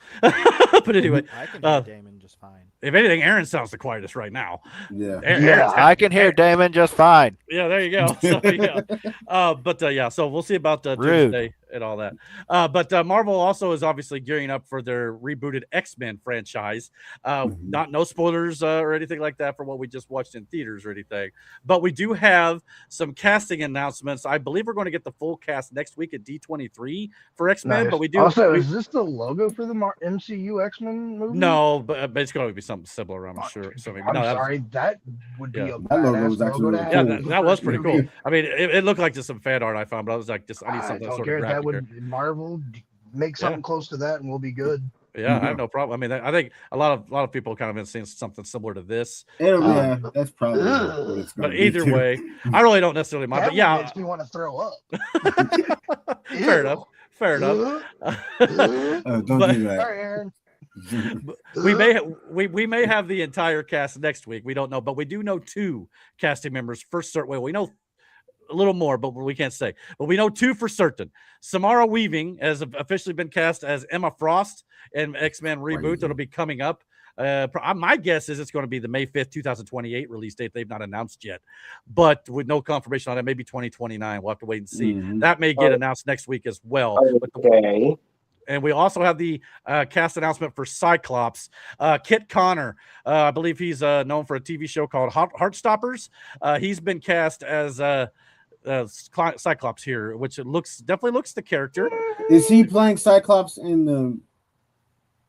But anyway, I can hear Damon just fine. If anything, Aaron sounds the quietest right now. Yeah, I can hear Damon just fine. Yeah, there you go. So, yeah. So we'll see about Doomsday and all that. But Marvel also is obviously gearing up for their rebooted X-Men franchise. No spoilers or anything like that for what we just watched in theaters or anything. But we do have some casting announcements. I believe we're going to get the full cast next week at D23 for X-Men. Nice. But we do also. Is this the logo for the MCU X-Men movie? No, but it's going to be something similar, I'm sure. So maybe, that would be a that logo was actually logo to really have. cool. that was pretty cool. I mean, it looked like just some fan art I found, but I was like, I need something sort of graphic. That would Marvel make something close to that, and we'll be good. Yeah, I have no problem. I mean, I think a lot of people kind of been seeing something similar to this. Yeah, that's probably what it's going to be. But either way, I really don't necessarily mind. But yeah, makes me want to throw up. Fair enough. Don't do that. Sorry, Aaron. we may have the entire cast next week. We don't know, but we do know 2 casting members for certain. Well, we know a little more, but we can't say. But we know 2 for certain. Samara Weaving has officially been cast as Emma Frost in X-Men Reboot. That'll be coming up. My guess is it's going to be the May 5th, 2028 release date. They've not announced yet, but with no confirmation on it, maybe 2029. We'll have to wait and see. That may get announced next week as well. Okay. And we also have the cast announcement for Cyclops. Kit Connor, I believe he's known for a TV show called Heartstoppers. He's been cast as Cyclops here, which definitely looks the character. Is he playing Cyclops in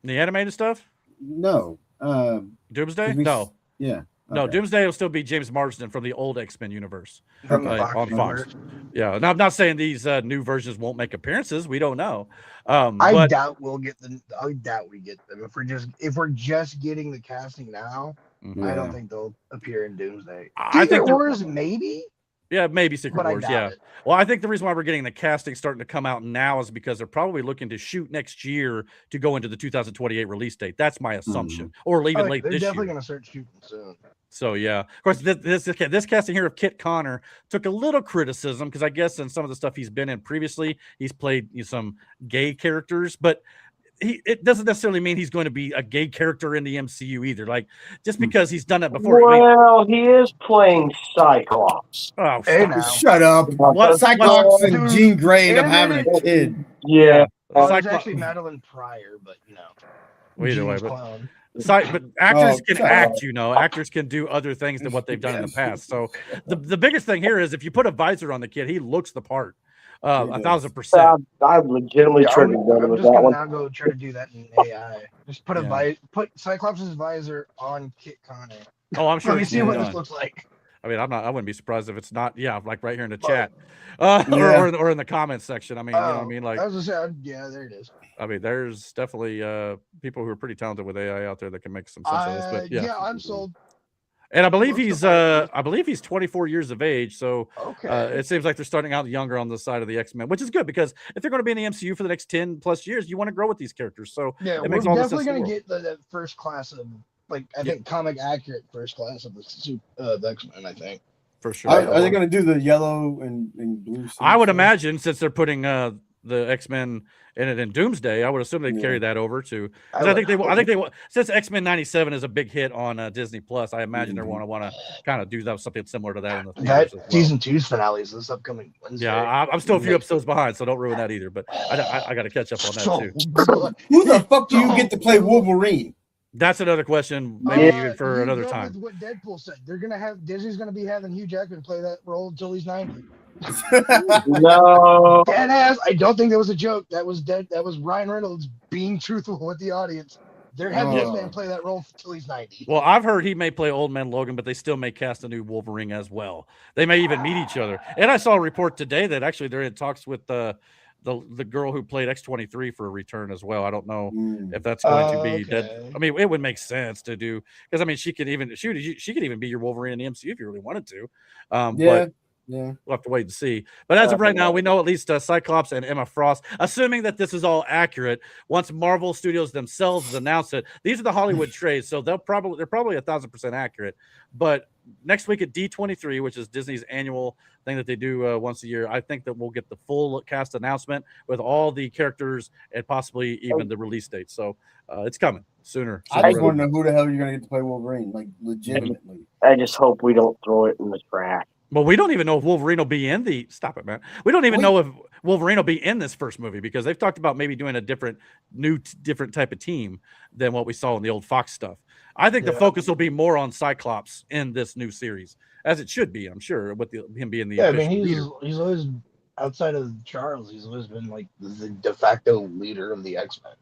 the animated stuff? No. Doomsday? No. Yeah. No, Okay. Doomsday will still be James Marsden from the old X-Men universe From the on Fox. Yeah, and I'm not saying these new versions won't make appearances. We don't know. I doubt we'll get them. I doubt we get them if we're just getting the casting now. I don't think they'll appear in Doomsday. Secret Wars, maybe. Yeah, maybe Secret Wars. Yeah. It. Well, I think the reason why we're getting the casting starting to come out now is because they're probably looking to shoot next year to go into the 2028 release date. That's my assumption, or even late this year. They're definitely going to start shooting soon. So yeah, of course, this casting here of Kit Connor took a little criticism because I guess in some of the stuff he's been in previously, he's played some gay characters, but it doesn't necessarily mean he's going to be a gay character in the MCU either. Like just because he's done that before. Well, he is playing Cyclops. Oh, shut up! What Cyclops and Jean Grey end up having a kid? Yeah, it's actually Madeline Pryor, but either way, but actors can act, actors can do other things than what they've done in the past. So the biggest thing here is if you put a visor on the kid, he looks the part. 1,000%. I'm legitimately trying to go with that one. Now go try to do that in AI. Just put put Cyclops' visor on Kit Connor. Oh, I'm sure. Let me see what this looks like. I mean, I wouldn't be surprised if it's not. Yeah, like right here in the chat, or in the comments section. I mean, you know what I mean? Like, I was gonna say, there it is. I mean, there's definitely people who are pretty talented with AI out there that can make some sense of this. But yeah, I'm sold. And I believe he's 24 years of age, so it seems like they're starting out younger on the side of the X-Men, which is good because if they're going to be in the MCU for the next 10 plus years, you want to grow with these characters. So yeah, we're definitely going to get the first class of I think comic accurate first class of the X-Men. I think for sure. Are they going to do the yellow and blue? I would imagine since they're putting the X-Men in it in Doomsday, I would assume they'd carry that over to. I think they will. Since X-Men 97 is a big hit on Disney Plus, I imagine they're going to want to kind of do something similar to that. Season 2's finale is this upcoming Wednesday. Yeah, I'm still a few episodes behind, so don't ruin that either. But I got to catch up on that too. Who the fuck do you get to play Wolverine? That's another question, maybe even for another time. What Deadpool said, Disney's going to be having Hugh Jackman play that role until he's 90. No, deadass. I don't think that was a joke. That was dead. That was Ryan Reynolds being truthful with the audience. They're having this man play that role until he's 90. Well, I've heard he may play Old Man Logan, but they still may cast a new Wolverine as well. They may even meet each other. And I saw a report today that actually they're in talks with the girl who played X-23 for a return as well. I don't know if that's going to be dead. I mean, it would make sense to do because I mean she could even be your Wolverine in the MCU if you really wanted to. But Yeah. We'll have to wait and see. But as of right now, we know at least Cyclops and Emma Frost, assuming that this is all accurate. Once Marvel Studios themselves announce it, these are the Hollywood trades, so they're probably 1,000% accurate. But next week at D23, which is Disney's annual thing that they do once a year, I think that we'll get the full cast announcement with all the characters and possibly even the release date. So it's coming sooner. I just want to know who the hell you're going to get to play Wolverine, like legitimately. I just hope we don't throw it in the trash. Well, we don't even know if Wolverine will be in the. Stop it, man. We don't even know if Wolverine will be in this first movie because they've talked about maybe doing a different type of team than what we saw in the old Fox stuff. I think the focus will be more on Cyclops in this new series, as it should be. I'm sure with him being the. Yeah, I mean, he's always outside of Charles. He's always been like the de facto leader of the X-Men.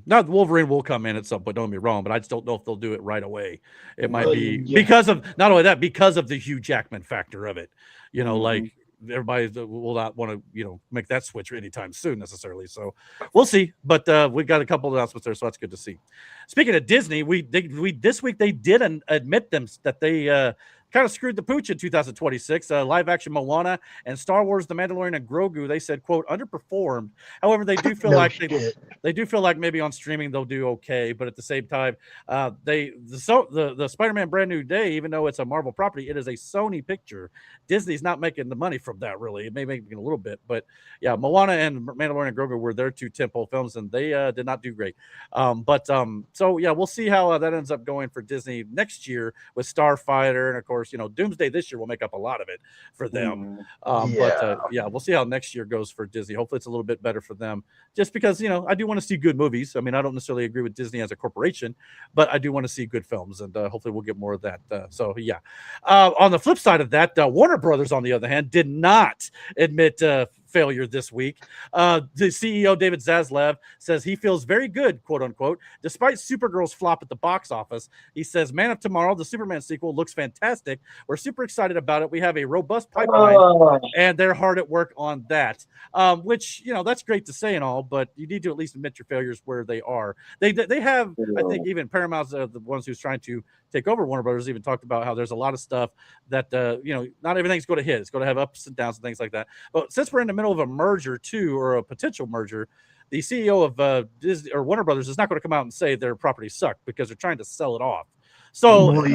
Now Wolverine will come in at some point. Don't get me wrong, but I just don't know if they'll do it right away. It might be because of not only that, because of the Hugh Jackman factor of it. You know, like everybody will not want to, make that switch anytime soon necessarily. So we'll see. But we got a couple of announcements there, so that's good to see. Speaking of Disney, this week they did admit that they kind of screwed the pooch in 2026. Live action Moana and Star Wars: The Mandalorian and Grogu, they said, quote, underperformed. However, they do feel they do feel like maybe on streaming they'll do okay, but at the same time, the Spider-Man Brand New Day, even though it's a Marvel property, it is a Sony picture. Disney's not making the money from that really. It may make a little bit, but yeah, Moana and Mandalorian and Grogu were their two tentpole films, and they did not do great. So yeah, we'll see how that ends up going for Disney next year with Starfighter, and of course, Doomsday this year will make up a lot of it for them. But we'll see how next year goes for Disney. Hopefully it's a little bit better for them, just because I do want to see good movies. I mean, I don't necessarily agree with Disney as a corporation, but I do want to see good films, and hopefully we'll get more of that. On the flip side of that, Warner Brothers, on the other hand, did not admit failure this week. The CEO, David Zaslav, says he feels very good, quote unquote, despite Supergirl's flop at the box office. He says, Man of Tomorrow, the Superman sequel, looks fantastic. We're super excited about it. We have a robust pipeline, and they're hard at work on that. Which, that's great to say and all, but you need to at least admit your failures where they are. They have, I think, even Paramount's the ones who's trying to take over Warner Brothers, even talked about how there's a lot of stuff that, not everything's going to hit. It's going to have ups and downs and things like that. But since we're in the middle of a merger too, or a potential merger, the CEO of Disney or Warner Brothers is not going to come out and say their property sucked because they're trying to sell it off. So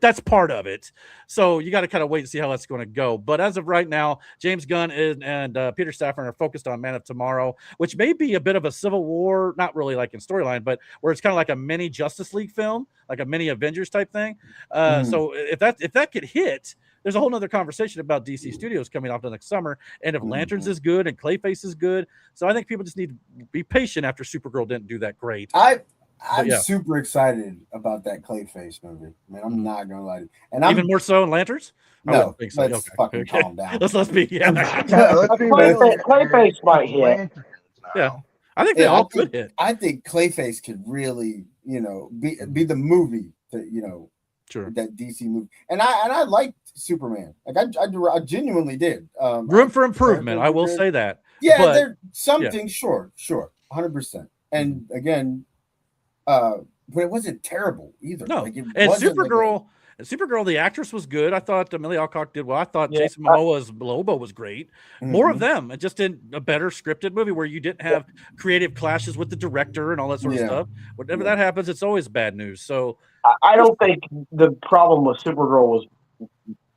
that's part of it. So you got to kind of wait and see how that's going to go. But as of right now, James Gunn and Peter Safran are focused on Man of Tomorrow, which may be a bit of a Civil War, not really like in storyline, but where it's kind of like a mini Justice League film, like a mini Avengers type thing. So if that could hit, there's a whole nother conversation about DC Studios coming off the next summer. And if Lanterns is good and Clayface is good. So I think people just need to be patient after Supergirl didn't do that great. I'm super excited about that Clayface movie. Man, I'm not gonna lie to you. And even more so in Lanterns? No, let's fucking calm down. Let's be Clayface might hit. Yeah, I think they all could hit. I think Clayface could really, be the movie that that DC movie. And I liked Superman. Like I genuinely did. Room for improvement. I will say that. Yeah, there's something. Sure, 100%. And again. But it wasn't terrible either. No, and Supergirl, the actress was good. I thought Amelia Alcock did well. I thought Jason Momoa's Lobo was great. More of them, and just in a better scripted movie where you didn't have creative clashes with the director and all that sort of stuff. Whenever that happens, it's always bad news. So I don't think the problem with Supergirl was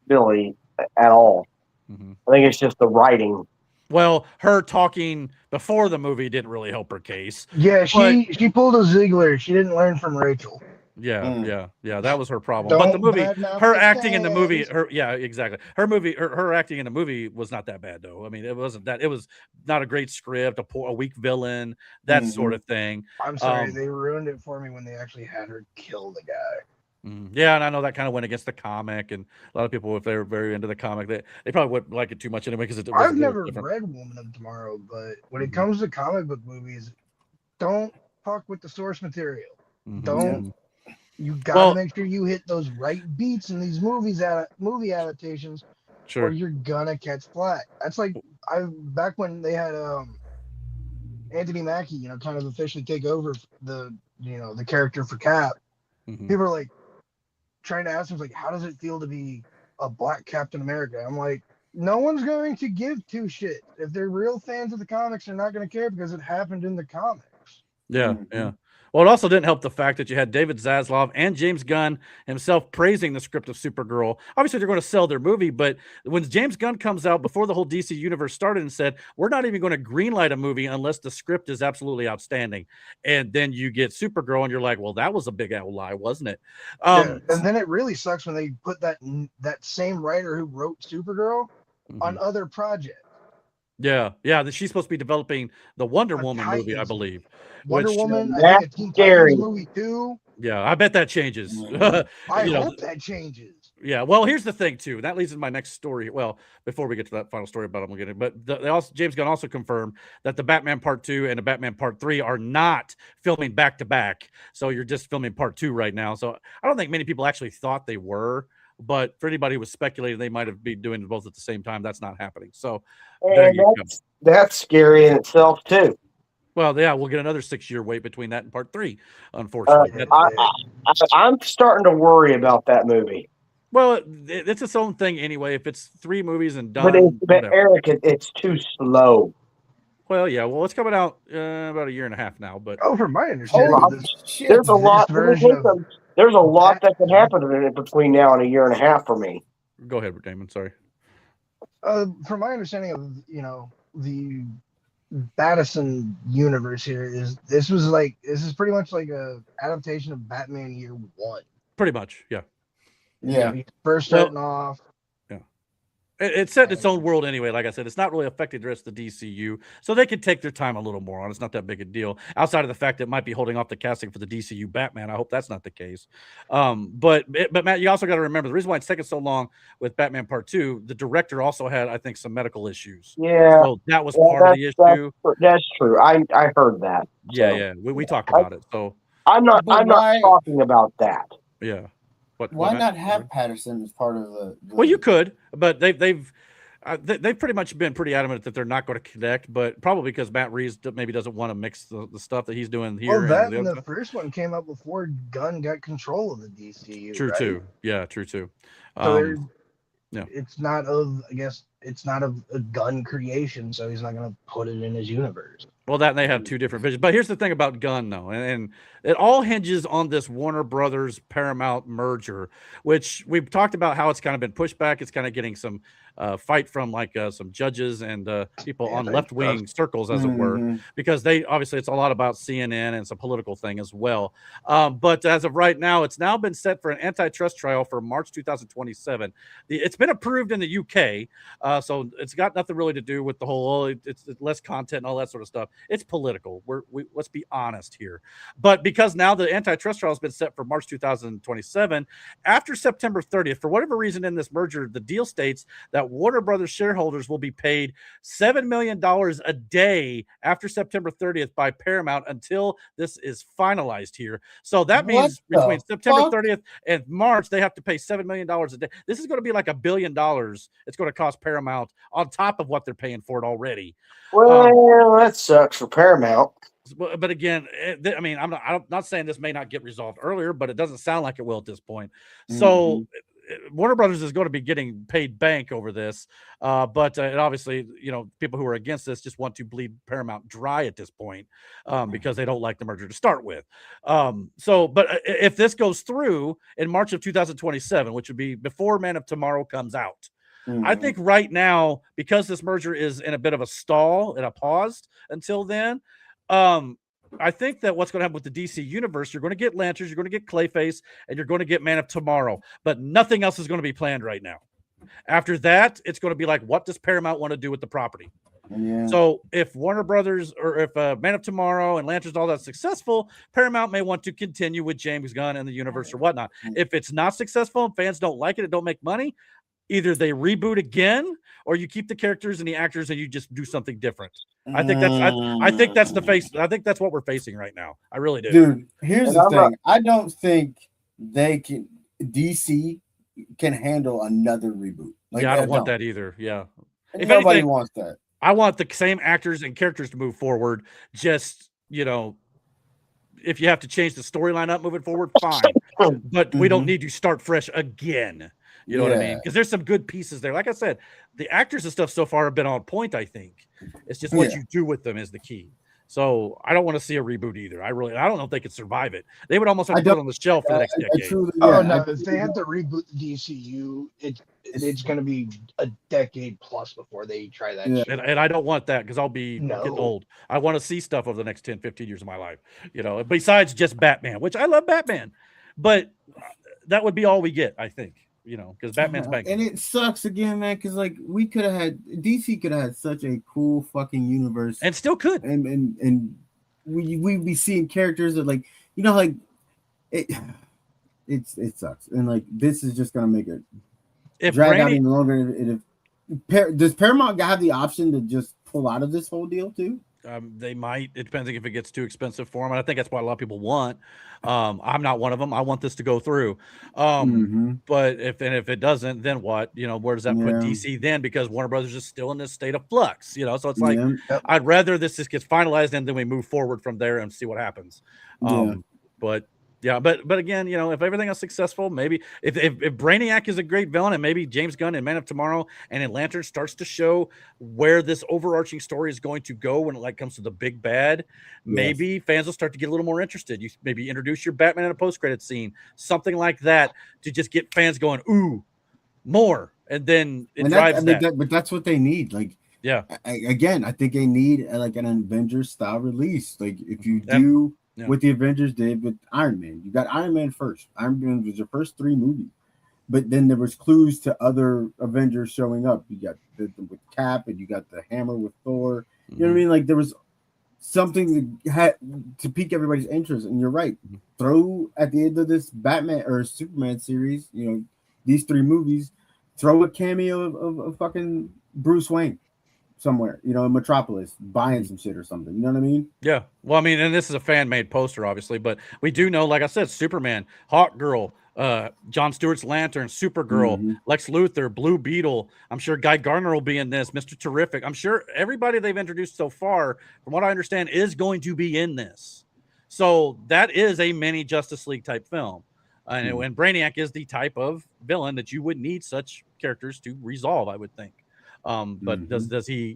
Billy at all. I think it's just the writing. Well, her talking before the movie didn't really help her case. Yeah, she pulled a Ziegler. She didn't learn from Rachel. Yeah, that was her problem. But the movie, her acting in the movie, exactly. Her acting in the movie was not that bad though. I mean, it wasn't that. It was not a great script, a weak villain, that sort of thing. I'm sorry, they ruined it for me when they actually had her kill the guy. Yeah, and I know that kind of went against the comic, and a lot of people, if they were very into the comic, they probably wouldn't like it too much anyway because I've never read Woman of Tomorrow, but when it comes to comic book movies, don't fuck with the source material. Don't. You gotta make sure you hit those right beats in these movie adaptations, or you're gonna catch flack. That's like back when they had Anthony Mackie, kind of officially take over the character for Cap. People are like trying to ask him, like, how does it feel to be a black Captain America. I'm like, no one's going to give two shits. If they're real fans of the comics, they're not going to care because it happened in the comics. Yeah, yeah. Well, it also didn't help the fact that you had David Zaslav and James Gunn himself praising the script of Supergirl. Obviously, they're going to sell their movie, but when James Gunn comes out before the whole DC universe started and said, we're not even going to greenlight a movie unless the script is absolutely outstanding. And then you get Supergirl and you're like, well, that was a big old lie, wasn't it? Yeah. And then it really sucks when they put that same writer who wrote Supergirl on other projects. Yeah, she's supposed to be developing the Wonder Woman movie, I believe. Wonder Woman, that's I think a Teen scary. Titans movie too. Yeah, I bet that changes. I hope that changes. Yeah, well, here's the thing too. That leads into my next story. Well, before we get to that final story about it, we'll get it. But they also, James Gunn also confirmed that the Batman Part 2 and the Batman Part 3 are not filming back to back. So you're just filming Part 2 right now. So I don't think many people actually thought they were. But for anybody who was speculating they might have been doing both at the same time, that's not happening. So there you go. That's scary in itself too. Well, yeah, we'll get another 6-year wait between that and Part 3, unfortunately. I'm starting to worry about that movie. Well, it's its own thing anyway. If it's 3 movies and done, but Eric, it's too slow. Well, yeah. Well, it's coming out about a year and a half now. But from my understanding, there's a lot. There's a lot that can happen in between now and a year and a half for me. Go ahead, Damon. Sorry. From my understanding of the Battison universe here this is pretty much like a adaptation of Batman Year One. Pretty much, yeah. Yeah. First starting off. Yeah. It's set in its own world anyway. Like I said, it's not really affecting the rest of the DCU, so they can take their time a little more on it. It's not that big a deal. Outside of the fact that it might be holding off the casting for the DCU Batman. I hope that's not the case. But Matt, you also got to remember the reason why it's taking so long with Batman Part 2. The director also had, I think, some medical issues. Yeah, so that was part of the issue. That's true. I heard that. Yeah, yeah. We talked about it. So I'm not talking about that. Yeah. Why not have Patterson as part of the Well, you could, but they've pretty much been pretty adamant that they're not going to connect, but probably because Matt Reeves maybe doesn't want to mix the stuff that he's doing here. Well, the first one came out before Gunn got control of the DCU. True, right? too. Yeah, true, too. So it's not of a Gunn creation, so he's not going to put it in his universe. Well, that and they have two different visions. But here's the thing about Gunn, though, and it all hinges on this Warner Brothers Paramount merger, which we've talked about how it's kind of been pushed back. It's kind of getting some fight from some judges and people on left-wing circles, as it were, because it's a lot about CNN and it's a political thing as well. But as of right now, it's now been set for an antitrust trial for March 2027. It's been approved in the UK, so it's got nothing really to do with the whole it's less content and all that sort of stuff. It's political. Let's be honest here. But because now the antitrust trial has been set for March 2027, after September 30th, for whatever reason in this merger, the deal states that Warner Brothers shareholders will be paid $7 million a day after September 30th by Paramount until this is finalized here. So that means between September 30th and March, they have to pay $7 million a day. This is going to be like $1 billion. It's going to cost Paramount on top of what they're paying for it already. Well, that sucks for Paramount. But again, I'm not saying this may not get resolved earlier, but it doesn't sound like it will at this point. So Warner Brothers is going to be getting paid bank over this. But obviously, people who are against this just want to bleed Paramount dry at this point because they don't like the merger to start with. But if this goes through in March of 2027, which would be before Man of Tomorrow comes out, I think right now, because this merger is in a bit of a stall and a pause until then, I think that what's going to happen with the DC universe, you're going to get Lanterns, you're going to get Clayface, and you're going to get Man of Tomorrow, but nothing else is going to be planned right now. After that, it's going to be like, what does Paramount want to do with the property? Yeah. So if Warner Brothers or if Man of Tomorrow and Lanterns all that successful, Paramount may want to continue with James Gunn and the universe or whatnot. If it's not successful and fans don't like it don't make money, either they reboot again or you keep the characters and the actors and you just do something different. I think that's the face. I think that's what we're facing right now. I really do. Dude, here's the thing. I don't think DC can handle another reboot. I don't want that either. Yeah. If nobody wants that. I want the same actors and characters to move forward. Just, if you have to change the storyline up moving forward, fine. But we don't need to start fresh again. You know what I mean? Because there's some good pieces there. Like I said, the actors and stuff so far have been on point, I think. It's just what you do with them is the key. So I don't want to see a reboot either. I don't know if they could survive it. They would almost have to put it on the shelf for the next decade. If they have to reboot the DCU, it's going to be a decade plus before they try that shit. And I don't want that because I'll be getting old. I want to see stuff over the next 10, 15 years of my life, besides just Batman, which I love Batman, but that would be all we get, I think, because Batman's back. And it sucks again, man, because like DC could have had such a cool fucking universe, and still could, and we'd be seeing characters that it sucks, and like this is just gonna make it drag out even longer. Does Paramount have the option to just pull out of this whole deal too? They might. It depends if it gets too expensive for them. And I think that's what a lot of people want. I'm not one of them. I want this to go through. But if it doesn't, then what? Where does that put DC then? Because Warner Brothers is still in this state of flux. So it's like I'd rather this just gets finalized and then we move forward from there and see what happens. But again, if everything is successful, maybe if Brainiac is a great villain and maybe James Gunn and Man of Tomorrow and in Lantern starts to show where this overarching story is going to go when it comes to the big bad, maybe fans will start to get a little more interested. You maybe introduce your Batman in a post-credit scene, something like that, to just get fans going, ooh, more, and then drives that. But that's what they need. I think they need like an Avengers style release. Like if you do. What the Avengers did with Iron Man. You got Iron Man first. Iron Man was your first 3 movies. But then there was clues to other Avengers showing up. You got with Cap and you got the Hammer with Thor. You know what I mean? Like there was something that had to pique everybody's interest. And you're right. Throw at the end of this Batman or Superman series, these 3 movies, throw a cameo of fucking Bruce Wayne somewhere, in Metropolis, buying some shit or something. You know what I mean? Yeah. Well, I mean, and this is a fan-made poster, obviously, but we do know, like I said, Superman, Hawkgirl, John Stewart's Lantern, Supergirl, Lex Luthor, Blue Beetle. I'm sure Guy Gardner will be in this, Mr. Terrific. I'm sure everybody they've introduced so far, from what I understand, is going to be in this. So that is a mini Justice League type film. And Brainiac is the type of villain that you would need such characters to resolve, I would think. But does he,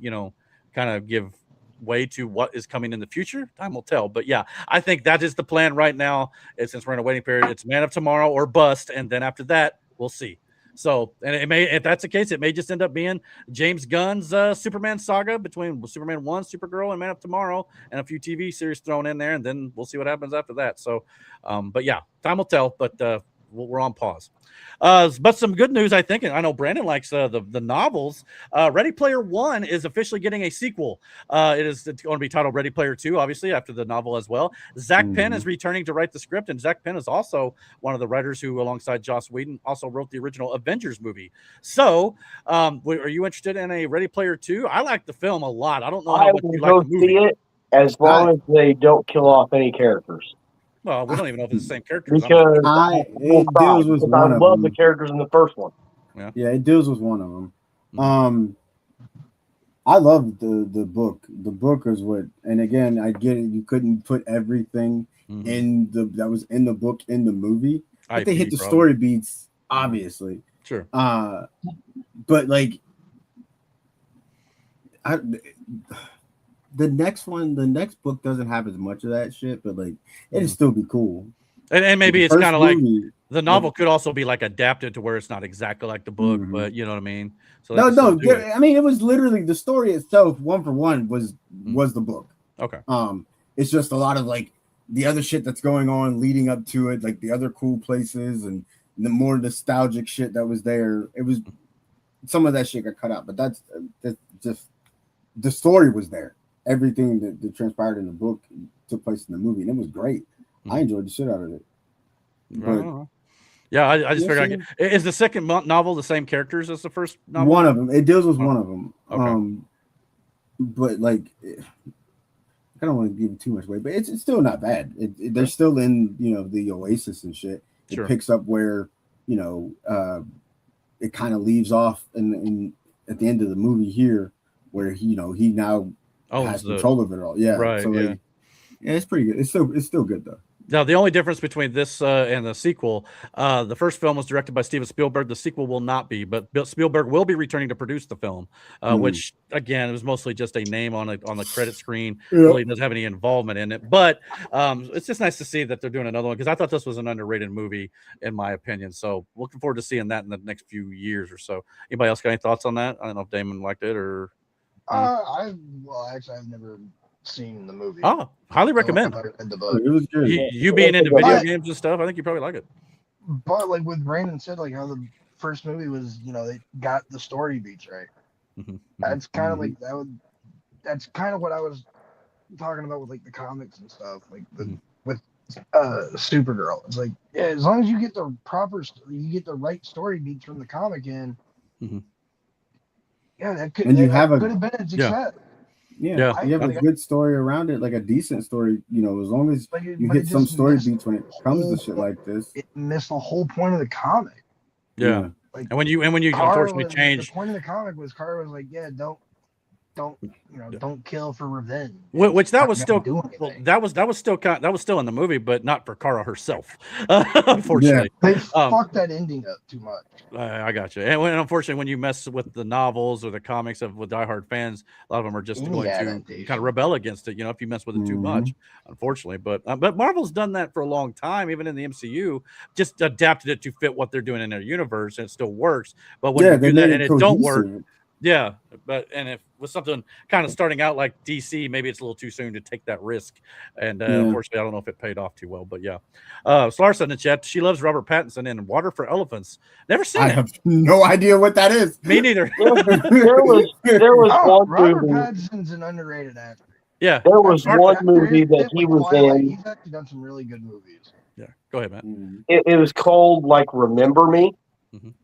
kind of give way to what is coming in the future? Time will tell. But yeah, I think that is the plan right now. Since we're in a waiting period, it's Man of Tomorrow or bust, and then after that, we'll see. So, and it may, if that's the case, it may just end up being James Gunn's Superman saga between Superman 1, Supergirl, and Man of Tomorrow, and a few TV series thrown in there, and then we'll see what happens after that. So, but yeah, time will tell. But we're on pause. But some good news, I think, and I know Brandon likes the novels. Ready Player One is officially getting a sequel. It's going to be titled Ready Player Two, obviously, after the novel as well. Zach Penn is returning to write the script, and Zach Penn is also one of the writers who, alongside Joss Whedon, also wrote the original Avengers movie. So, are you interested in a Ready Player Two? I like the film a lot. I don't know how much you like the movie. See it as long as they don't kill off any characters. Well, we don't even know if it's the same characters. Because it deals with one I love the characters in the first one. Yeah, it deals with one of them. I love the book. The book is what, and again, I get it. You couldn't put everything that was in the book in the movie. But they hit the story beats, obviously. Sure. But like, the next book doesn't have as much of that shit, but like it'd still be cool. And maybe it's kind of like the novel could also be like adapted to where it's not exactly like the book, but you know what I mean? So I mean it was literally the story itself, one for one, was the book. Okay. It's just a lot of like the other shit that's going on leading up to it, like the other cool places and the more nostalgic shit that was there. It was some of that shit got cut out, but that's just the story was there. Everything that transpired in the book took place in the movie, and it was great. I enjoyed the shit out of it. But, yeah, I just figured. Is the second novel the same characters as the first novel? One of them. It deals with one of them. Okay. But like, I don't want to give too much away, but it's still not bad. They're still in the Oasis and shit. It picks up where it kind of leaves off in at the end of the movie here, where he now has control of it all. Yeah. Right. So it's pretty good. It's still good though. Now, the only difference between this and the sequel, the first film was directed by Steven Spielberg. The sequel will not be, but Spielberg will be returning to produce the film, which again was mostly just a name on the credit screen. Really doesn't have any involvement in it. But it's just nice to see that they're doing another one because I thought this was an underrated movie in my opinion. So looking forward to seeing that in the next few years or so. Anybody else got any thoughts on that? I don't know if Damon liked it or. I've never seen the movie. Oh, highly recommend. It was good. You being into video games and stuff, I think you probably like it. But like with Brandon said, like how the first movie was, they got the story beats right. That's kind of like that's kind of what I was talking about with like the comics and stuff, like with Supergirl. It's like, yeah, as long as you get the right story beats from the comic in, yeah, that could have been a success. Yeah, you have a good story around it, like a decent story, as long as you hit some story beats when it comes to shit like this. It missed the whole point of the comic. Yeah. Like, and when you unfortunately change, the point of the comic was Carrey was like, yeah, don't kill for revenge. Which that was still that was still in the movie, but not for Kara herself. Unfortunately, they fucked that ending up too much. I got you. And unfortunately, when you mess with the novels or the comics with diehard fans, a lot of them are just going to kind of rebel against it. If you mess with it too much, unfortunately. But Marvel's done that for a long time, even in the MCU, just adapted it to fit what they're doing in their universe, and it still works. But when you do that and it don't work. Yeah, and if with something kind of starting out like DC, maybe it's a little too soon to take that risk. And unfortunately, I don't know if it paid off too well. But yeah, Slarsa in the chat, she loves Robert Pattinson in Water for Elephants. Never seen it. I have no idea what that is. Me neither. There was one Robert movie. Pattinson's an underrated actor. Yeah, there was one movie that he was in. He's actually done some really good movies. Yeah, go ahead, man. It was called like Remember Me.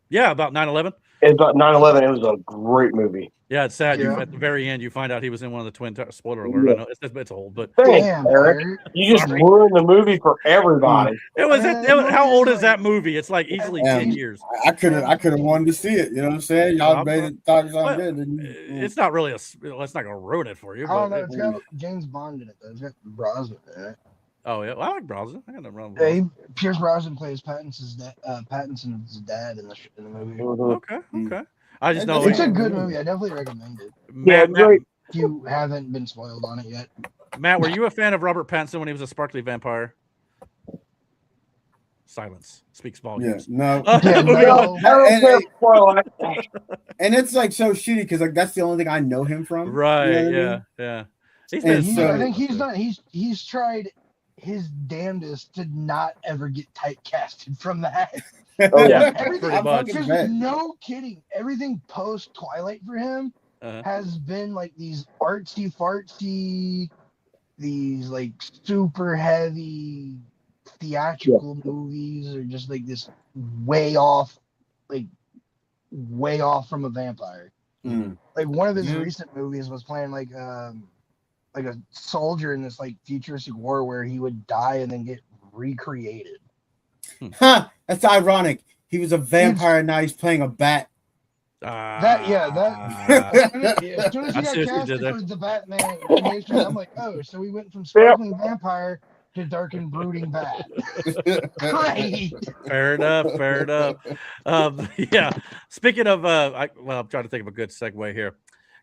Yeah, about 9/11. It's about 9/11. It was a great movie. Yeah, it's sad. You, at the very end, you find out he was in one of the twin towers. Spoiler alert. I know it's old, but damn, Eric, you just ruined the movie for everybody. How old is that movie? It's like easily 10 years. I could have wanted to see it. You know what I'm saying? Y'all made it thought it was good. It's not really it's not gonna ruin it for you. I don't know. It's got James Bond in it though. It's got Brosnan in it. Oh yeah, well, I like Brosnan. I got no problem with Pierce Brosnan plays Pattinson's dad in the movie. Okay. I just know it's a good movie. I definitely recommend it. Matt, if you haven't been spoiled on it yet. Matt, were you a fan of Robert Pattinson when he was a sparkly vampire? Silence speaks volumes. Yeah, no. No. And it's like so shitty because like that's the only thing I know him from. Right? You know yeah. I think he's tried his damnedest to not ever get typecasted from that. Pretty much. No kidding. Everything post Twilight for him has been like these artsy fartsy, these like super heavy theatrical movies, or just like this way off from a vampire. Like one of his recent movies was playing like a soldier in this like futuristic war where he would die and then get recreated. That's ironic. He was a vampire, now he's playing a bat. As soon as he got casted for the Batman, I'm like, oh, so we went from sparkling vampire to dark and brooding bat. Great. Fair enough. Yeah. Speaking of, I'm trying to think of a good segue here.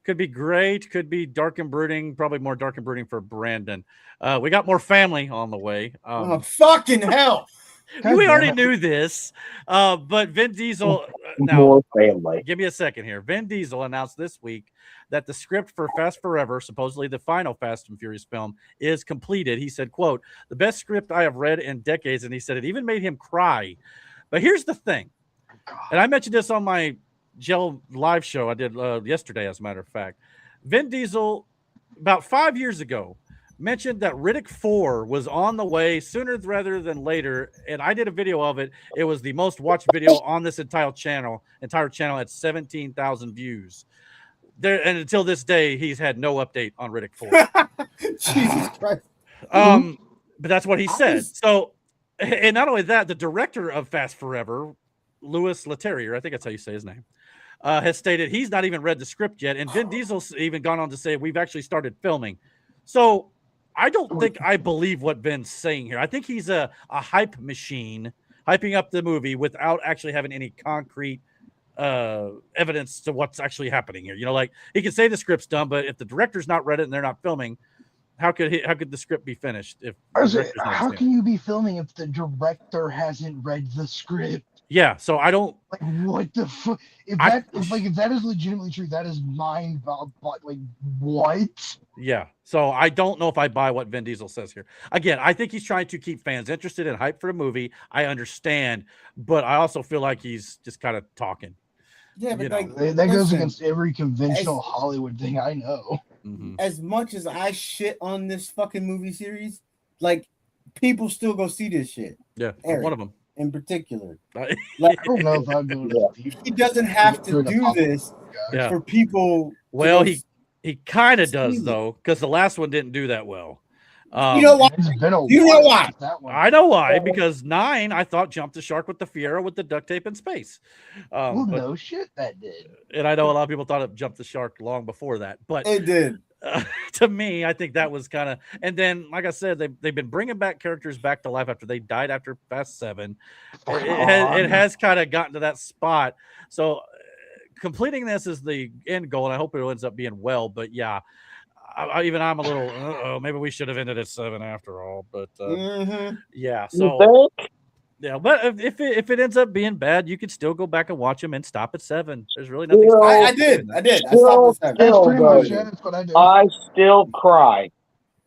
Could be great. Could be dark and brooding. Probably more dark and brooding for Brandon. We got more family on the way. Oh, fucking hell. We already knew this, but Vin Diesel. More family. Give me a second here. Vin Diesel announced this week that the script for Fast Forever, supposedly the final Fast and Furious film, is completed. He said, quote, "The best script I have read in decades," and he said it even made him cry. But here's the thing, and I mentioned this on my Gel live show I did yesterday, as a matter of fact. Vin Diesel, about 5 years ago, mentioned that Riddick 4 was on the way sooner rather than later, and I did a video of it. It was the most watched video on this entire channel at 17,000 views. And until this day, he's had no update on Riddick 4. Jesus Christ. But that's what he said. So, and not only that, the director of Fast Forever, Louis Leterrier, I think that's how you say his name, has stated he's not even read the script yet, and Vin Diesel's even gone on to say we've actually started filming. So I don't think I believe what Ben's saying here. I think he's a hype machine, hyping up the movie without actually having any concrete evidence to what's actually happening here. You know, like he can say the script's done, but if the director's not read it and they're not filming, how could the script be finished if how can you be filming if the director hasn't read the script? Yeah, so I don't like what the fuck. If that is legitimately true, that is mind like what? Yeah, so I don't know if I buy what Vin Diesel says here. Again, I think he's trying to keep fans interested and hype for the movie. I understand, but I also feel like he's just kind of talking. Yeah, but that goes against every conventional Hollywood thing I know. Mm-hmm. As much as I shit on this fucking movie series, like people still go see this shit. Yeah, Eric, one of them in particular. Like, I don't know if I'd go to he doesn't have to do this for people. Well, he kind of does though, because the last one didn't do that well. You know why? You know why? I know why. Because 9, I thought jumped the shark with the Fiero with the duct tape in space. No shit, that did. And I know a lot of people thought it jumped the shark long before that, but it did. To me, I think that was kind of. And then, like I said, they've been bringing back characters back to life after they died after Fast 7. It has kind of gotten to that spot. So completing this is the end goal, and I hope it ends up being well. But yeah. I'm a little. Maybe we should have ended at 7 after all. But yeah, so yeah. But if it ends up being bad, you could still go back and watch them and stop at 7. There's really nothing. I did. I stopped at 7. That's pretty much it. That's what I did. I still cry.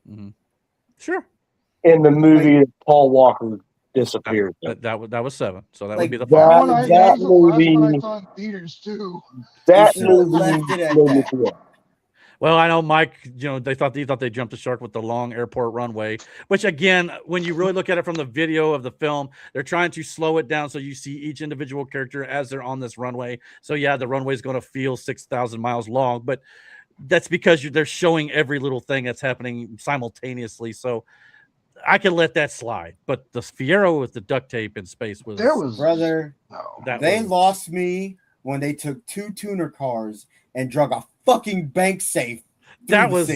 Mm-hmm. Sure. In the movie, Paul Walker disappeared. That was 7. So that like would be the 5. That movie. I saw in theaters too. That movie. Well, I know, Mike, they thought they jumped the shark with the long airport runway, which again, when you really look at it from the video of the film, they're trying to slow it down so you see each individual character as they're on this runway. So yeah, the runway is going to feel 6,000 miles long, but that's because they're showing every little thing that's happening simultaneously. So I can let that slide. But the Fiero with the duct tape in space was lost me when they took 2 tuner cars and drug a fucking bank safe. That was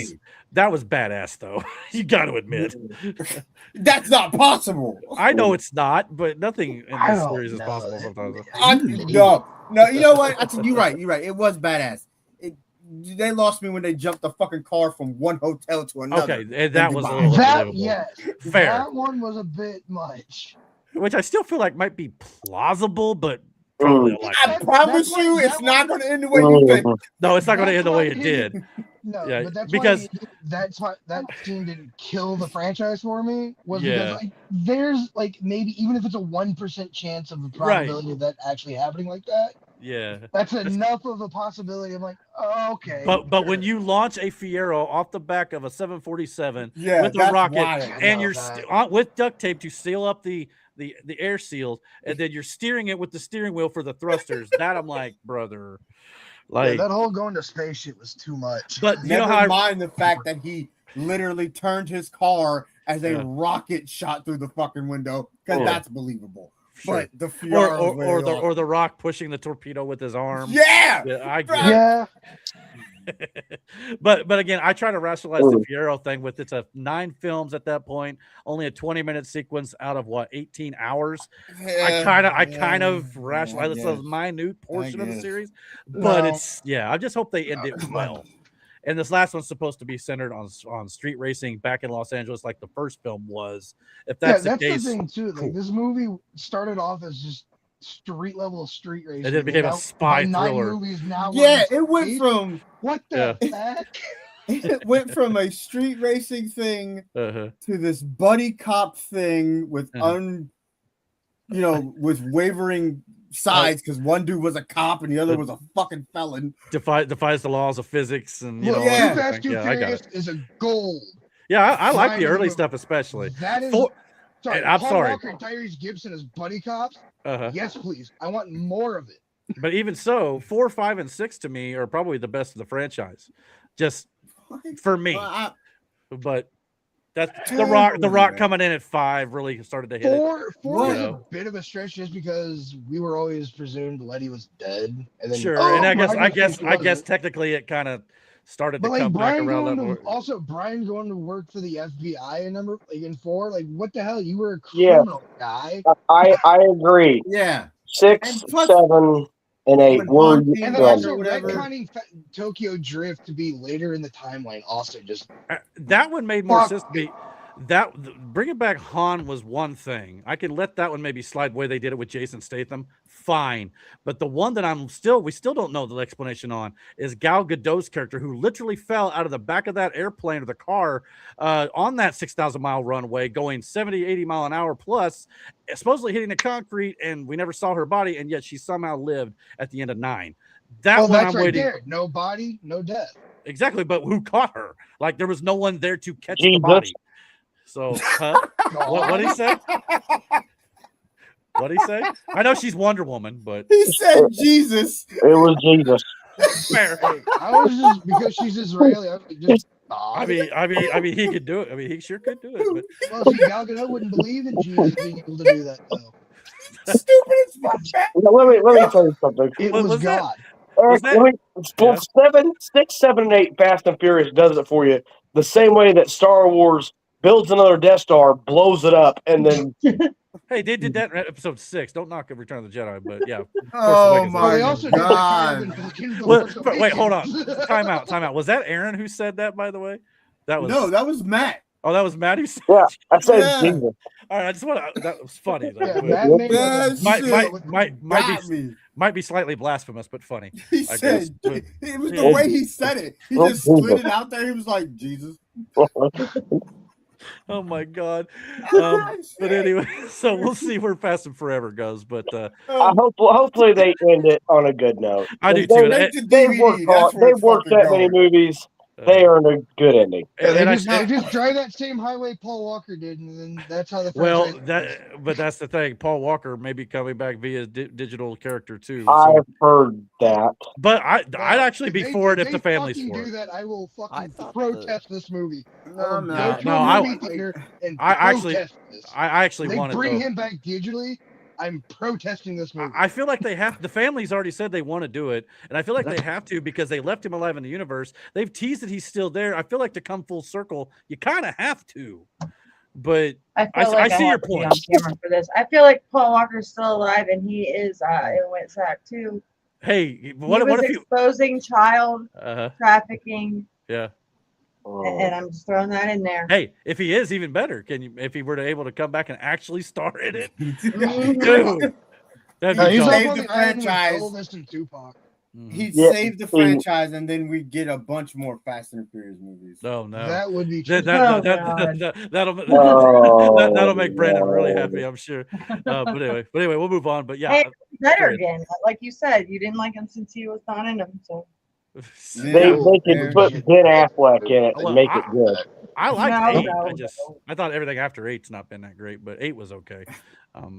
badass, though. You got to admit. That's not possible. I know it's not, but nothing in this series is possible sometimes. No, you know what? You're right. It was badass. They lost me when they jumped the fucking car from one hotel to another. Okay, and that was a little fair. That one was a bit much. Which I still feel like might be plausible, but I promise you, it's not going to end the way you think. No, it's not going to end the way it did. No, yeah, but that's because that's why that scene didn't kill the franchise for me. Because there's maybe even if it's a 1% chance of the probability of that actually happening like that. Yeah, that's enough of a possibility. I'm like, oh, okay. But when you launch a Fiero off the back of a 747 with a rocket, and you're with duct tape to seal up the air seals, and then you're steering it with the steering wheel for the thrusters. That I'm like, brother, that whole going to space shit was too much. But never mind the fact that he literally turned his car as a rocket shot through the fucking window, because that's believable. Sure. But the Fiero or the Rock pushing the torpedo with his arm. I get it. But again, I try to rationalize the Fiero thing with it's a 9 films at that point, only a 20-minute sequence out of 18 hours. I kind of rationalize it's a minute portion of the series, but I just hope they end it well. And this last one's supposed to be centered on street racing back in Los Angeles, like the first film was. If that's the case, the thing too. Like, this movie started off as just street level street racing, and then it became a spy thriller. It went from what the heck? It went from a street racing thing to this buddy cop thing with with wavering sides, because one dude was a cop and the other was a fucking felon. Defies the laws of physics and Too Fast, Too Furious is a gold. Yeah, I like the early stuff especially. That is. I'm sorry. Walker and Tyrese Gibson as buddy cops. Yes, please. I want more of it. But even so, 4, 5, and 6 to me are probably the best of the franchise, just for me. But that's the Rock coming in at 5 really started to hit it. 4 is a bit of a stretch just because we were always presumed Letty was dead, and then and I guess technically it kind of started But to like come back Brian around. going Level. to also Brian going to work for the FBI in in 4. Like, what the hell? You were a Yeah. criminal guy. I agree. Yeah. 6, And plus- 7, and 8 When were Han came And back then or also whatever. retconning Tokyo Drift to be later in the timeline also just That one made more Fuck. sense to me. Bringing back Han was one thing. I can let that one maybe slide where they did it with Jason Statham. Fine. But the one that we still don't know the explanation on is Gal Gadot's character, who literally fell out of the back of that airplane or the car on that 6,000-mile runway going 70, 80 mile an hour plus, supposedly hitting the concrete, and we never saw her body, and yet she somehow lived at the end of 9. That one that's I'm right waiting. there. No body, no death. Exactly, but who caught her? Like, there was no one there to catch the Jesus. body. So, what did he say? What did he say? I know she's Wonder Woman, but He said Jesus. It was Jesus. fair. I was just because she's Israeli. I was like, just I mean, he could do it. I mean, he sure could do it. But well, see, Gal Gadot wouldn't believe in Jesus being able to do that though. Stupid as fuck. Let me tell you something. It What was was that? God. Eric, that- let me, 6, 7, and 8 Fast and Furious does it for you the same way that Star Wars builds another Death Star, blows it up, and then hey, they did that in episode 6. Don't knock Return of the Jedi, but yeah. Oh Awakens. Well, my they also did god. Wait, hold on. Time out. Was that Aaron who said that, by the way? That was No, that was Matt. Oh, that was Matt who said. yeah, I said Yeah. Jesus. All right, I just want to. That was funny. Though, Yeah, but Matt made That shit got me. might be slightly blasphemous, but funny. He I said guess, but- it was the Yeah. way he said it. He Oh, just slid Jesus. it out there. He was like, Jesus. Oh my god. Oh, But shit. anyway, so we'll see where Fast and Forever goes. But Hopefully they end it on a good note. I do They- too. Make the They've DVD. worked That's where they've it's worked fucking that many going. movies. They earned a good ending. Yeah, they And I- just drive that same highway Paul Walker did, and then that's how the well, franchise but that's the thing. Paul Walker may be coming back via digital character too. I've heard that. But I'd actually be they- for it if they the family's fucking for do it. that, I will I fucking thought protest this movie. No, I will no. go to No, a I- movie theater and I actually- protest this. I actually they want it. bring Though. him back digitally. I'm protesting this movie. I feel like they have. The family's already said they want to do it, and I feel like they have to because they left him alive in the universe. They've teased that he's still there. I feel like to come full circle, you kind of have to. But I I feel like see your have to be point. on camera for this. I feel like Paul Walker's still alive, and he is in Wet Sack too. hey, He what was if you? exposing child Uh, trafficking, yeah. and I'm just throwing that in there. Hey, if he is even better, can you? If he were to able to come back and actually star in it, Mhm. dude, that'd No, be he's dope. saved up on the the island with franchise. Elvis and Tupac. Mhm. He Yeah, saved the franchise, and then we get a bunch more Fast and Furious movies. Oh no. That would be That, true. that, Oh, that, God. that'll Oh, that'll make Brandon really no. happy, I'm sure. But anyway, we'll move on. But yeah, Hey, better Period. again. Like you said, you didn't like him since he was not in him. So They Yeah. can put Ben Affleck in it Well, and make it good. I liked No, 8. no, I thought everything after 8's not been that great, but 8 was okay.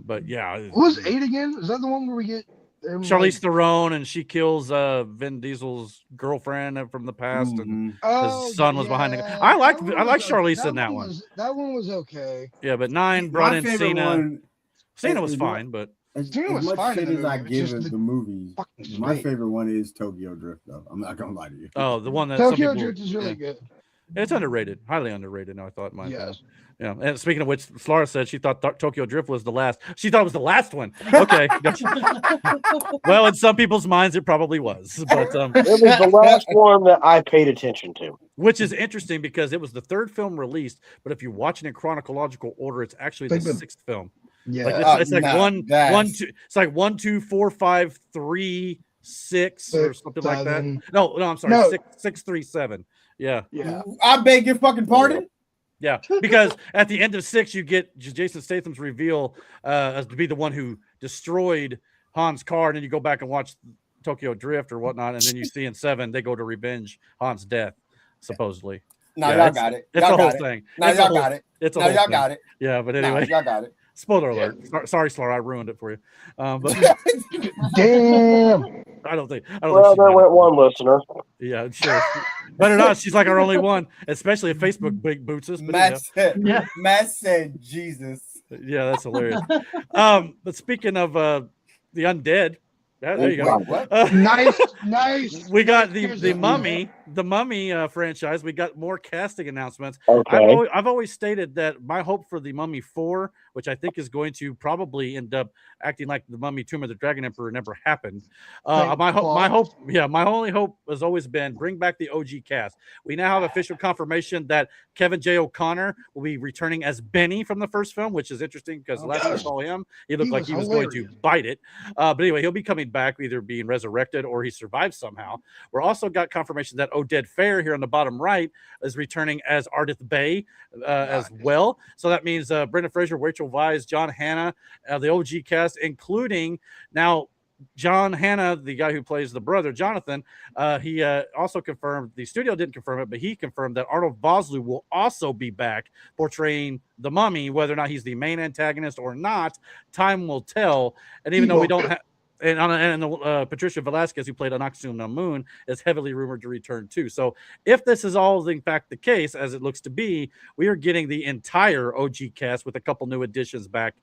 But yeah, What was 8 again? Is that the one where we get Charlize Theron, and she kills Vin Diesel's girlfriend from the past, and Mhm. his son was behind the. yeah, I liked that one I liked was- Charlize in that one. That one was okay. Yeah, but 9 brought My in favorite Cena. one. Cena was is- fine, but As, Cena as was much fine in shit the as I movie, give it's just it the the movies, Fucking my great. favorite one is Tokyo Drift. Though I'm not gonna lie to you. oh, the one that some Tokyo people, Drift is really good. it's underrated, highly underrated. I thought, in my opinion. Yes. Yeah, and speaking of which, Slara said she thought Tokyo Drift was the last. She thought it was the last one. Okay, gotcha. Well, in some people's minds, it probably was, but It was the last one that I paid attention to. which is interesting because it was the 3rd film released. But if you're watching in chronological order, it's actually the Like the- 6th film. Yeah. Like it's like nah, one, that's- 2. It's like 1, 2, 4, 5, 3, 6, or something like that. Seven. No, I'm sorry, No. 6, 3, 7. Yeah. Yeah. I beg your fucking pardon. Yeah, because at the end of 6, you get Jason Statham's reveal as to be the one who destroyed Han's car, and then you go back and watch Tokyo Drift or whatnot, and then you see in 7 they go to revenge Han's death, supposedly. No, Yeah, y'all it's- got it. It's Y'all a whole got it. thing. No, It's a y'all whole- got it. It's a No, whole y'all thing. got it. Yeah, but No, anyway, y'all got it. spoiler alert. Sorry, Slar, I ruined it for you. But Damn. I don't think. Well, there went one listener. Yeah, sure. Better not. She's like our only one, especially if Facebook big boots us. But Matt said, Yeah. Matt said Jesus. yeah, that's hilarious. But speaking of the undead, there you go. Wait, what? Uh, Nice. we got the Here's the mummy the Mummy franchise, we got more casting announcements. Okay. I've always stated that my hope for the Mummy 4, which I think is going to probably end up acting like the Mummy Tomb of the Dragon Emperor never happened. My only hope has always been bring back the OG cast. We now have official confirmation that Kevin J. O'Connor will be returning as Benny from the first film, which is interesting because last time I saw him, he looked like he was going to bite it. But anyway, he'll be coming back, either being resurrected or he survived somehow. We're also got confirmation that Oded Fair here on the bottom right is returning as Ardith Bay as well. So that means Brendan Fraser, Rachel Weisz, John Hannah, the OG cast, including now John Hannah, the guy who plays the brother, Jonathan. He also confirmed, the studio didn't confirm it, but he confirmed that Arnold Vosloo will also be back portraying the Mummy. Whether or not he's the main antagonist or not, time will tell. And even though we don't have, Patricia Velasquez, who played Anaxuna Moon, is heavily rumored to return too. So if this is all in fact the case, as it looks to be, we are getting the entire OG cast with a couple new additions back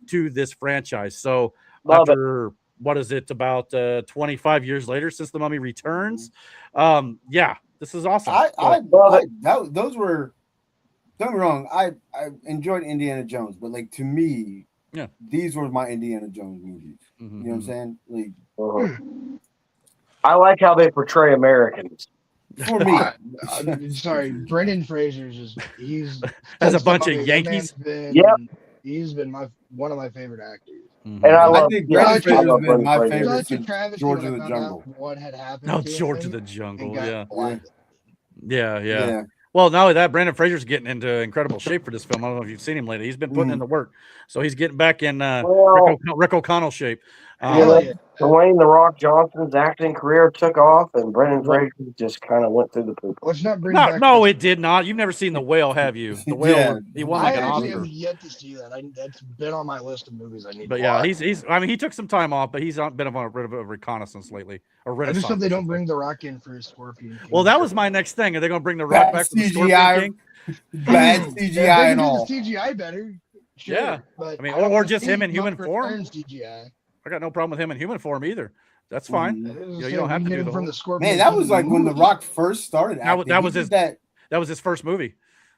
to this franchise. So after what is it, about 25 years later since the Mummy returns, this is awesome. Those were, don't get me wrong, I enjoyed Indiana Jones, but like to me, these were my Indiana Jones movies. You know what I'm saying? Like, I like how they portray Americans. For me, sorry, Brendan Fraser's he's as a bunch of Yankees. He's been one of my favorite actors. And I think Brendan Fraser's been my favorite Such a since travesty George when of I the found Jungle. out what had happened. Oh, to George him of the Jungle, and got blinded. Yeah. Well, not only that, Brendan Fraser's getting into incredible shape for this film. I don't know if you've seen him lately. He's been putting in the work, so he's getting back in Rick O'Connell shape. Dwayne "The Rock" Johnson's acting career took off, and Brendan Fraser just kind of went through the poop. Let's not bring back. No, it did not. You've never seen The Whale, have you? The Whale. He won like an I Oscar. have yet to see that. That's been on my list of movies I need. But to yeah, watch. he's. I mean, he took some time off, but he's been on a bit of a reconnaissance lately. I just hope they don't bring The Rock in for his Scorpion King. Well, that was my next thing. Are they going to bring The Rock back for the Scorpion King? Bad CGI and all. The CGI better. Sure, Yeah, but I mean, or just him in human form. CGI. I got no problem with him in human form either. That's fine. You don't have to do the from whole... the Scorpion. Man, that was like when The Rock first started acting. That was his first movie.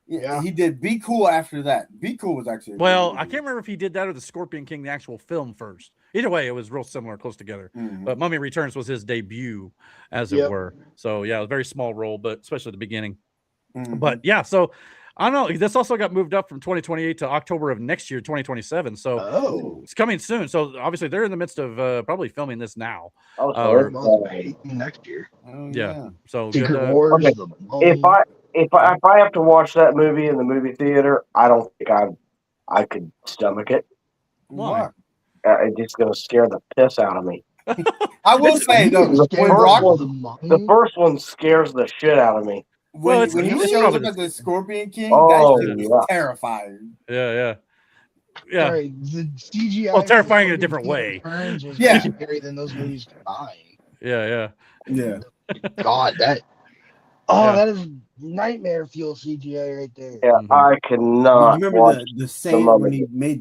Yeah, he did Be Cool after that. Be Cool was actually I can't remember if he did that or the Scorpion King, the actual film first. Either way, it was real similar, close together. But Mummy Returns was his debut, as it were. So yeah, a very small role, but especially at the beginning. But yeah, so I don't know. This also got moved up from 2028 to October of next year, 2027. So it's coming soon. So obviously they're in the midst of probably filming this now. Next year. Yeah. So Secret Wars. If I have to watch that movie in the movie theater, I don't think I could stomach it. Why? It's just going to scare the piss out of me. I will say though, the first one scares the shit out of me. When he shows up as the Scorpion King, that shit is terrifying. Yeah. Sorry, the CGI. Well, terrifying in a different way. Yeah, scarier than those movies combined. Yeah. God, that is nightmare fuel CGI right there. Yeah, I cannot. You remember the sand when he made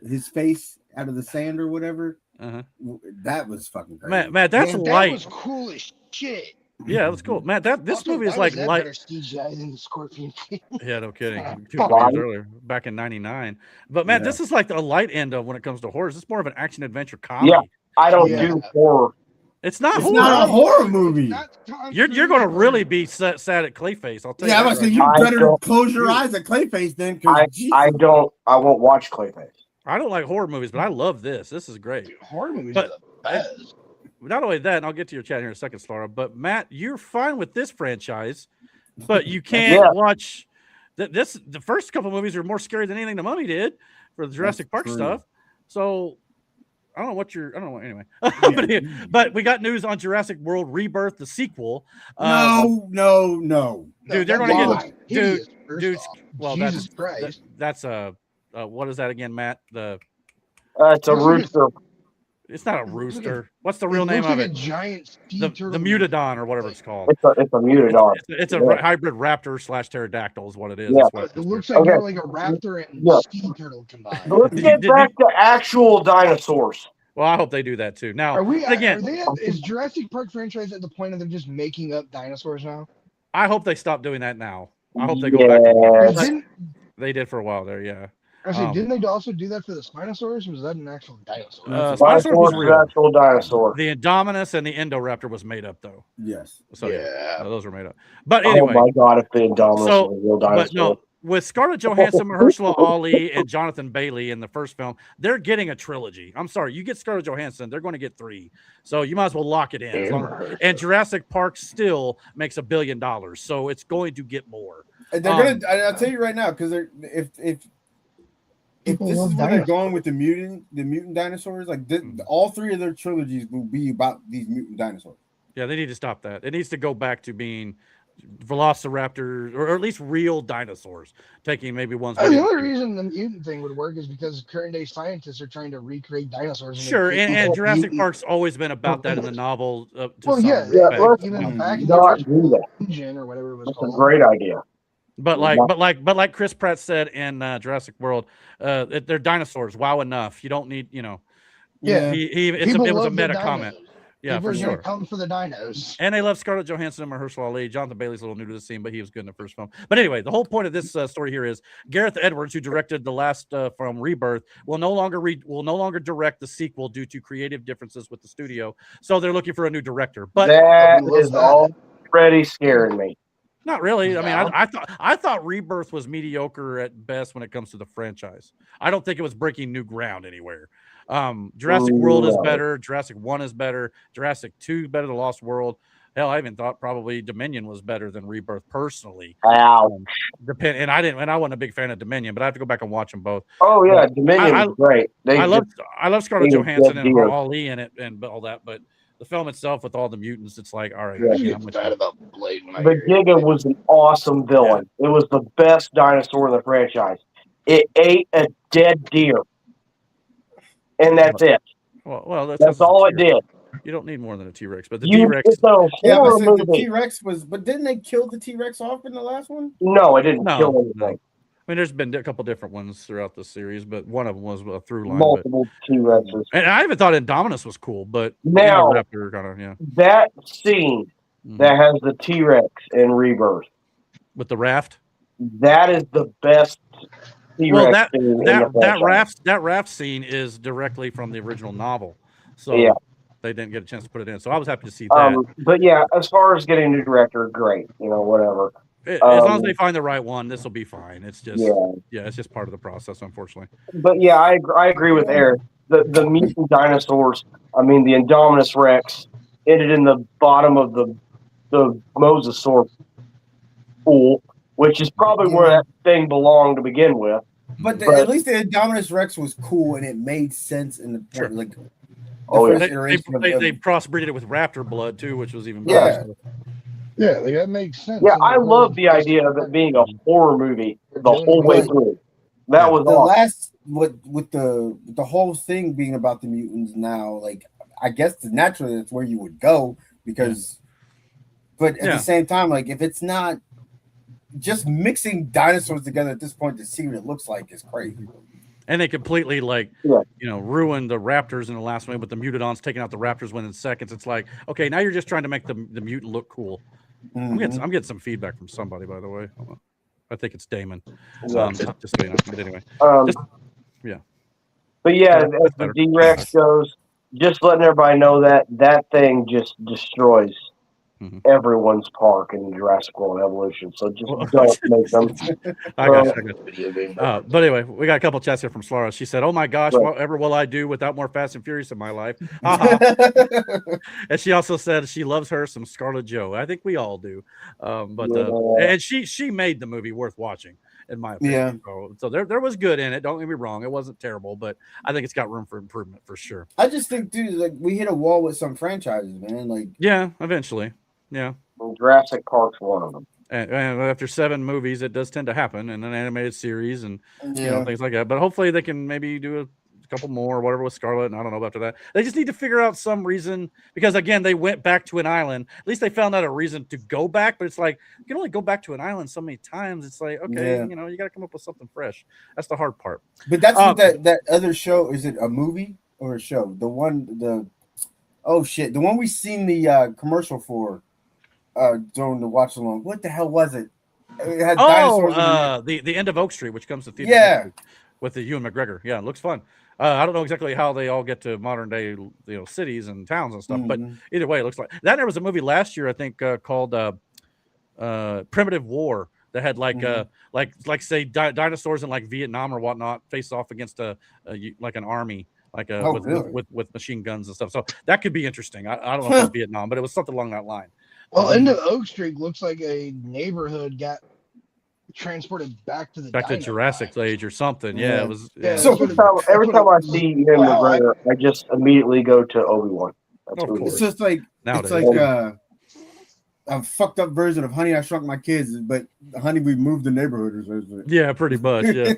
his face out of the sand or whatever? That was fucking crazy. Matt, that's light. That was cool as shit. Yeah, it was cool, Matt. This movie is like light. Better CGI than the Scorpion King. Yeah, no kidding. 2 years earlier, back in '99. But Matt, this is like the light end of when it comes to horror. It's more of an action adventure comedy. Yeah, I don't do horror. It's not a horror movie. You're going to really be sad at Clayface. I'll tell you. Yeah, I say you better close your eyes at Clayface then. I won't watch Clayface. I don't like horror movies, but I love this. This is great. Dude, horror movies are the best. Not only that, and I'll get to your chat here in a second, Laura, but Matt, you're fine with this franchise, but you can't watch the first couple movies are more scary than anything the Mummy did for the Jurassic Park stuff. So I don't know anyway. But we got news on Jurassic World Rebirth, the sequel. No. Dude, they're going to get dude. Well, Jesus Christ. That's what is that again, Matt? It's a rooster. It's not a rooster. What's the real name of it? A giant the Mutodon or whatever it's called. It's a Mutodon. It's a hybrid raptor / pterodactyl is what it is. Yeah. It looks like more like a raptor and sea turtle combined. Let's get back to actual dinosaurs. Well, I hope they do that too. Now, Are we? again, Is Jurassic Park franchise at the point of they're just making up dinosaurs now? I hope they stop doing that now. I hope they go back to Didn't they did for a while there. Yeah. actually didn't they also do that for the Spinosaurus? Or was that an actual dinosaur? Spinosaurus was real. Actual dinosaur. The Indominus and the Indoraptor was made up though. Yes. So yeah, those were made up. But anyway, oh my god, if the Indominus was a real dinosaur. But no, with Scarlett Johansson, Mahershala Ali, and Jonathan Bailey in the first film, they're getting a trilogy. I'm sorry, you get Scarlett Johansson, they're going to get 3. So you might as well lock it in. And Jurassic Park still makes $1 billion, so it's going to get more. And they're gonna. I'll tell you right now, because if this is where they're going with the mutant dinosaurs, like all 3 of their trilogies will be about these mutant dinosaurs. Yeah, they need to stop that. It needs to go back to being velociraptors, or at least real dinosaurs, taking maybe ones. The only reason the mutant thing would work is because current day scientists are trying to recreate dinosaurs. Sure, and Jurassic Park's always been about that in the novel. Even back in the engine or whatever it was called. That's a great idea. But like Chris Pratt said in Jurassic World, they're dinosaurs. Wow, enough. You don't need, Yeah, it was a meta comment. Yeah, People for sure. Come for the dinos. And they love Scarlett Johansson and Mahershala Ali. Jonathan Bailey's a little new to the scene, but he was good in the first film. But anyway, the whole point of this story here is Gareth Edwards, who directed the last from Rebirth, will no longer direct the sequel due to creative differences with the studio. So they're looking for a new director. But that is already scaring me. Not really. I mean, I thought Rebirth was mediocre at best when it comes to the franchise. I don't think it was breaking new ground anywhere. Jurassic World is better. Jurassic 1 is better. Jurassic 2 is better than Lost World. Hell, I even thought probably Dominion was better than Rebirth personally. Wow. And I wasn't a big fan of Dominion, but I have to go back and watch them both. Oh yeah, Dominion was great. I love Scarlett Johansson and Ali in it and all that, but the film itself with all the mutants, it's like, all right. Yeah. But Giga was an awesome villain. Yeah. It was the best dinosaur in the franchise. It ate a dead deer. And that's it. Well, that's all it did. You don't need more than a T-Rex, but the T-Rex. The T-Rex was, but didn't they kill the T-Rex off in the last one? No, it didn't kill anything. No. I mean, there's been a couple different ones throughout the series, but one of them was a through line. Multiple T-Rexes. And I even thought Indominus was cool, but now that scene that has the T-Rex in Rebirth with the raft, that is the best. Well, that raft scene is directly from the original novel, so they didn't get a chance to put it in. So I was happy to see that. But yeah, as far as getting a new director, great. Whatever. As long as they find the right one, this will be fine. It's just it's just part of the process, unfortunately. But yeah, I agree with Eric. The mutant dinosaurs. I mean, the Indominus Rex ended in the bottom of the mosasaur pool, which is probably where that thing belonged to begin with. But at least the Indominus Rex was cool and it made sense in the like. They crossbreeded it with raptor blood too, which was even better. Yeah, like that makes sense. Yeah, I love the idea of it being a horror movie the whole way through. That was the awesome. last with the whole thing being about the mutants now. Like, I guess naturally that's where you would go because, but at the same time, like if it's not. Just mixing dinosaurs together at this point to see what it looks like is crazy. And they completely ruined the raptors in the last one with the mutadons taking out the raptors within seconds. It's like, okay, now you're just trying to make the mutant look cool. Mm-hmm. I'm getting some feedback from somebody, by the way. I think it's Damon. Just so you know. But anyway, But yeah, as the D-Rex goes, just letting everybody know that thing just destroys everyone's park in Jurassic World Evolution. So just don't make them. I got. But anyway, we got a couple chats here from Slara. She said, "Oh my gosh, whatever will I do without more Fast and Furious in my life?" And she also said she loves her some Scarlett Jo. I think we all do. And she made the movie worth watching, in my opinion. Yeah. So there was good in it. Don't get me wrong; it wasn't terrible, but I think it's got room for improvement for sure. I just think, dude, like we hit a wall with some franchises, man. Like, yeah, eventually. Yeah. Well, Jurassic Park's one of them. And after 7 movies, it does tend to happen in an animated series and things like that. But hopefully they can maybe do a couple more or whatever with Scarlett. And I don't know after that. They just need to figure out some reason because, again, they went back to an island. At least they found out a reason to go back. But it's like you can only go back to an island so many times. It's like, okay, you got to come up with something fresh. That's the hard part. But that's what that other show, is it a movie? or a show. The one we seen the commercial for during the watch along. What the hell was it? It had dinosaurs. The End of Oak Street, which comes to theaters Yeah, with the Ewan McGregor. Yeah, it looks fun. I don't know exactly how they all get to modern day, cities and towns and stuff, but either way, it looks like that. There was a movie last year, I think, called Primitive War that had like say dinosaurs in like Vietnam or whatnot face off against like an army. With machine guns and stuff. So that could be interesting. I don't know if it's Vietnam, but it was something along that line. Well, End of Oak Street looks like a neighborhood got transported back to the Jurassic age or something. Yeah, it was. Yeah. So every time I see him McGregor, I just immediately go to Obi-Wan. It's just like Nowadays. It's like a fucked up version of Honey, I Shrunk My Kids, but Honey, we moved the neighborhood. Yeah, pretty much. Yeah.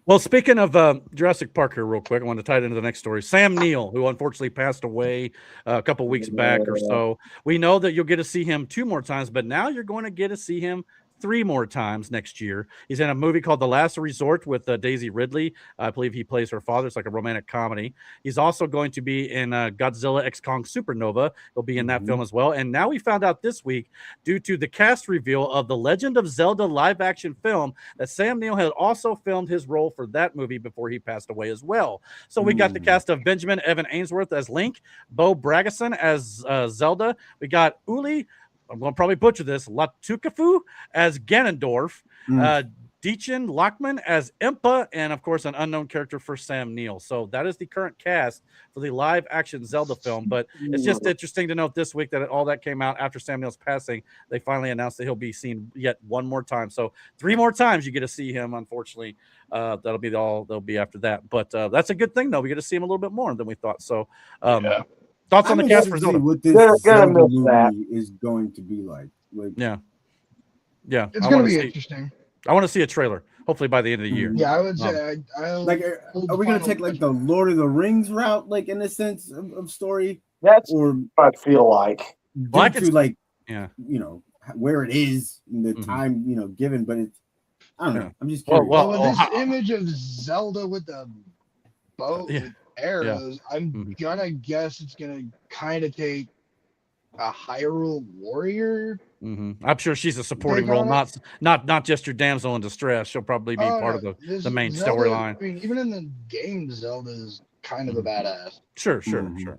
Well, speaking of Jurassic Park here, real quick, I want to tie it into the next story. Sam Neill, who unfortunately passed away a couple weeks back or so. We know that you'll get to see him 2 more times, but now you're going to get to see him 3 more times next year. He's in a movie called The Last Resort with Daisy Ridley. I believe he plays her father. It's like a romantic comedy. He's also going to be in Godzilla X Kong Supernova. He'll be in that film as well. And now we found out this week, due to the cast reveal of the Legend of Zelda live action film, that Sam Neill had also filmed his role for that movie before he passed away as well. So we got the cast of Benjamin Evan Ainsworth as Link, Bo Bragason as Zelda. We got Uli, I'm going to probably butcher this, Latukafu as Ganondorf, Deachin Lockman as Impa, and of course an unknown character for Sam Neill. So that is the current cast for the live action Zelda film. But it's just interesting to note this week that all that came out after Sam Neill's passing. They finally announced that he'll be seen yet 1 more time. So 3 more times you get to see him. Unfortunately, that'll be all they'll be after that. But that's a good thing though. We get to see him a little bit more than we thought. So thoughts on the cast for Zelda? What this Zelda movie is going to be like. Yeah, it's going to be interesting. I want to see a trailer, hopefully by the end of the year. Yeah, I would say. Are we going to take like the Lord of the Rings route, like in a sense of story? That's what I feel like. Where it is in the time, given, but it's, I don't know. I'm just curious. This image of Zelda with the bow with arrows, I'm gonna guess it's gonna kind of take a Hyrule warrior. I'm sure she's a supporting role, not just your damsel in distress. She'll probably be part of the main storyline. I mean, even in the game, Zelda is kind of a badass. Sure.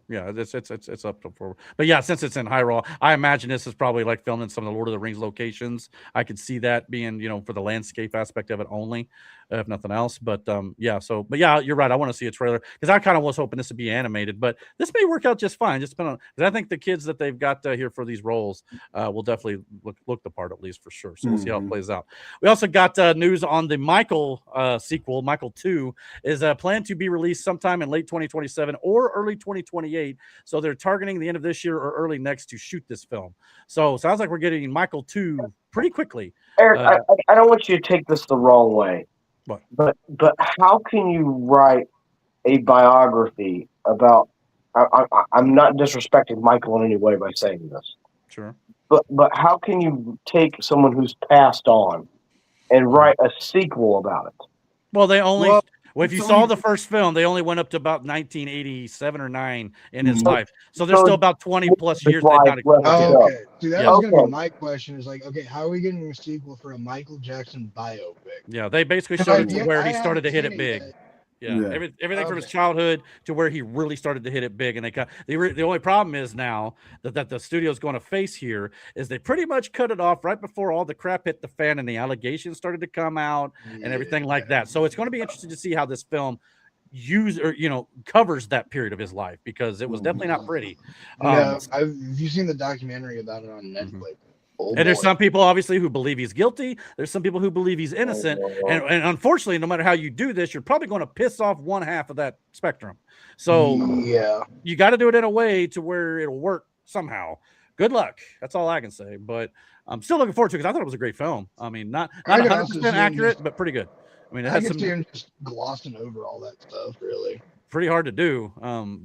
Yeah, it's up to forward. But yeah, since it's in Hyrule, I imagine this is probably like filmed in some of the Lord of the Rings locations. I could see that being, for the landscape aspect of it only, if nothing else. But you're right. I want to see a trailer because I kind of was hoping this would be animated, but this may work out just fine. Just depending on, because I think the kids that they've got here for these roles will definitely look the part, at least for sure. So we'll see how it plays out. We also got news on the Michael sequel. Michael 2 is planned to be released sometime in late 2027 or early 2028. So they're targeting the end of this year or early next to shoot this film. So sounds like we're getting Michael 2 pretty quickly. Eric, I don't want you to take this the wrong way. What? But how can you write a biography about? I'm not disrespecting Michael in any way by saying this. Sure. But how can you take someone who's passed on and write a sequel about it? Well, if you saw the first film, they only went up to about 1987 or 9 in his life. So there's still about 20 plus years they've not okay. Dude, that was going to be my question is how are we getting a sequel for a Michael Jackson biopic? Yeah, they basically showed it to where he started to hit it big. Everything from his childhood to where he really started to hit it big. And the only problem is now that the studio's going to face here is they pretty much cut it off right before all the crap hit the fan and the allegations started to come out and everything like that. So it's going to be interesting to see how this film covers that period of his life, because it was definitely not pretty. Have you seen the documentary about it on Netflix? And there's some people obviously who believe he's guilty. There's some people who believe he's innocent. And unfortunately, no matter how you do this, you're probably going to piss off one half of that spectrum. So you got to do it in a way to where it'll work somehow. Good luck. That's all I can say. But I'm still looking forward to it because I thought it was a great film. I mean, not 100% accurate, but pretty good. I mean, I can see him just glossing over all that stuff, really. Pretty hard to do.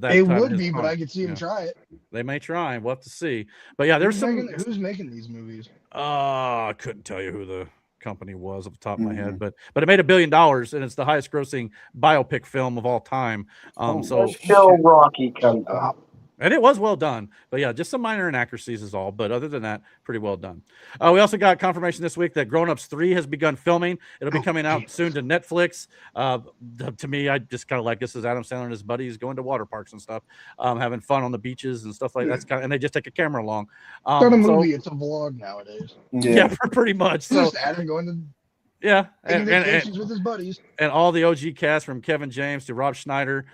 It would be, but I could see him try it. They may try. We'll have to see. But yeah, there's who's making these movies? I couldn't tell you company was off the top of my head, but it made $1 billion, and it's the highest grossing biopic film of all time. Until Rocky comes out. And it was well done, but yeah, just some minor inaccuracies is all. But other than that, pretty well done. We also got confirmation this week that Grown Ups 3 has begun filming. It'll be coming out soon to Netflix. To me, I just kind of like this is Adam Sandler and his buddies going to water parks and stuff, having fun on the beaches and stuff like that. And they just take a camera along. It's not a movie; it's a vlog nowadays. Yeah, pretty much. So just Adam going to. Yeah, and with his buddies, and all the OG cast from Kevin James to Rob Schneider,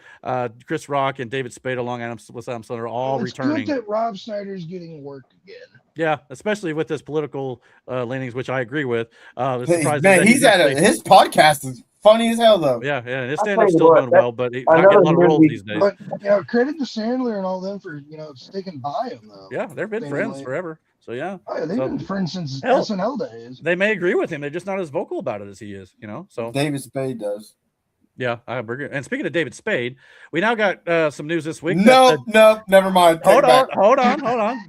Chris Rock, and David Spade, along with Adam Sandler, all returning. It's good that Rob Schneider's getting work again. Yeah, especially with his political leanings, which I agree with. Man, his podcast is funny as hell, though. Yeah, his stand-up's still doing well, but he's not getting a lot of roles these days. But credit to Sandler and all them for sticking by him though. Yeah, they've been friends forever. So yeah, they've been friends since SNL days. They may agree with him; they're just not as vocal about it as he is. So David Spade does. Yeah, I agree. And speaking of David Spade, we now got some news this week. No, never mind. Hold on.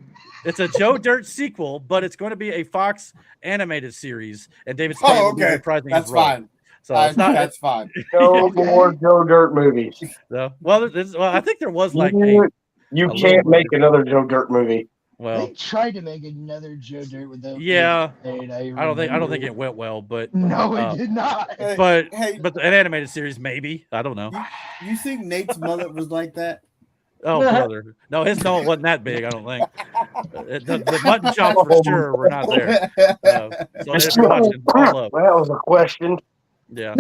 It's a Joe Dirt sequel, but it's going to be a Fox animated series, and David Spade will be reprising his role. Fine. So that's fine. No more Joe Dirt movies. No. Well, I think there was like you can't make another Joe Dirt movie. Well, they tried to make another Joe Dirt with them. Yeah, I don't think it went well, but no, it did not. But an animated series, maybe. I don't know. You think Nate's mullet was like that? Oh, brother, no, his mullet wasn't that big. I don't think the mutton chops for sure were not there. So if you're watching, that was a question. Yeah,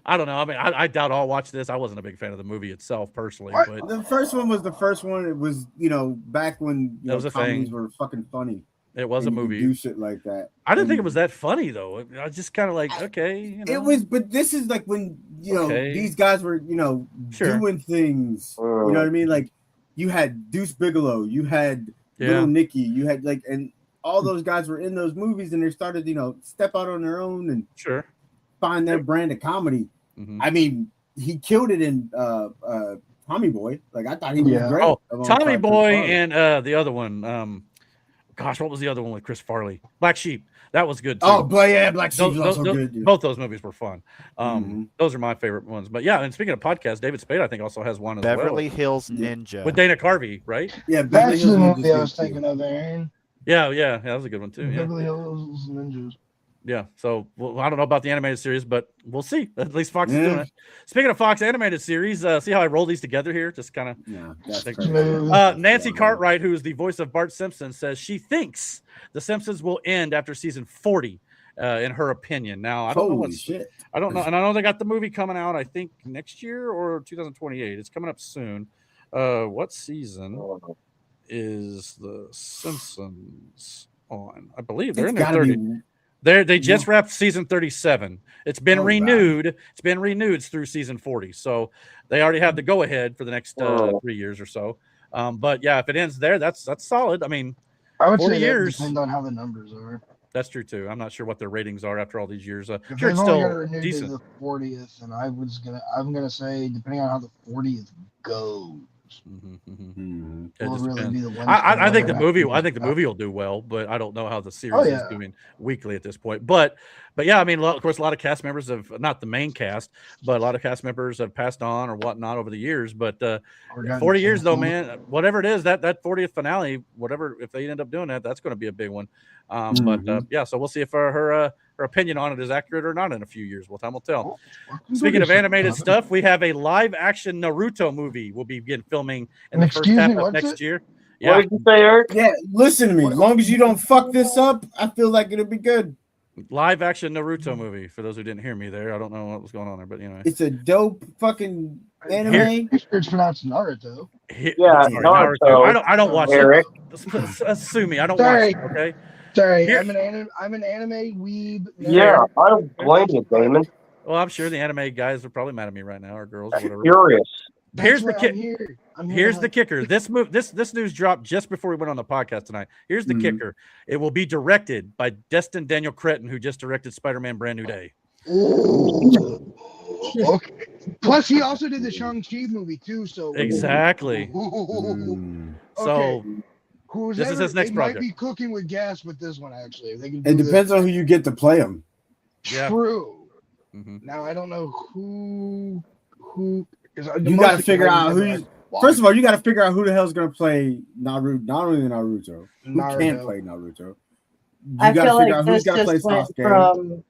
I don't know. I mean, I doubt I'll watch this. I wasn't a big fan of the movie itself personally, but the first one was the first one. It was back when comedies were fucking funny. It was a movie. Do shit like that. I didn't think it was that funny though. I was just kind of like, okay, It was, but this is like when these guys were doing things. You know what I mean? Like you had Deuce Bigelow, you had Little Nicky, you had and all those guys were in those movies, and they started step out on their own and find their brand of comedy. Mm-hmm. I mean, he killed it in Tommy Boy. Like I thought he was great. Oh, Tommy Boy and the other one. Gosh, what was the other one with Chris Farley? Black Sheep. That was good too. Oh, Black Sheep was also good. Dude. Both those movies were fun. Those are my favorite ones. But yeah, and speaking of podcasts, David Spade I think also has one as Beverly Hills Ninja with Dana Carvey, right? Yeah, that's the movie I was thinking of, Aaron. Yeah, that was a good one too. Beverly Hills Ninjas. Yeah, so I don't know about the animated series, but we'll see. At least Fox is doing it. Speaking of Fox animated series, see how I roll these together here? Just kind of. Nancy Cartwright, who is the voice of Bart Simpson, says she thinks The Simpsons will end after season 40, in her opinion. Now, I don't know what's shit. I don't know, and I know they got the movie coming out. I think next year or 2028. It's coming up soon. What season is The Simpsons on? I believe they're in their 30. They just wrapped season 37. It's been renewed. Wow. It's been renewed through season 40. So they already have the go ahead for the next 3 years or so. But yeah, if it ends there, that's solid. I mean, I would say years depends on how the numbers are. That's true too. I'm not sure what their ratings are after all these years. If sure, it's still decent. The 40th, and I'm gonna say depending on how the 40th goes. I think the movie. I think the movie will do well, but I don't know how the series is doing weekly at this point. But yeah, I mean, of course, a lot of cast members have not the main cast, but a lot of cast members have passed on or whatnot over the years. But 40 years though, man, whatever it is, that 40th finale, whatever, if they end up doing that, that's going to be a big one. But yeah, so we'll see if her opinion on it is accurate or not in a few years. Well, time will tell. Speaking of animated stuff, we have a live action Naruto movie we'll begin filming in the first half of next year. Yeah. What did you say, Eric? Yeah, listen to me. As long as you don't fuck this up, I feel like it'll be good. Live action Naruto movie. For those who didn't hear me there, I don't know what was going on there, but anyway. It's a dope fucking anime. It's pronounced Naruto. Naruto. I don't watch Eric. it. Sue me. I don't watch it, okay? Sorry, I'm an anime weeb. Yeah, I don't blame you, Damon. Well, I'm sure the anime guys are probably mad at me right now, or girls, whatever. Furious. Here's the kicker. Here's the kicker. This news dropped just before we went on the podcast tonight. Here's the kicker. It will be directed by Destin Daniel Cretton, who just directed Spider-Man: Brand New Day. Okay. Plus, he also did the Shang-Chi movie too. So exactly. So. This is his next they project. might be cooking with gas with this one, actually. If they can It depends on who you get to play him. Yeah. True. Mhm. Now, I don't know who. You got to figure out who. First of all, you got to figure out who the hell's going to play Naruto. Not only Naruto, who can play Naruto. I feel like out this who's gonna play just went Sasuke. from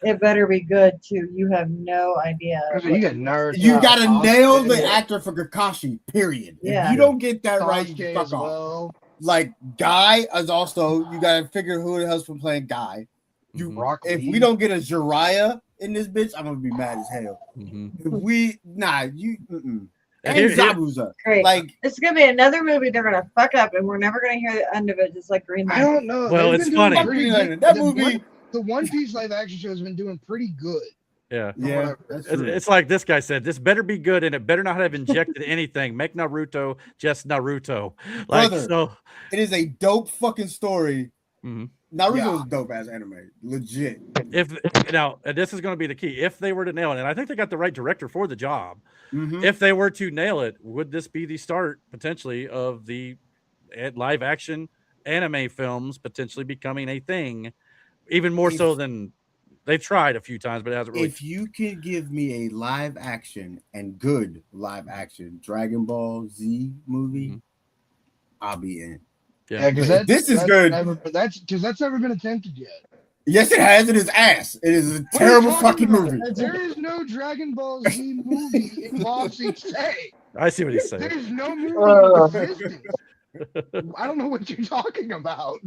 it better be good to you have no idea. You got Naruto. You got to Sasuke. nail the actor for Kakashi. Period. Yeah. If you don't get that Sasuke right, you fuck as off. well. Like Guy is also. You got to figure who the hell's from playing Guy. You Rock if Lee. we don't get a Jiraiya in this bitch, I'm gonna be mad as hell. If we and Zabuza. Great. Like It's gonna be another movie they're gonna fuck up, and we're never gonna hear the end of it. Just like Green I Lantern. don't know. Well, They've it's been doing funny. pretty good. That movie. The One Piece live action show has been doing pretty good. Yeah. Yeah, that's true. It's like this guy said, this better be good and it better not have injected anything. Make Naruto just Naruto. Like, Brother, so it is a dope fucking story. Mhm. Naruto is dope as anime, legit. if now, and this is going to be the key. If they were to nail it, and I think they got the right director for the job. If they were to nail it, would this be the start potentially of the live action anime films potentially becoming a thing, even more so than they've tried a few times, but it hasn't really. If you can give me a live action and good live action Dragon Ball Z movie, I'll be in. Yeah, because this is good. That's never been attempted yet. Yes, it has. It is ass. It is a terrible fucking movie. There is no Dragon Ball Z movie involving say. I see what he's saying. There's no movie in existence. I don't know what you're talking about.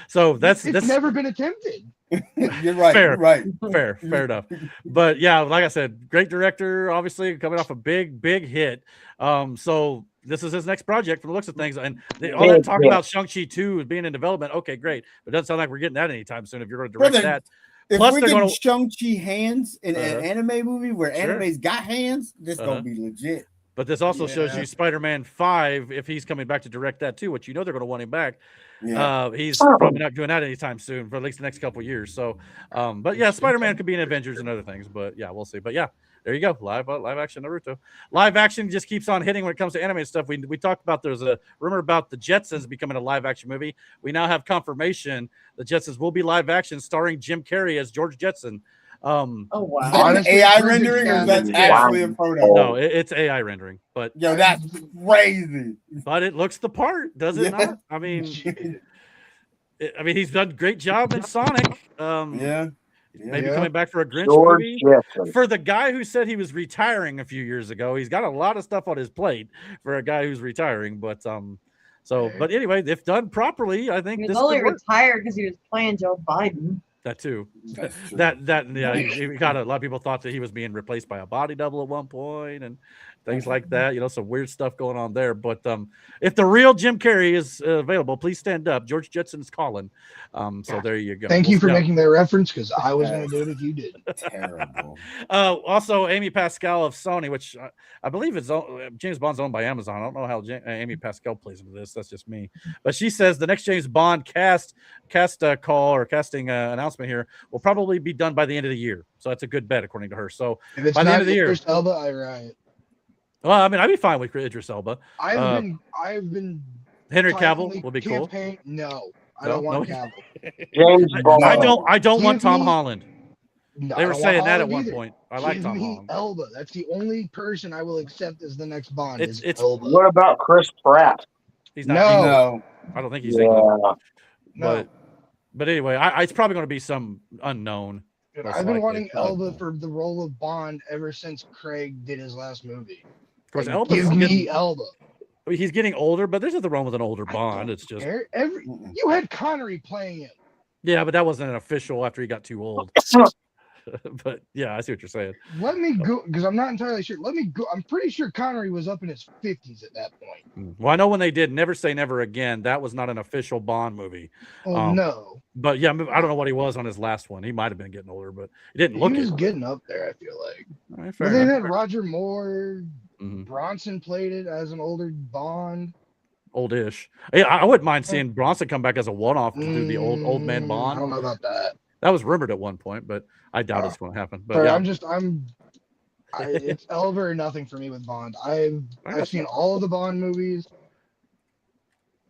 So that's never been attempted. You're right. Fair, you're right. Fair enough. But yeah, like I said, great director, obviously coming off a big hit. So this is his next project from the looks of things. And all that talk about Shang-Chi 2 being in development. Okay, great. But it doesn't sound like we're getting that anytime soon if you're going to direct that. If Plus, we're they're getting gonna Shang-Chi hands in an anime movie where anime's got hands, this gonna be legit. But this also shows you Spider-Man 5, if he's coming back to direct that too, which you know they're going to want him back. Yeah. He's probably not doing that anytime soon for at least the next couple of years. So, but yeah, Spider-Man could be in Avengers and other things. But yeah, we'll see. But yeah, there you go. Live action Naruto. Live action just keeps on hitting when it comes to anime stuff. We talked about there's a rumor about the Jetsons becoming a live action movie. We now have confirmation the Jetsons will be live action, starring Jim Carrey as George Jetson. Oh wow! Is that an AI rendering or that's actually a photo? No, it's AI rendering. But yo, that's crazy. But it looks the part, does it not? I mean, he's done a great job in Sonic. Maybe coming back for a Grinch movie. Jetson. For the guy who said he was retiring a few years ago, he's got a lot of stuff on his plate for a guy who's retiring. But but anyway, if done properly, I think He this was only could work. retired because he was playing Joe Biden. That too. He got a lot of people thought that he was being replaced by a body double at one point and things like that. Some weird stuff going on there. But if the real Jim Carrey is available, please stand up. George Jetson's calling. So there you go. Thank you for making that reference because I was going to do it if you did. Terrible. Also, Amy Pascal of Sony, which I believe is James Bond's owned by Amazon. I don't know how Amy Pascal plays into this. That's just me. But she says the next James Bond cast call or casting announcement here will probably be done by the end of the year. So that's a good bet, according to her. So if it's by the end of the year, Idris Elba, I riot. Well, I mean, I'd be fine with Idris Elba. I've been Henry Cavill will be cool. No, I don't want Cavill. James Bond. I don't want Tom Holland. No, they were saying that at one point. I like Tom Holland. Elba. That's the only person I will accept as the next Bond. It's Elba. What about Chris Pratt? He's not. No. I don't think he's England. But anyway, it's probably going to be some unknown. I've been wanting Elba for the role of Bond ever since Craig did his last movie. Of course, Give me Elba. I mean, he's getting older, but there's nothing wrong with an older Bond. It's just you had Connery playing him. Yeah, but that wasn't an official after he got too old. But yeah, I see what you're saying. Let me go because I'm not entirely sure. Let me go. I'm pretty sure Connery was up in his 50s at that point. Well, I know when they did Never Say Never Again, that was not an official Bond movie. Oh no. But yeah, I don't know what he was on his last one. He might have been getting older, but he didn't look. He was getting up there. I feel like. Right, but they had Roger Moore. Bronson played it as an older Bond. Oldish. I wouldn't mind seeing Bronson come back as a one-off to do the old man Bond. I don't know about that. That was rumored at one point, but I doubt it's going to happen. But yeah. It's Elva or nothing for me with Bond. I've seen all of the Bond movies.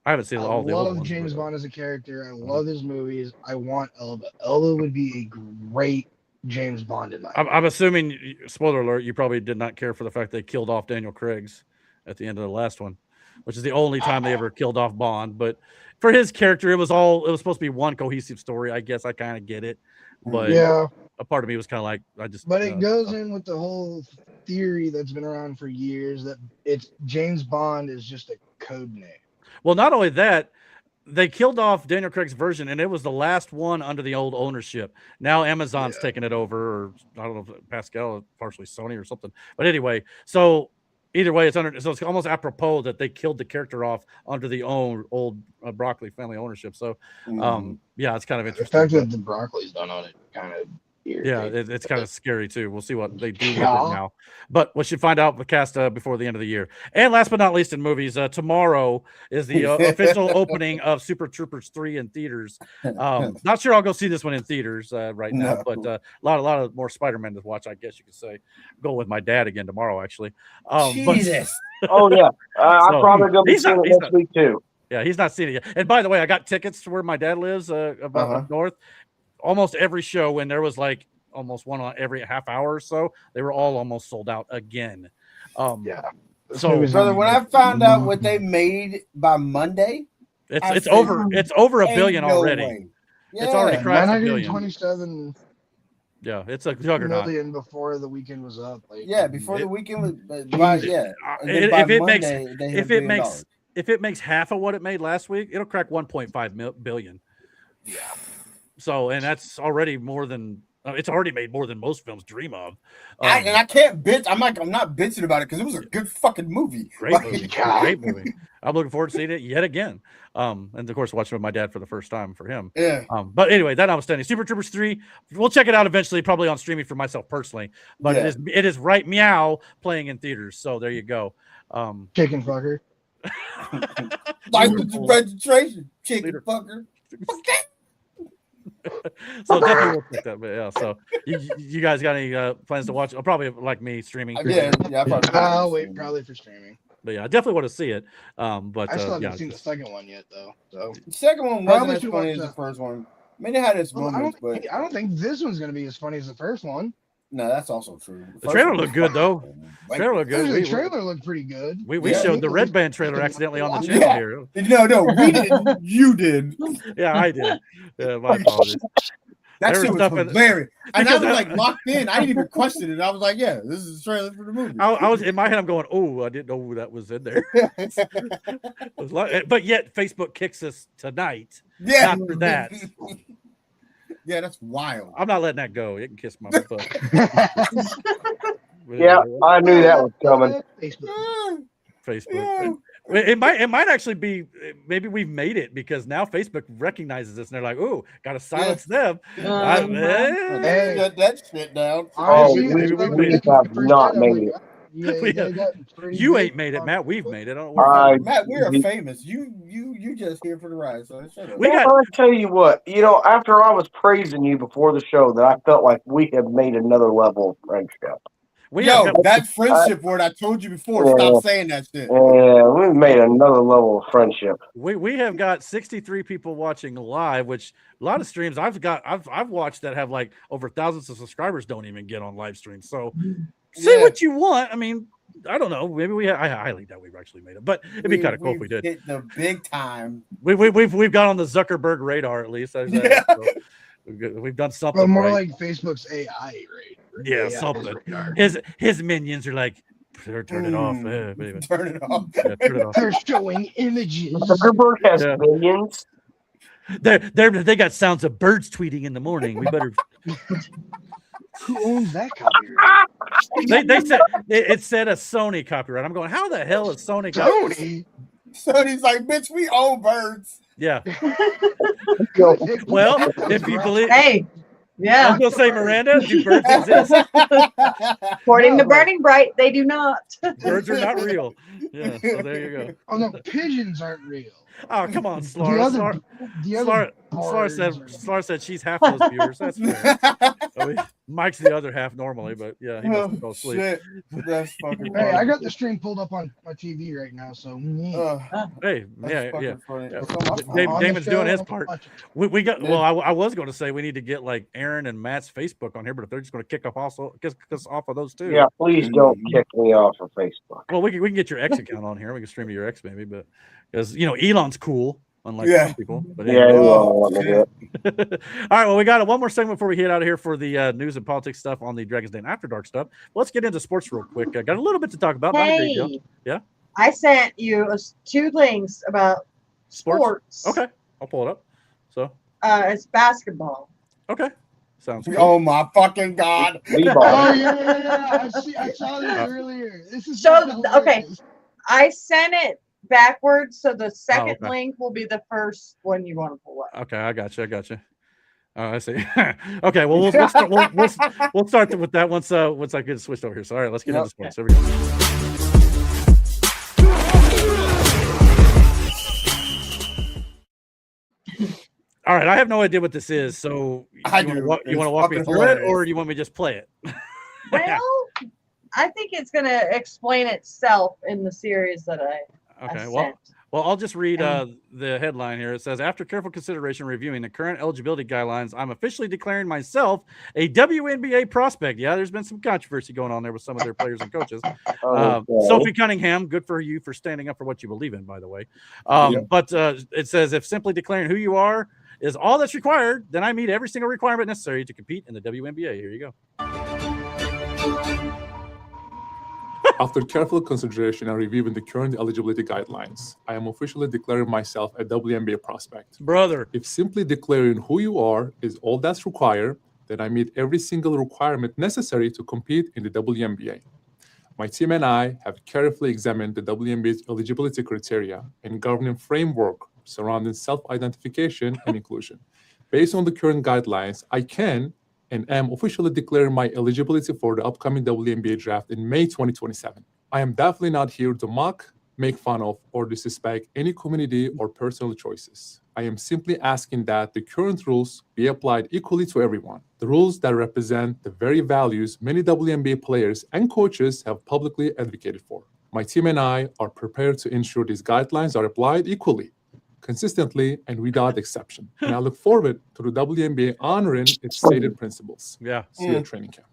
I haven't seen I all the old love ones. James Bond as a character. I love his movies. I want Elba. Elba would be a great James Bond in my opinion. I'm assuming, spoiler alert, you probably did not care for the fact they killed off Daniel Craig's at the end of the last one, which is the only time they ever killed off Bond. But for his character, it was supposed to be one cohesive story. I guess I kind of get it, but Yeah, a part of me was kind of like, but it goes in with the whole theory that's been around for years that it's James Bond is just a code name. Well, not only that, they killed off Daniel Craig's version, and it was the last one under the old ownership. Now Amazon's taking it over, or I don't know if Pascal, partially Sony or something. But anyway, so either way, so it's almost apropos that they killed the character off under the old Broccoli family ownership. So, yeah, it's kind of interesting. The fact that the Broccoli's done on it kind of it's kind of scary too. We'll see what they do with it now, but we should find out the cast before the end of the year. And last but not least, in movies, tomorrow is the official opening of Super Troopers 3 in theaters. Not sure I'll go see this one in theaters right now, but a lot of more Spider-Man to watch, I guess you could say. Go with my dad again tomorrow, actually. Jesus. Oh yeah, I'm probably gonna be seeing it next week too. Yeah, he's not seen it yet. And by the way, I got tickets to where my dad lives, about up north. Almost every show, when there was like almost one on every half hour or so, they were all almost sold out again. So brother, when I found out what they made by Monday, it's over $1 billion already. Yeah. It's already crossed $1 billion. 927 Yeah, it's a juggernaut. million before the weekend was up. Before the weekend was If it makes half of what it made last week, it'll crack 1.5 billion. Yeah. So, and that's already more than it's already made more than most films dream of. And I can't bitch. I'm not bitching about it because it was a good fucking movie. Great movie. I'm looking forward to seeing it yet again. And of course, watching with my dad for the first time for him. Yeah. But anyway, that notwithstanding, Super Troopers 3, we'll check it out eventually, probably on streaming for myself personally. But it is right meow playing in theaters. So there you go. Chicken fucker. License registration, chicken fucker. So definitely we'll check that. But yeah, so you guys got any plans to watch? Probably like me streaming. I'll wait probably for streaming. But yeah, I definitely want to see it. But I still haven't seen the second one yet, though. So the second one wasn't as funny as the first one. I mean, it had its moments, but I don't think this one's gonna be as funny as the first one. No, that's also true. The trailer looked good though. The trailer looked pretty good. We showed the Red Band trailer accidentally on the channel here. No, we didn't. You did. Yeah, I did. My apologies. That shit was hilarious. And I was like locked in. I didn't even question it. I was like, yeah, this is the trailer for the movie. I was in my head, I'm going, oh, I didn't know that was in there. But yet Facebook kicks us tonight. Yeah. After that. Yeah, that's wild. I'm not letting that go. It can kiss my butt. Yeah, I knew that was coming. Facebook. Yeah. It might actually be, maybe we've made it because now Facebook recognizes us and they're like, oh, gotta silence them. Shut that shit down. We have not made it. You ain't made it, Matt. We've made it. Matt, we are famous. You just here for the ride. So shut up. I'll tell you what. After I was praising you before the show, that I felt like we have made another level of friendship. That friendship word I told you before. Stop saying that shit. Yeah, we've made another level of friendship. We have got 63 people watching live, which a lot of streams I've watched that have like over thousands of subscribers don't even get on live streams. So say what you want. I mean, I don't know. Maybe I highly doubt we've actually made it, but it'd be kind of cool if we did. Hit the big time. We've got on the Zuckerberg radar at least. So we've done something. Well, more like Facebook's AI, right? Yeah, something. His minions are like, turn it off. Turn it off. Yeah, turn it off. They're showing images. Zuckerberg has minions. They got sounds of birds tweeting in the morning. We better. Who owns that copyright? They said it said a Sony copyright. I'm going, how the hell is Sony copyright? Sony's like, bitch, we own birds. Yeah. Well, if you believe, hey, yeah, I was gonna say, Miranda, do birds exist? According to Burning Bright, they do not. Birds are not real. Yeah, so there you go. Oh no, pigeons aren't real. Oh, come on, Slar. Slar said she's half those viewers. That's fair. I mean, Mike's the other half normally, but yeah, he must have fell asleep. Shit. That's fucking Hey, funny. I got the stream pulled up on my TV right now, so Hey, That's yeah. funny. Yeah. It's on my phone. Damon's doing his part. We got. Yeah. Well, I was going to say we need to get like Aaron and Matt's Facebook on here, but if they're just going to kick us off of those too. Yeah, please don't kick me off of Facebook. Well, we can get your X account on here. We can stream to your X maybe, but because Elon's cool, unlike some people. But Yeah, anyway. you won't want me to do it. All right, well, we got one more segment before we head out of here for the news and politics stuff on the Dragon's Den After Dark stuff. Let's get into sports real quick. I got a little bit to talk about. Not a great deal. Yeah. I sent you 2 links about sports. Okay, I'll pull it up. So. It's basketball. Okay. Sounds good. Oh my fucking god! Oh yeah. I saw this earlier. This is So okay, I sent it backwards, so the second link will be the first one you want to pull up. Okay, I got you. I see. Okay, well we'll start with that once I get switched over here. So all right, let's get into sports. There we go. All right, I have no idea what this is, so you want to walk me through it, or do you want me to just play it? Well, I think it's going to explain itself in the series that I sent. Well, I'll just read the headline here. It says, after careful consideration reviewing the current eligibility guidelines, I'm officially declaring myself a WNBA prospect. Yeah, there's been some controversy going on there with some of their players and coaches. Sophie Cunningham, good for you for standing up for what you believe in, by the way. But it says, if simply declaring who you are is all that's required, then I meet every single requirement necessary to compete in the WNBA. Here you go. After careful consideration and reviewing the current eligibility guidelines, I am officially declaring myself a WNBA prospect. Brother. If simply declaring who you are is all that's required, then I meet every single requirement necessary to compete in the WNBA. My team and I have carefully examined the WNBA's eligibility criteria and governing framework surrounding self-identification and inclusion. Based on the current guidelines, I can and am officially declaring my eligibility for the upcoming WNBA draft in May 2027. I am definitely not here to mock, make fun of, or disrespect any community or personal choices. I am simply asking that the current rules be applied equally to everyone. The rules that represent the very values many WNBA players and coaches have publicly advocated for. My team and I are prepared to ensure these guidelines are applied equally, consistently, and without exception. And I look forward to the WNBA honoring its stated principles. Yeah. See you at training camp.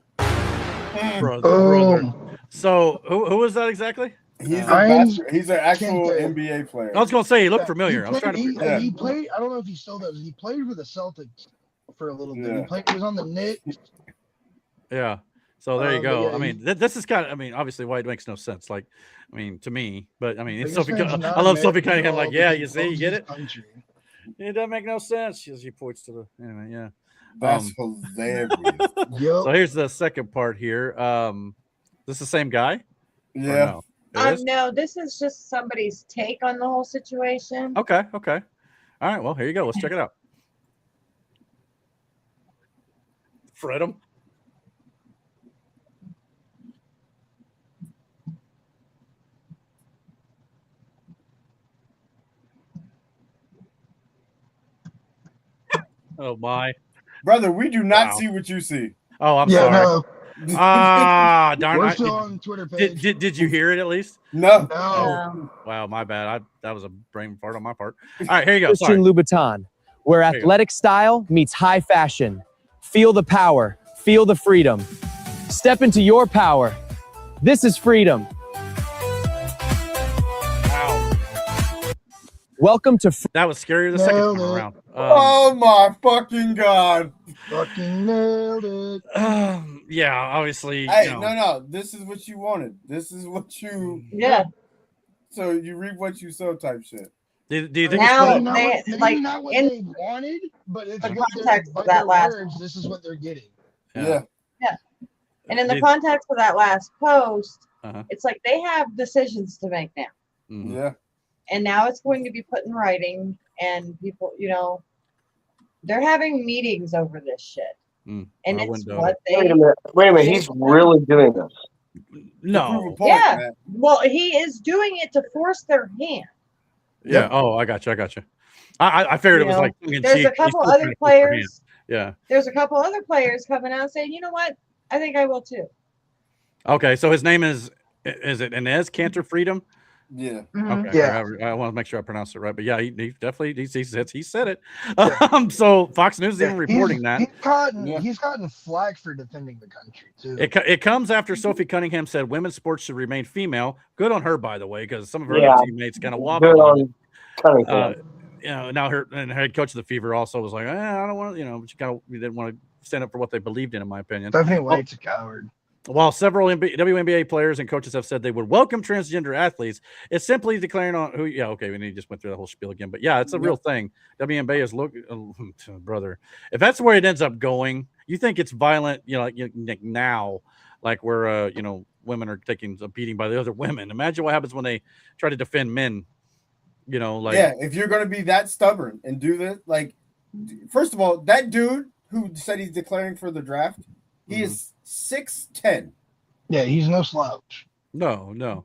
Brother. So who was that exactly? He's an actual NBA player. I was going to say he looked familiar. I was trying to. He played. I don't know if he still does. He played for the Celtics for a little bit. He was on the Knicks. Yeah. So there you go. Yeah, I mean, this is kind of. I mean, obviously, why it makes no sense. Like, I mean, to me, but I mean, it's Sophie. I love Sophie Cunningham. Like, yeah, you see, you get it. It doesn't make no sense. She points to the. Anyway, yeah. That's hilarious. So here's the second part here. This the same guy? Yeah. No, this is just somebody's take on the whole situation. Okay. All right. Well, here you go. Let's check it out. Fred him. Oh my. Brother, we do not see what you see. Oh, I'm sorry. No. Darn. We're still on the Twitter page. Did you hear it at least? No. Wow, my bad. That was a brain fart on my part. All right, here you go. Christian Louboutin, where athletic style meets high fashion. Feel the power. Feel the freedom. Step into your power. This is freedom. Wow. Welcome to. That was scarier the second time around. Oh my fucking god! Fucking nailed it. Yeah, obviously. Hey, no. This is what you wanted. This is what you. Yeah. So you reap what you sow, type shit. Do you think now it's they like not what they wanted, but it's the what context by of that their last. words, this is what they're getting. Yeah. And in the context of that last post, it's like they have decisions to make now. Mm-hmm. Yeah. And now it's going to be put in writing, and people, they're having meetings over this shit. And it's what they. Wait a minute. He's really doing this. No. Yeah. Well, he is doing it to force their hand. Yeah. Oh, I got you. I figured it was You know, like tongue in there's cheek. a He's couple still trying other to push their hand. players. Yeah. There's a couple other players coming out saying, you know what? I think I will too. Okay, so his name is it Inez Cantor Freedom? Yeah. Okay, Yeah. I want to make sure I pronounce it right, but yeah, he definitely he said it. So Fox News is even reporting that He's gotten flack for defending the country too. it comes after Sophie Cunningham said women's sports should remain female. Good on her, by the way, because some of her other teammates kind of wobbled Good on on Cunningham. you know, now her head coach of the Fever also was like, I don't want to, but she didn't want to stand up for what they believed in my opinion. Stephanie White's a coward. While several WNBA players and coaches have said they would welcome transgender athletes, it's simply declaring on who. Yeah, okay, we just went through the whole spiel again, but yeah, it's a real thing. WNBA is brother. If that's where it ends up going, you think it's violent? Like now, like where women are taking a beating by the other women. Imagine what happens when they try to defend men. If you're gonna be that stubborn and do this, like, first of all, that dude who said he's declaring for the draft, he is 6'10". Yeah, he's no slouch. No.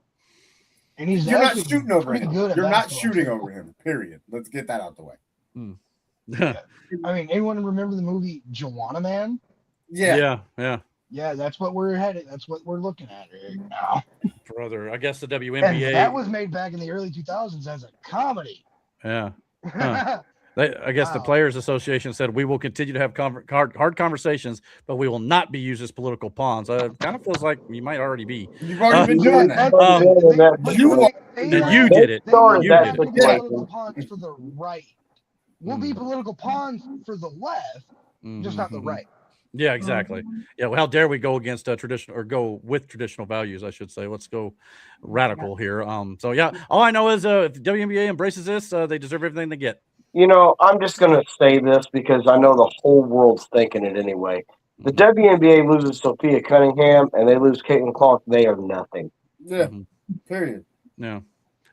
And he's You're not shooting over pretty him. good at You're not basketball, shooting too. over him. Period. Let's get that out the way. Yeah. I mean, anyone remember the movie Joanna Man? Yeah. Yeah, that's what we're headed. That's what we're looking at right now. Brother, I guess the And WNBA. that was made back in the early 2000s as a comedy. Yeah. Huh. I guess the Players Association said we will continue to have hard conversations, but we will not be used as political pawns. Kind of feels like you might already be. You've already been doing that. You did it. Started You that did it. situation. Political pawns for the right. We'll be political pawns for the left, just not the right. Yeah, exactly. Yeah, well, how dare we go against traditional or go with traditional values? I should say. Let's go radical here. So yeah, all I know is if the WNBA embraces this, they deserve everything they get. I'm just going to say this because I know the whole world's thinking it anyway. The WNBA loses Sophia Cunningham and they lose Caitlin Clark. They are nothing. Yeah. Period. Yeah.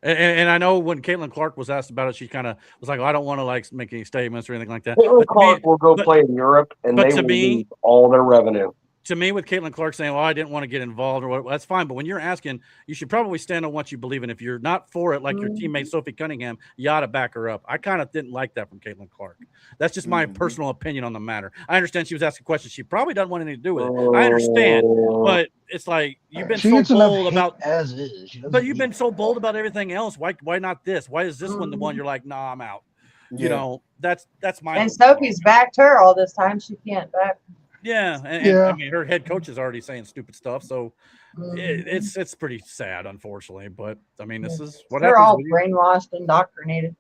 And I know when Caitlin Clark was asked about it, she kind of was like, I don't want to make any statements or anything like that. Caitlin Clark will go play in Europe and they will lose all their revenue. To me, with Caitlin Clark saying, well, I didn't want to get involved or what, that's fine. But when you're asking, you should probably stand on what you believe in. If you're not for it, like your teammate Sophie Cunningham, you ought to back her up. I kind of didn't like that from Caitlin Clark. That's just my personal opinion on the matter. I understand she was asking questions. She probably doesn't want anything to do with it. I understand. But it's like you've been so bold about as is. But you've been so bold about everything else. Why not this? Why is this one the one you're like, nah, I'm out? Yeah. That's my And Sophie's backed her all this time. She can't back. Yeah, and I mean, her head coach is already saying stupid stuff, so it's pretty sad, unfortunately. But I mean, this is what They're happens. all brainwashed, indoctrinated.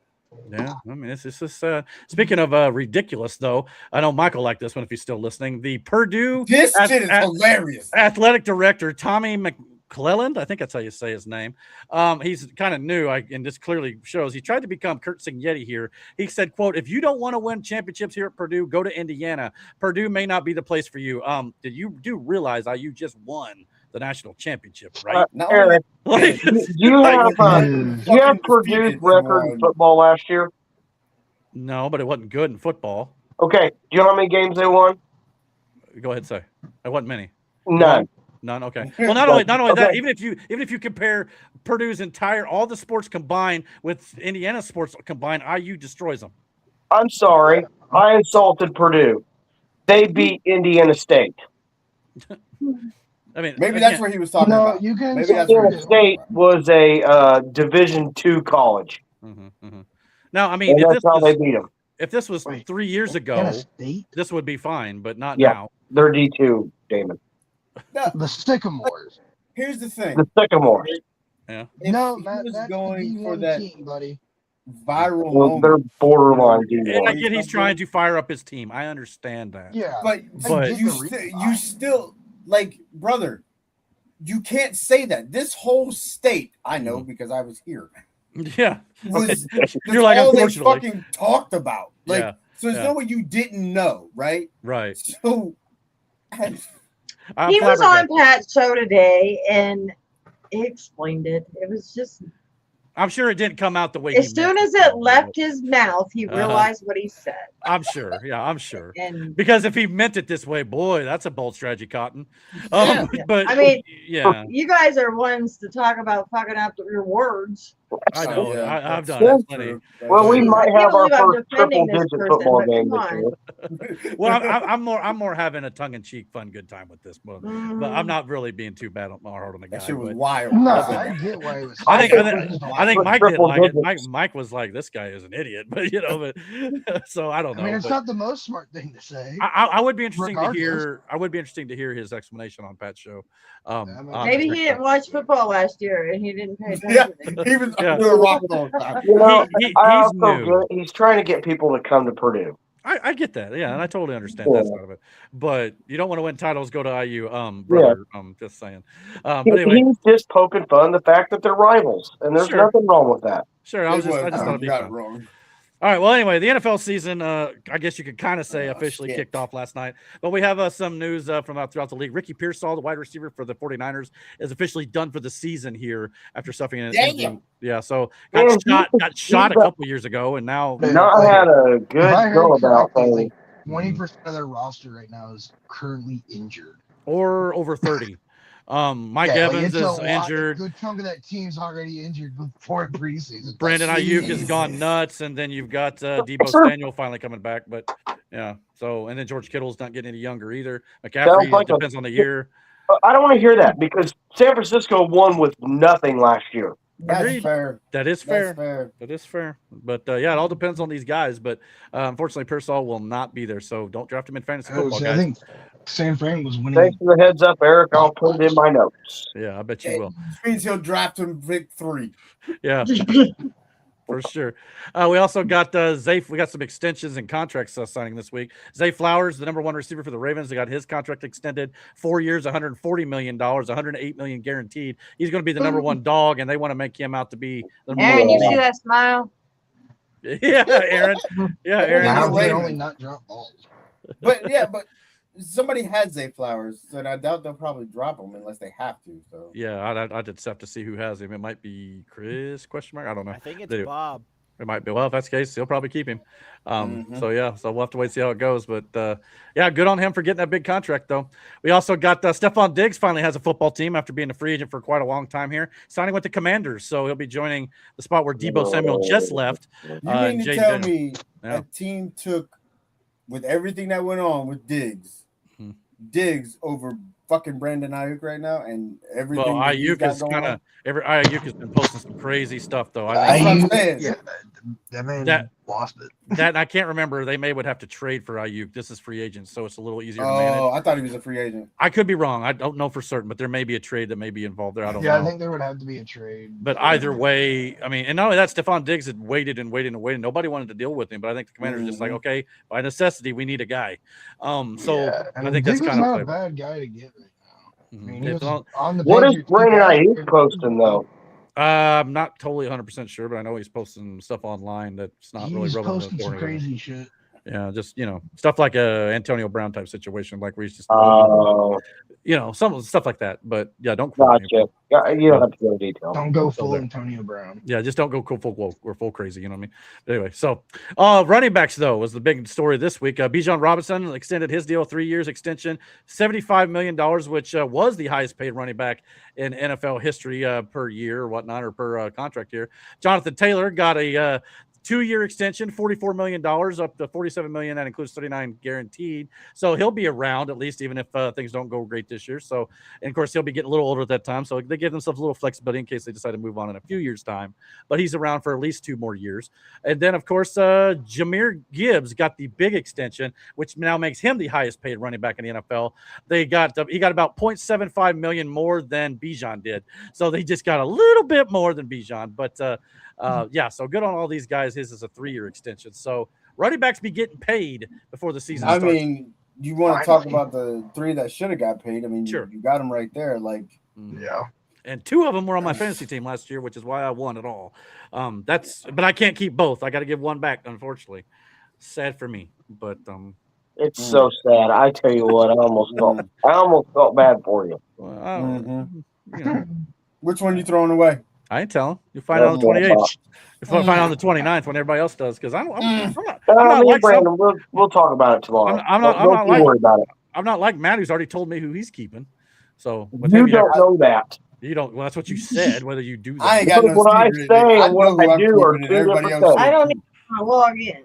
Yeah, I mean, it's just speaking of ridiculous, though. I know Michael liked this one if he's still listening. The Purdue shit is hilarious. Athletic director Tommy McClelland, I think that's how you say his name. He's kind of new, and this clearly shows he tried to become Kurt Signetti here. He said, quote, if you don't want to win championships here at Purdue, go to Indiana. Purdue may not be the place for you. Did you realize you just won the national championship, right? Eric, do you have Purdue's record in football last year? No, but it wasn't good in football. Okay. Do you know how many games they won? Go ahead, say. It wasn't many. None. None. Okay. Well, not only that, even if you compare Purdue's all the sports combined with Indiana sports combined, IU destroys them. I'm sorry. I insulted Purdue. They beat Indiana State. I mean, maybe that's what he was talking about. You can. Maybe that's Indiana State was a Division II college. Now, I mean, that's how they beat them. If this was 3 years ago, this would be fine, but not now. They're D2, Damon. The Sycamores. Here's the thing. The Sycamores. Yeah. No, Matt, that's going the for D1 that team, buddy. Viral. Well, they're borderline D1. And I get he's trying to fire up his team. I understand that. Yeah, but you still like, brother. You can't say that. This whole state, I know because I was here. Yeah, you're like, all they fucking talked about. Like, so there's no way you didn't know, right? Right. So he was on Pat's show today, and he explained it. It was just. I'm sure it didn't come out the way. As soon as it left his mouth, he realized what he said. I'm sure. Yeah, I'm sure. And because if he meant it this way, boy, that's a bold strategy, Cotton. But I mean, you guys are ones to talk about fucking up your words. I know. Yeah, I've done it plenty. Well, we might have our believe I'm first defending this triple-digit person, football but game come this year. Well, I'm more having a tongue-in-cheek, fun, good time with this one, Mm-hmm. but I'm not really being too bad or hard on the guy. That shit was but wild. No, Listen, I get why he was. I think But Mike didn't triple like it. digits. Mike was like, "This guy is an idiot," but so I don't know. I mean, it's but not the most smart thing to say. I would be interesting to Regardless. hear. I would be interesting to hear his explanation on Pat's show. Maybe he didn't watch football last year and he didn't pay Yeah, attention. he was Yeah. under a rock the whole time. You know, He's I also new. he's trying to get people to come to Purdue. I get that, yeah, and I totally understand that side of it. But you don't want to win titles, go to IU, brother. Just saying. But anyway, He's just poking fun the fact that they're rivals, and there's Sure. nothing wrong with that. sure, I just thought it'd be got it fun. wrong. All right. Well, anyway, the NFL season, I guess you could kind of say officially shit. kicked off last night. But we have some news from throughout the league. Ricky Pearsall, the wide receiver for the 49ers, is officially done for the season here after suffering an injury. Yeah, so got shot a couple years ago, and now Not had a good go about things. 20% of their roster right now is currently injured. or over 30. Mike Yeah, Evans it's a is lot. injured. A good chunk of that team's already injured before preseason. Brandon Ayuk has gone nuts, and then you've got Debo Samuel finally coming back. But yeah, so and then George Kittle's not getting any younger either. McCaffrey depends on the year. I don't want to hear that because San Francisco won with nothing last year. That's Agreed. fair. That is fair. That's fair. That is fair. But yeah, it all depends on these guys. But unfortunately, Pearsall will not be there, so don't draft him in fantasy football, I guys. think San Fran was winning. Thanks for the heads up, Eric. I'll put it in my notes. Yeah, I bet you will. Which means he'll draft him pick 3. Yeah, for sure. We also got Zay. We got some extensions and contracts signing this week. Zay Flowers, the number 1 receiver for the Ravens, they got his contract extended 4 years, $140 million, $108 million guaranteed. He's going to be the number 1 dog, and they want to make him out to be the number Aaron, 1 you dog. see that smile? Yeah, Aaron. Yeah, Aaron. Now Aaron. they only not drop balls. But yeah, but somebody had Zay Flowers, so I doubt they'll probably drop him unless they have to. So Yeah, I just have to see who has him. It might be Chris ? I don't know. I think it's They- Bob. It might be. Well, if that's the case, he'll probably keep him. So yeah, so we'll have to wait and see how it goes. But yeah, good on him for getting that big contract, though. We also got Stephon Diggs finally has a football team after being a free agent for quite a long time here, signing with the Commanders. So he'll be joining the spot where Debo Samuel just left. you mean to Jay tell Denham. me Yeah. a team took, with everything that went on with Diggs, Mhm. Diggs over fucking Brandon Ayuk right now, and everything. Well, that he's Ayuk got is going kind on? of Ayuk has been posting some crazy stuff, though. I That's think what I'm saying. Yeah, that man That- lost it. that I can't remember. They would have to trade for Ayuk. This is free agent, so it's a little easier to manage. Oh, I thought he was a free agent. I could be wrong. I don't know for certain, but there may be a trade that may be involved there. I don't Yeah, know. I think there would have to be a trade. But either way, I mean, and not only that, Stephon Diggs had waited and waited and waited. Nobody wanted to deal with him, but I think the Commanders just like, okay, by necessity, we need a guy. So Yeah, I and think that's Diggs kind not a of bad guy to get right now. I mean, he If was not- on the What is Patriots Brandon team. Ayuk posting though? I'm not totally 100% sure, but I know he's posting stuff online that's not really He's relevant. posting to some the story. crazy shit. Yeah, just stuff like a Antonio Brown type situation, like where he's just Oh, some stuff like that. But yeah, don't quote me. gotcha. Yeah, you don't have to go into detail. Don't go full there. Antonio Brown. Yeah, just don't go full crazy. You know what I mean? But anyway, so running backs though was the big story this week. Bijan Robinson extended his deal 3 years extension, $75 million, which was the highest paid running back in NFL history per year or whatnot, or per contract year. Jonathan Taylor got a 2-year extension, $44 million up to $47 million. That includes 39 guaranteed. So he'll be around at least, even if things don't go great this year. So, and of course, he'll be getting a little older at that time. So they give themselves a little flexibility in case they decide to move on in a few years' time. But he's around for at least 2 more years. And then, of course, Jahmyr Gibbs got the big extension, which now makes him the highest paid running back in the NFL. He got about $0.75 million more than Bijan did. So they just got a little bit more than Bijan. But yeah, so good on all these guys. His is a 3-year extension. So running backs be getting paid before the season I starts. mean, you want to talk about the 3 that should have got paid? I mean, Sure. you got them right there. Like, Yeah. And 2 of them were on my fantasy team last year, which is why I won it all. But I can't keep both. I got to give one back, unfortunately. Sad for me, but It's so sad. I tell you what, I almost felt bad for you. you know, which one you throwing away? I ain't telling. You'll find out on the 28th. You'll find out on the 29th when everybody else does. Because I'm not Me like and Brandon, we'll talk about it tomorrow. I'm not Don't you worry about it. I'm not like Matt, who's already told me who he's keeping. So with You him, don't know that. You don't. Well, that's what you said. Whether you do that, I ain't got no What I secret. say I and know what who I I'm do are keeping, and two everybody different else. things. I don't need to log in.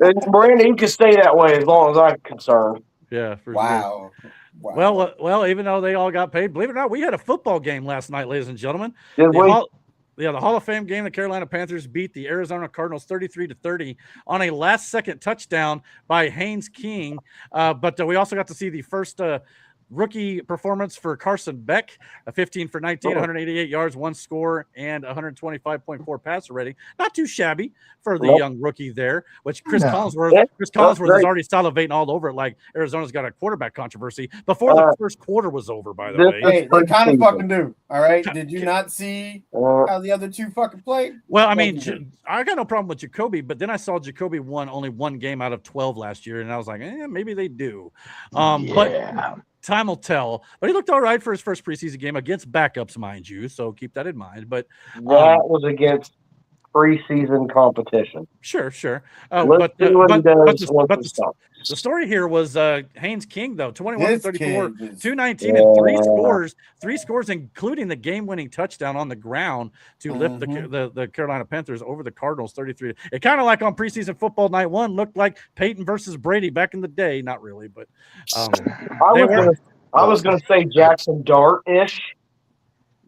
And Brandon, you can stay that way as long as I'm concerned. yeah. For sure. Wow. Wow. Well, even though they all got paid, believe it or not, we had a football game last night, ladies and gentlemen. Did we? The Hall of Fame game, the Carolina Panthers beat the Arizona Cardinals 33-30 on a last-second touchdown by Haynes King. But we also got to see the first rookie performance for Carson Beck, 15 for 19, 188 yards, 1 score, and 125.4 passer rating. Not too shabby for the young rookie there, which Chris Collinsworth is already salivating all over it like Arizona's got a quarterback controversy before the first quarter was over, by the way. Hey, they kind of fucking do. All right. Did you not see how the other two fucking played? Well, I mean, I got no problem with Jacoby, but then I saw Jacoby won only 1 game out of 12 last year, and I was like, maybe they do. But time will tell. But he looked all right for his first preseason game against backups, mind you. So keep that in mind. But that was against preseason competition. Sure. Let's see what he does once he stops. The story here was Haynes King, though, 21-34, 219, Yeah. and 3 scores, including the game-winning touchdown on the ground to lift the Carolina Panthers over the Cardinals 33. It kind of like on preseason football night 1 looked like Peyton versus Brady back in the day. Not really, but I was gonna say Jackson Dart-ish.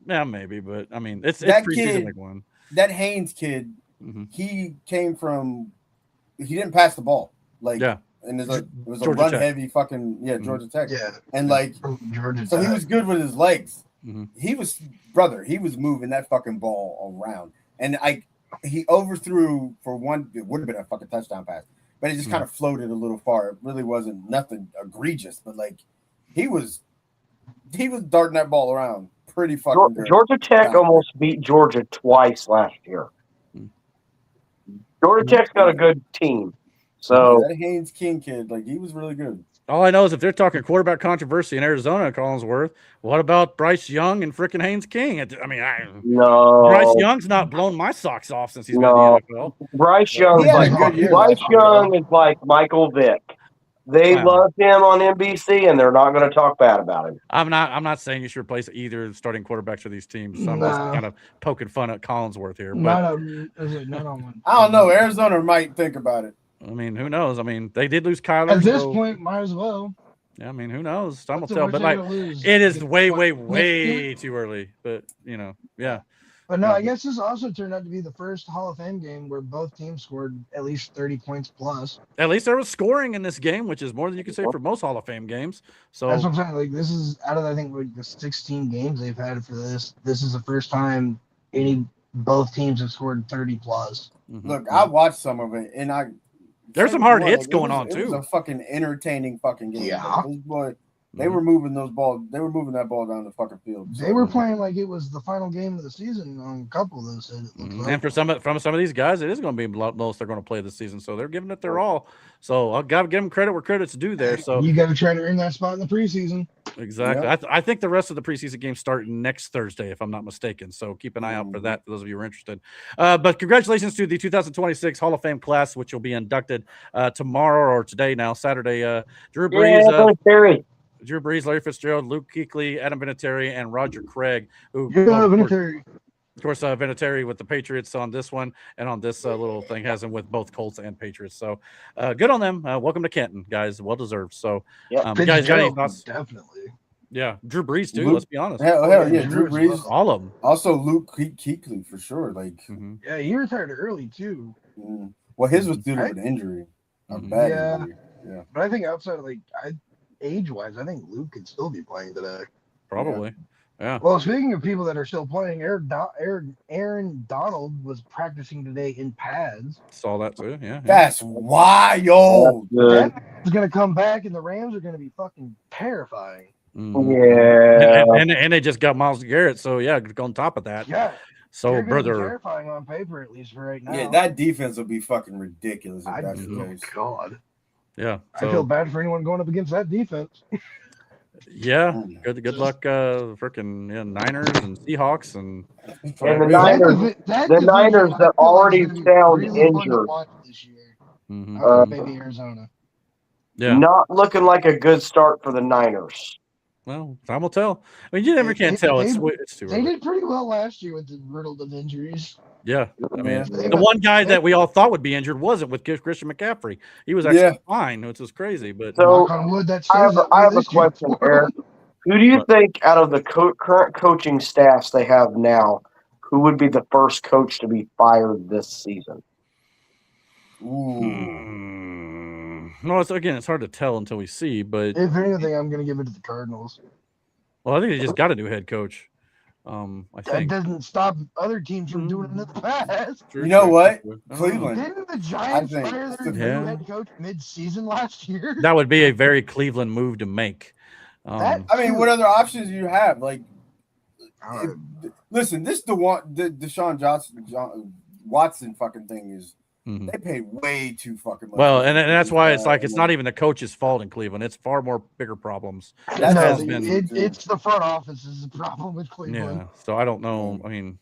Yeah, maybe, but I mean, it's That preseason kid- week 1. That Haynes kid, he came from. He didn't pass the ball. And it was a Georgia run Tech. heavy fucking Georgia Tech. Yeah. And like Georgia so he Tech. was good with his legs. He was moving that fucking ball around. And he overthrew for one, it would have been a fucking touchdown pass, but it just kind of floated a little far. It really wasn't nothing egregious, but like he was darting that ball around pretty fucking good. Georgia Tech almost beat Georgia twice last year. Georgia Tech's got a good team. So that Haynes King kid, like he was really good. All I know is if they're talking quarterback controversy in Arizona, Collinsworth, what about Bryce Young and freaking Haynes King? No, Bryce Young's not blown my socks off since he's been in the NFL. Bryce Young is like Michael Vick. They love him on NBC, and they're not going to talk bad about him. I'm not saying you should replace either starting quarterbacks for these teams. So I'm just kind of poking fun at Collinsworth here. But I don't know. Arizona might think about it. I mean, who knows? I mean, they did lose Kyler. At this point, might as well. Yeah, I mean, who knows? Time will tell. But like, it is way too early. But yeah. But no, I guess this also turned out to be the first Hall of Fame game where both teams scored at least 30 points plus. At least there was scoring in this game, which is more than you can say for most Hall of Fame games. So that's what I'm saying. Like, this is out of, I think, like the 16 games they've had for this. This is the first time both teams have scored 30 plus. Look, I watched some of it, and there's some hard hits going on too. It was a fucking entertaining fucking game. Yeah. They were moving those balls. They were moving that ball down the fucking field. They were playing like it was the final game of the season on a couple of those. And for some of these guys, it is going to be most they're going to play this season. So they're giving it their all. So I'll give them credit where credit's due there. So you got to try to earn that spot in the preseason. Exactly. Yep. I think the rest of the preseason games start next Thursday, if I'm not mistaken. So keep an eye out for that for those of you who are interested. But congratulations to the 2026 Hall of Fame class, which will be inducted tomorrow or today now, Saturday. Drew Brees. Drew Brees, Larry Fitzgerald, Luke Kuechly, Adam Vinatieri, and Roger Craig. Of course, Vinatieri with the Patriots on this one, and on this little thing has him with both Colts and Patriots. So good on them. Welcome to Canton, guys. Well deserved. So, guys, got any thoughts? Definitely. Yeah, Drew Brees too. Let's be honest. Hell yeah, Drew Brees. All of them. Also, Luke Kuechly for sure. Like, yeah, he retired early too. Well, his was due to an injury, a bad injury. Yeah, but I think outside of age-wise, I think Luke could still be playing today. Probably, yeah. Well, speaking of people that are still playing, Aaron Donald was practicing today in pads. Saw that too, yeah. That's wild. He's going to come back, and the Rams are going to be fucking terrifying. Yeah. And they just got Myles Garrett, so yeah, on top of that. Yeah. So, brother. Terrifying on paper, at least for right now. Yeah, that defense will be fucking ridiculous if that's the case. God. Yeah, so, I feel bad for anyone going up against that defense. Yeah, good luck, freaking Niners and Seahawks and the Niners that already sound injured. This year. Maybe Arizona. Yeah, not looking like a good start for the Niners. Well, time will tell. I mean, you never can't tell. It's too They early. did pretty well last year with the riddled of injuries. Yeah, I mean, Yeah. the one guy that we all thought would be injured wasn't with Christian McCaffrey. He was actually fine, which was crazy. But So knock on wood, that I have, stays that I way have a this year question, for Eric. them. Who do you What? think out of the current coaching staffs they have now, who would be the first coach to be fired this season? No, it's hard to tell until we see. But If anything, I'm going to give it to the Cardinals. well, I think they just got a new head coach. I That think. doesn't stop other teams from doing it in the past. You know what? Oh. Cleveland. Didn't the Giants think fire their Yeah. new head coach mid-season last year? That would be a very Cleveland move to make. That- I mean, what other options do you have? Like, Uh, listen, this the Deshaun Watson fucking thing is. Mhm. They paid way too fucking much. Well, and that's why it's like it's not even the coach's fault in Cleveland. It's far more bigger problems. That no, has been- it's the front office is the problem with Cleveland. Yeah. So I don't know. I mean,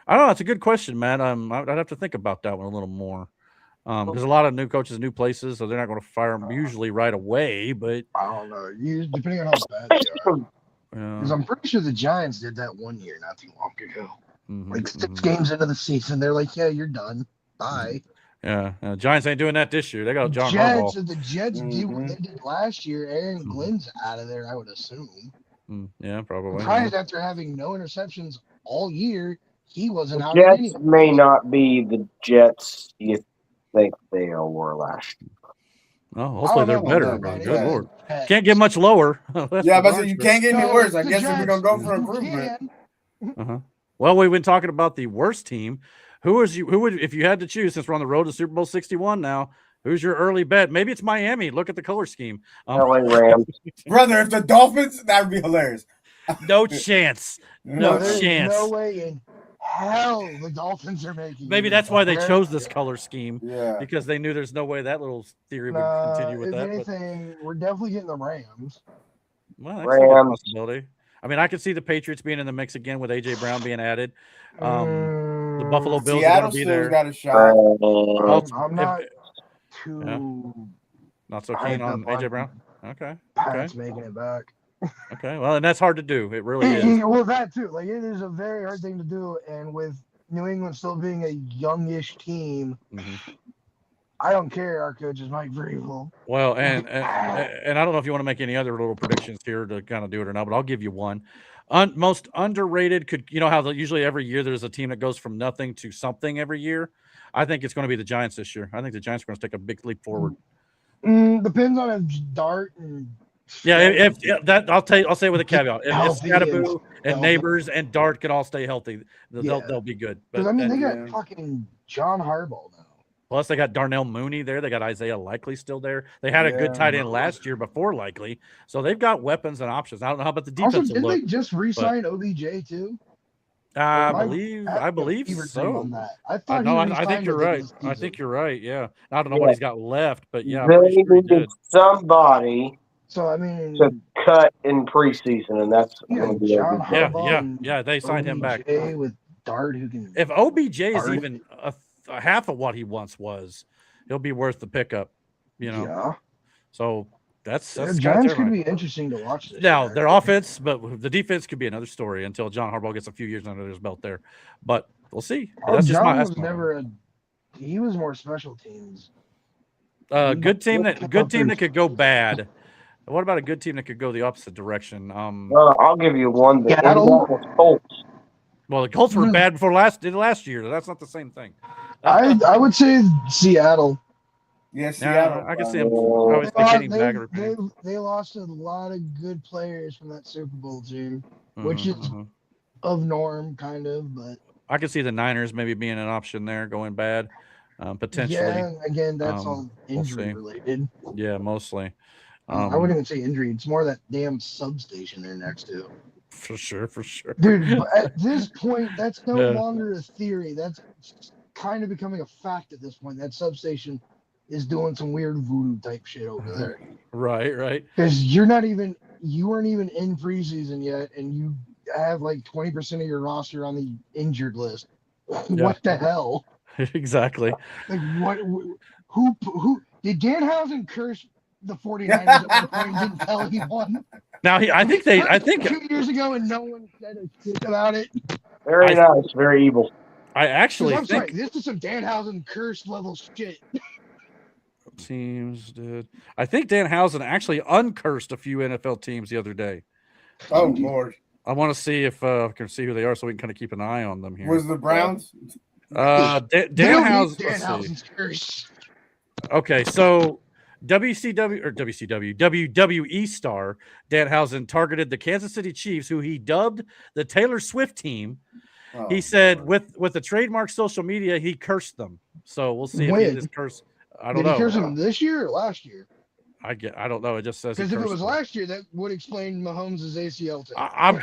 I don't know. It's a good question, Matt. I'd have to think about that one a little more. There's a lot of new coaches, new places, so they're not going to fire them usually right away. But I don't know. Depending on how bad they are. Because yeah. I'm pretty sure the Giants did that one year not too long ago. Mhm, Like 6 mhm. games into the season, they're like, "Yeah, you're done. Bye." Yeah. Giants ain't doing that this year. They got John Jets, Harbaugh. if the Jets do what Mhm. they did last year, Aaron Mhm. Glenn's out of there, I would assume. Yeah, probably. Surprised after having no interceptions all year, he wasn't The out there Jets anyway. may not be the Jets you think they were last year. Oh, hopefully they're about better. that, But man. good It's lord, Jets. can't get much lower. That's Yeah, for but darn you sure. can't get any No, worse. I the guess if we're gonna go Giants, for you improvement. can. Well, we've been talking about the worst team. Who would, if you had to choose, since we're on the road to Super Bowl 61 now, who's your early bet? Maybe it's Miami. Look at the color scheme. LA Rams. Brother, if the Dolphins, that would be hilarious. No chance. No There's chance. no way in hell the Dolphins are making. Maybe it. that's why they They're- chose this color scheme, Yeah. because they knew there's no way that little theory would Nah, continue with if that. anything, we're definitely getting the Rams. Well, that's a good Rams. possibility. I mean, I could see the Patriots being in the mix again with AJ Brown being added. The Buffalo Bills are Seattle going to be still's there. got a shot. Rams. I'm not too Not so keen hyped on up AJ Brown. Okay. Pats making it back. Okay. Well, and that's hard to do. It really is. Well, that too. Like it is a very hard thing to do, and with New England still being a youngish team, Mhm. I don't care. Our coach is Mike Vrabel. Well, and I don't know if you want to make any other little predictions here to kind of do it or not, but I'll give you one. Most underrated could, you know how usually every year there's a team that goes from nothing to something every year. I think it's going to be the Giants this year. I think the Giants are going to take a big leap forward. Depends on if Dart and Yeah, if that I'll say with a caveat. If Healthy Scatterboo and healthy. Neighbors and Dart can all stay healthy, they'll be good. Because But I mean they then- got fucking John Harbaugh now. plus they got Darnell Mooney there. They got Isaiah Likely still there. They had a good tight end last year before Likely, so they've got weapons and options. I don't know how about the Also, defensive didn't look. they just re-sign OBJ too? I Am I- believe I believe fever dream so. on that. I thought No, he I think re-signed you're at the end right. of the I season. think you're right. Yeah, I don't know Yeah. what he's got left, but yeah, I'm They pretty sure he needed did. somebody So I mean, to cut in preseason, and that's yeah, going to be John OBJ. Harbaugh and Yeah, they signed him back. OBJ with Dart who can. If OBJ is Dart. even a half of what he once was, he'll be worth the pickup. You know, Yeah, so that's the Scott's Giants could everybody. be interesting to watch. This Now year. their offense, but the defense could be another story until John Harbaugh gets a few years under his belt there. But we'll see. That's just John my. was never a. He was more special teams. Good team He'll that pick good up team his- that could go bad. What about a good team that could go the opposite direction? I'll give you one. The Seattle? Indianapolis Colts. Well, the Colts were Hmm. bad before last year. That's not the same thing. I would say Seattle. Yeah, Yeah, Seattle. I can see them. I They always think getting back. They lost a lot of good players from that Super Bowl team, which is of norm, kind of, but I could see the Niners maybe being an option there, going bad, potentially. yeah, again, that's all we'll injury see. related. Yeah, mostly. I wouldn't even say injury. It's more that damn substation they're next to. For sure. Dude, but at this point, that's no Yeah. longer a theory. That's kind of becoming a fact at this point. That substation is doing some weird voodoo type shit over there. Right. Because you weren't even in preseason yet, and you have like 20% of your roster on the injured list. What the hell? Exactly. Like what? Who did Danhausen curse the 49ers at one point didn't tell anyone. Now, I think 2 years ago, and no one said a shit about it. Very nice, very evil. I actually I'm think sorry, this is some Danhausen curse level shit. teams did. I think Danhausen actually uncursed a few NFL teams the other day. Oh Lord. I want to see if I can see who they are, so we can kind of keep an eye on them here. Was the Browns? Danhausen's curse. Okay, so WWE star Danhausen targeted the Kansas City Chiefs, who he dubbed the Taylor Swift team. He said with the trademark social media, he cursed them. So we'll see if he did curse. I don't know. Did he curse them this year or last year? I don't know. It just says because if it was last year, that would explain Mahomes' ACL. I'm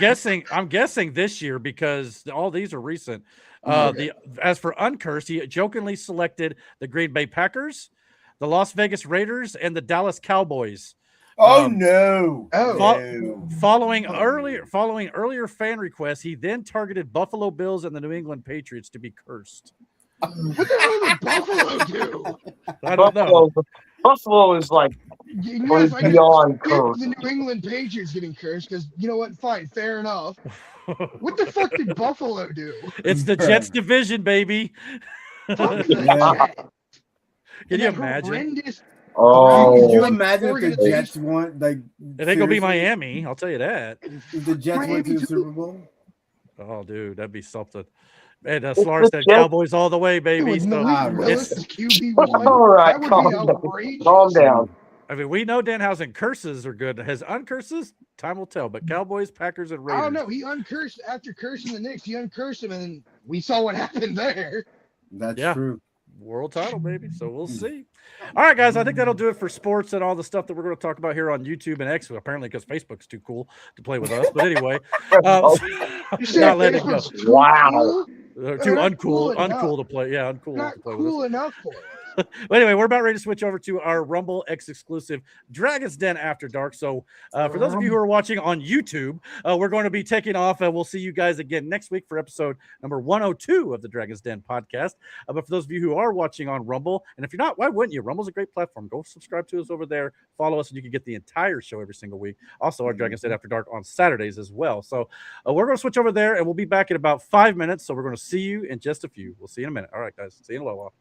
guessing this year because all these are recent. As for uncursed, he jokingly selected the Green Bay Packers, the Las Vegas Raiders, and the Dallas Cowboys. No! Following earlier fan requests, he then targeted Buffalo Bills and the New England Patriots to be cursed. What the hell did Buffalo do? I don't know. Buffalo is like beyond cursed. The New England Patriots getting cursed because you know what? Fine, fair enough. What the fuck did Buffalo do? It's the Jets division, baby. Can you imagine? Can you imagine if the Jets won? Like, it ain't gonna be Miami. I'll tell you that. If the Jets went to the Super Bowl. Oh, dude, that'd be something. And Slar's said Cowboys all the way, baby. So all right, calm down. I mean, we know Danhausen curses are good. His uncurses, time will tell. But Cowboys, Packers, and Raiders. I don't know. He uncursed after cursing the Knicks. He uncursed him, and we saw what happened there. That's true. World title, baby. So we'll see. All right, guys. I think that'll do it for sports and all the stuff that we're going to talk about here on YouTube and X. Apparently, because Facebook's too cool to play with us. But anyway, not letting it go. Wow. Too uncool to play. Yeah, uncool not to play cool with us. enough for it. But anyway, we're about ready to switch over to our Rumble X exclusive Dragon's Den After Dark. So for those of you who are watching on YouTube, we're going to be taking off, and we'll see you guys again next week for episode number 102 of the Dragon's Den podcast. But for those of you who are watching on Rumble, and if you're not, why wouldn't you? Rumble's a great platform. Go subscribe to us over there. Follow us, and you can get the entire show every single week. Also, our Dragon's Den After Dark on Saturdays as well. So we're going to switch over there, and we'll be back in about 5 minutes. So we're going to see you in just a few. We'll see you in a minute. All right, guys. See you in a little while.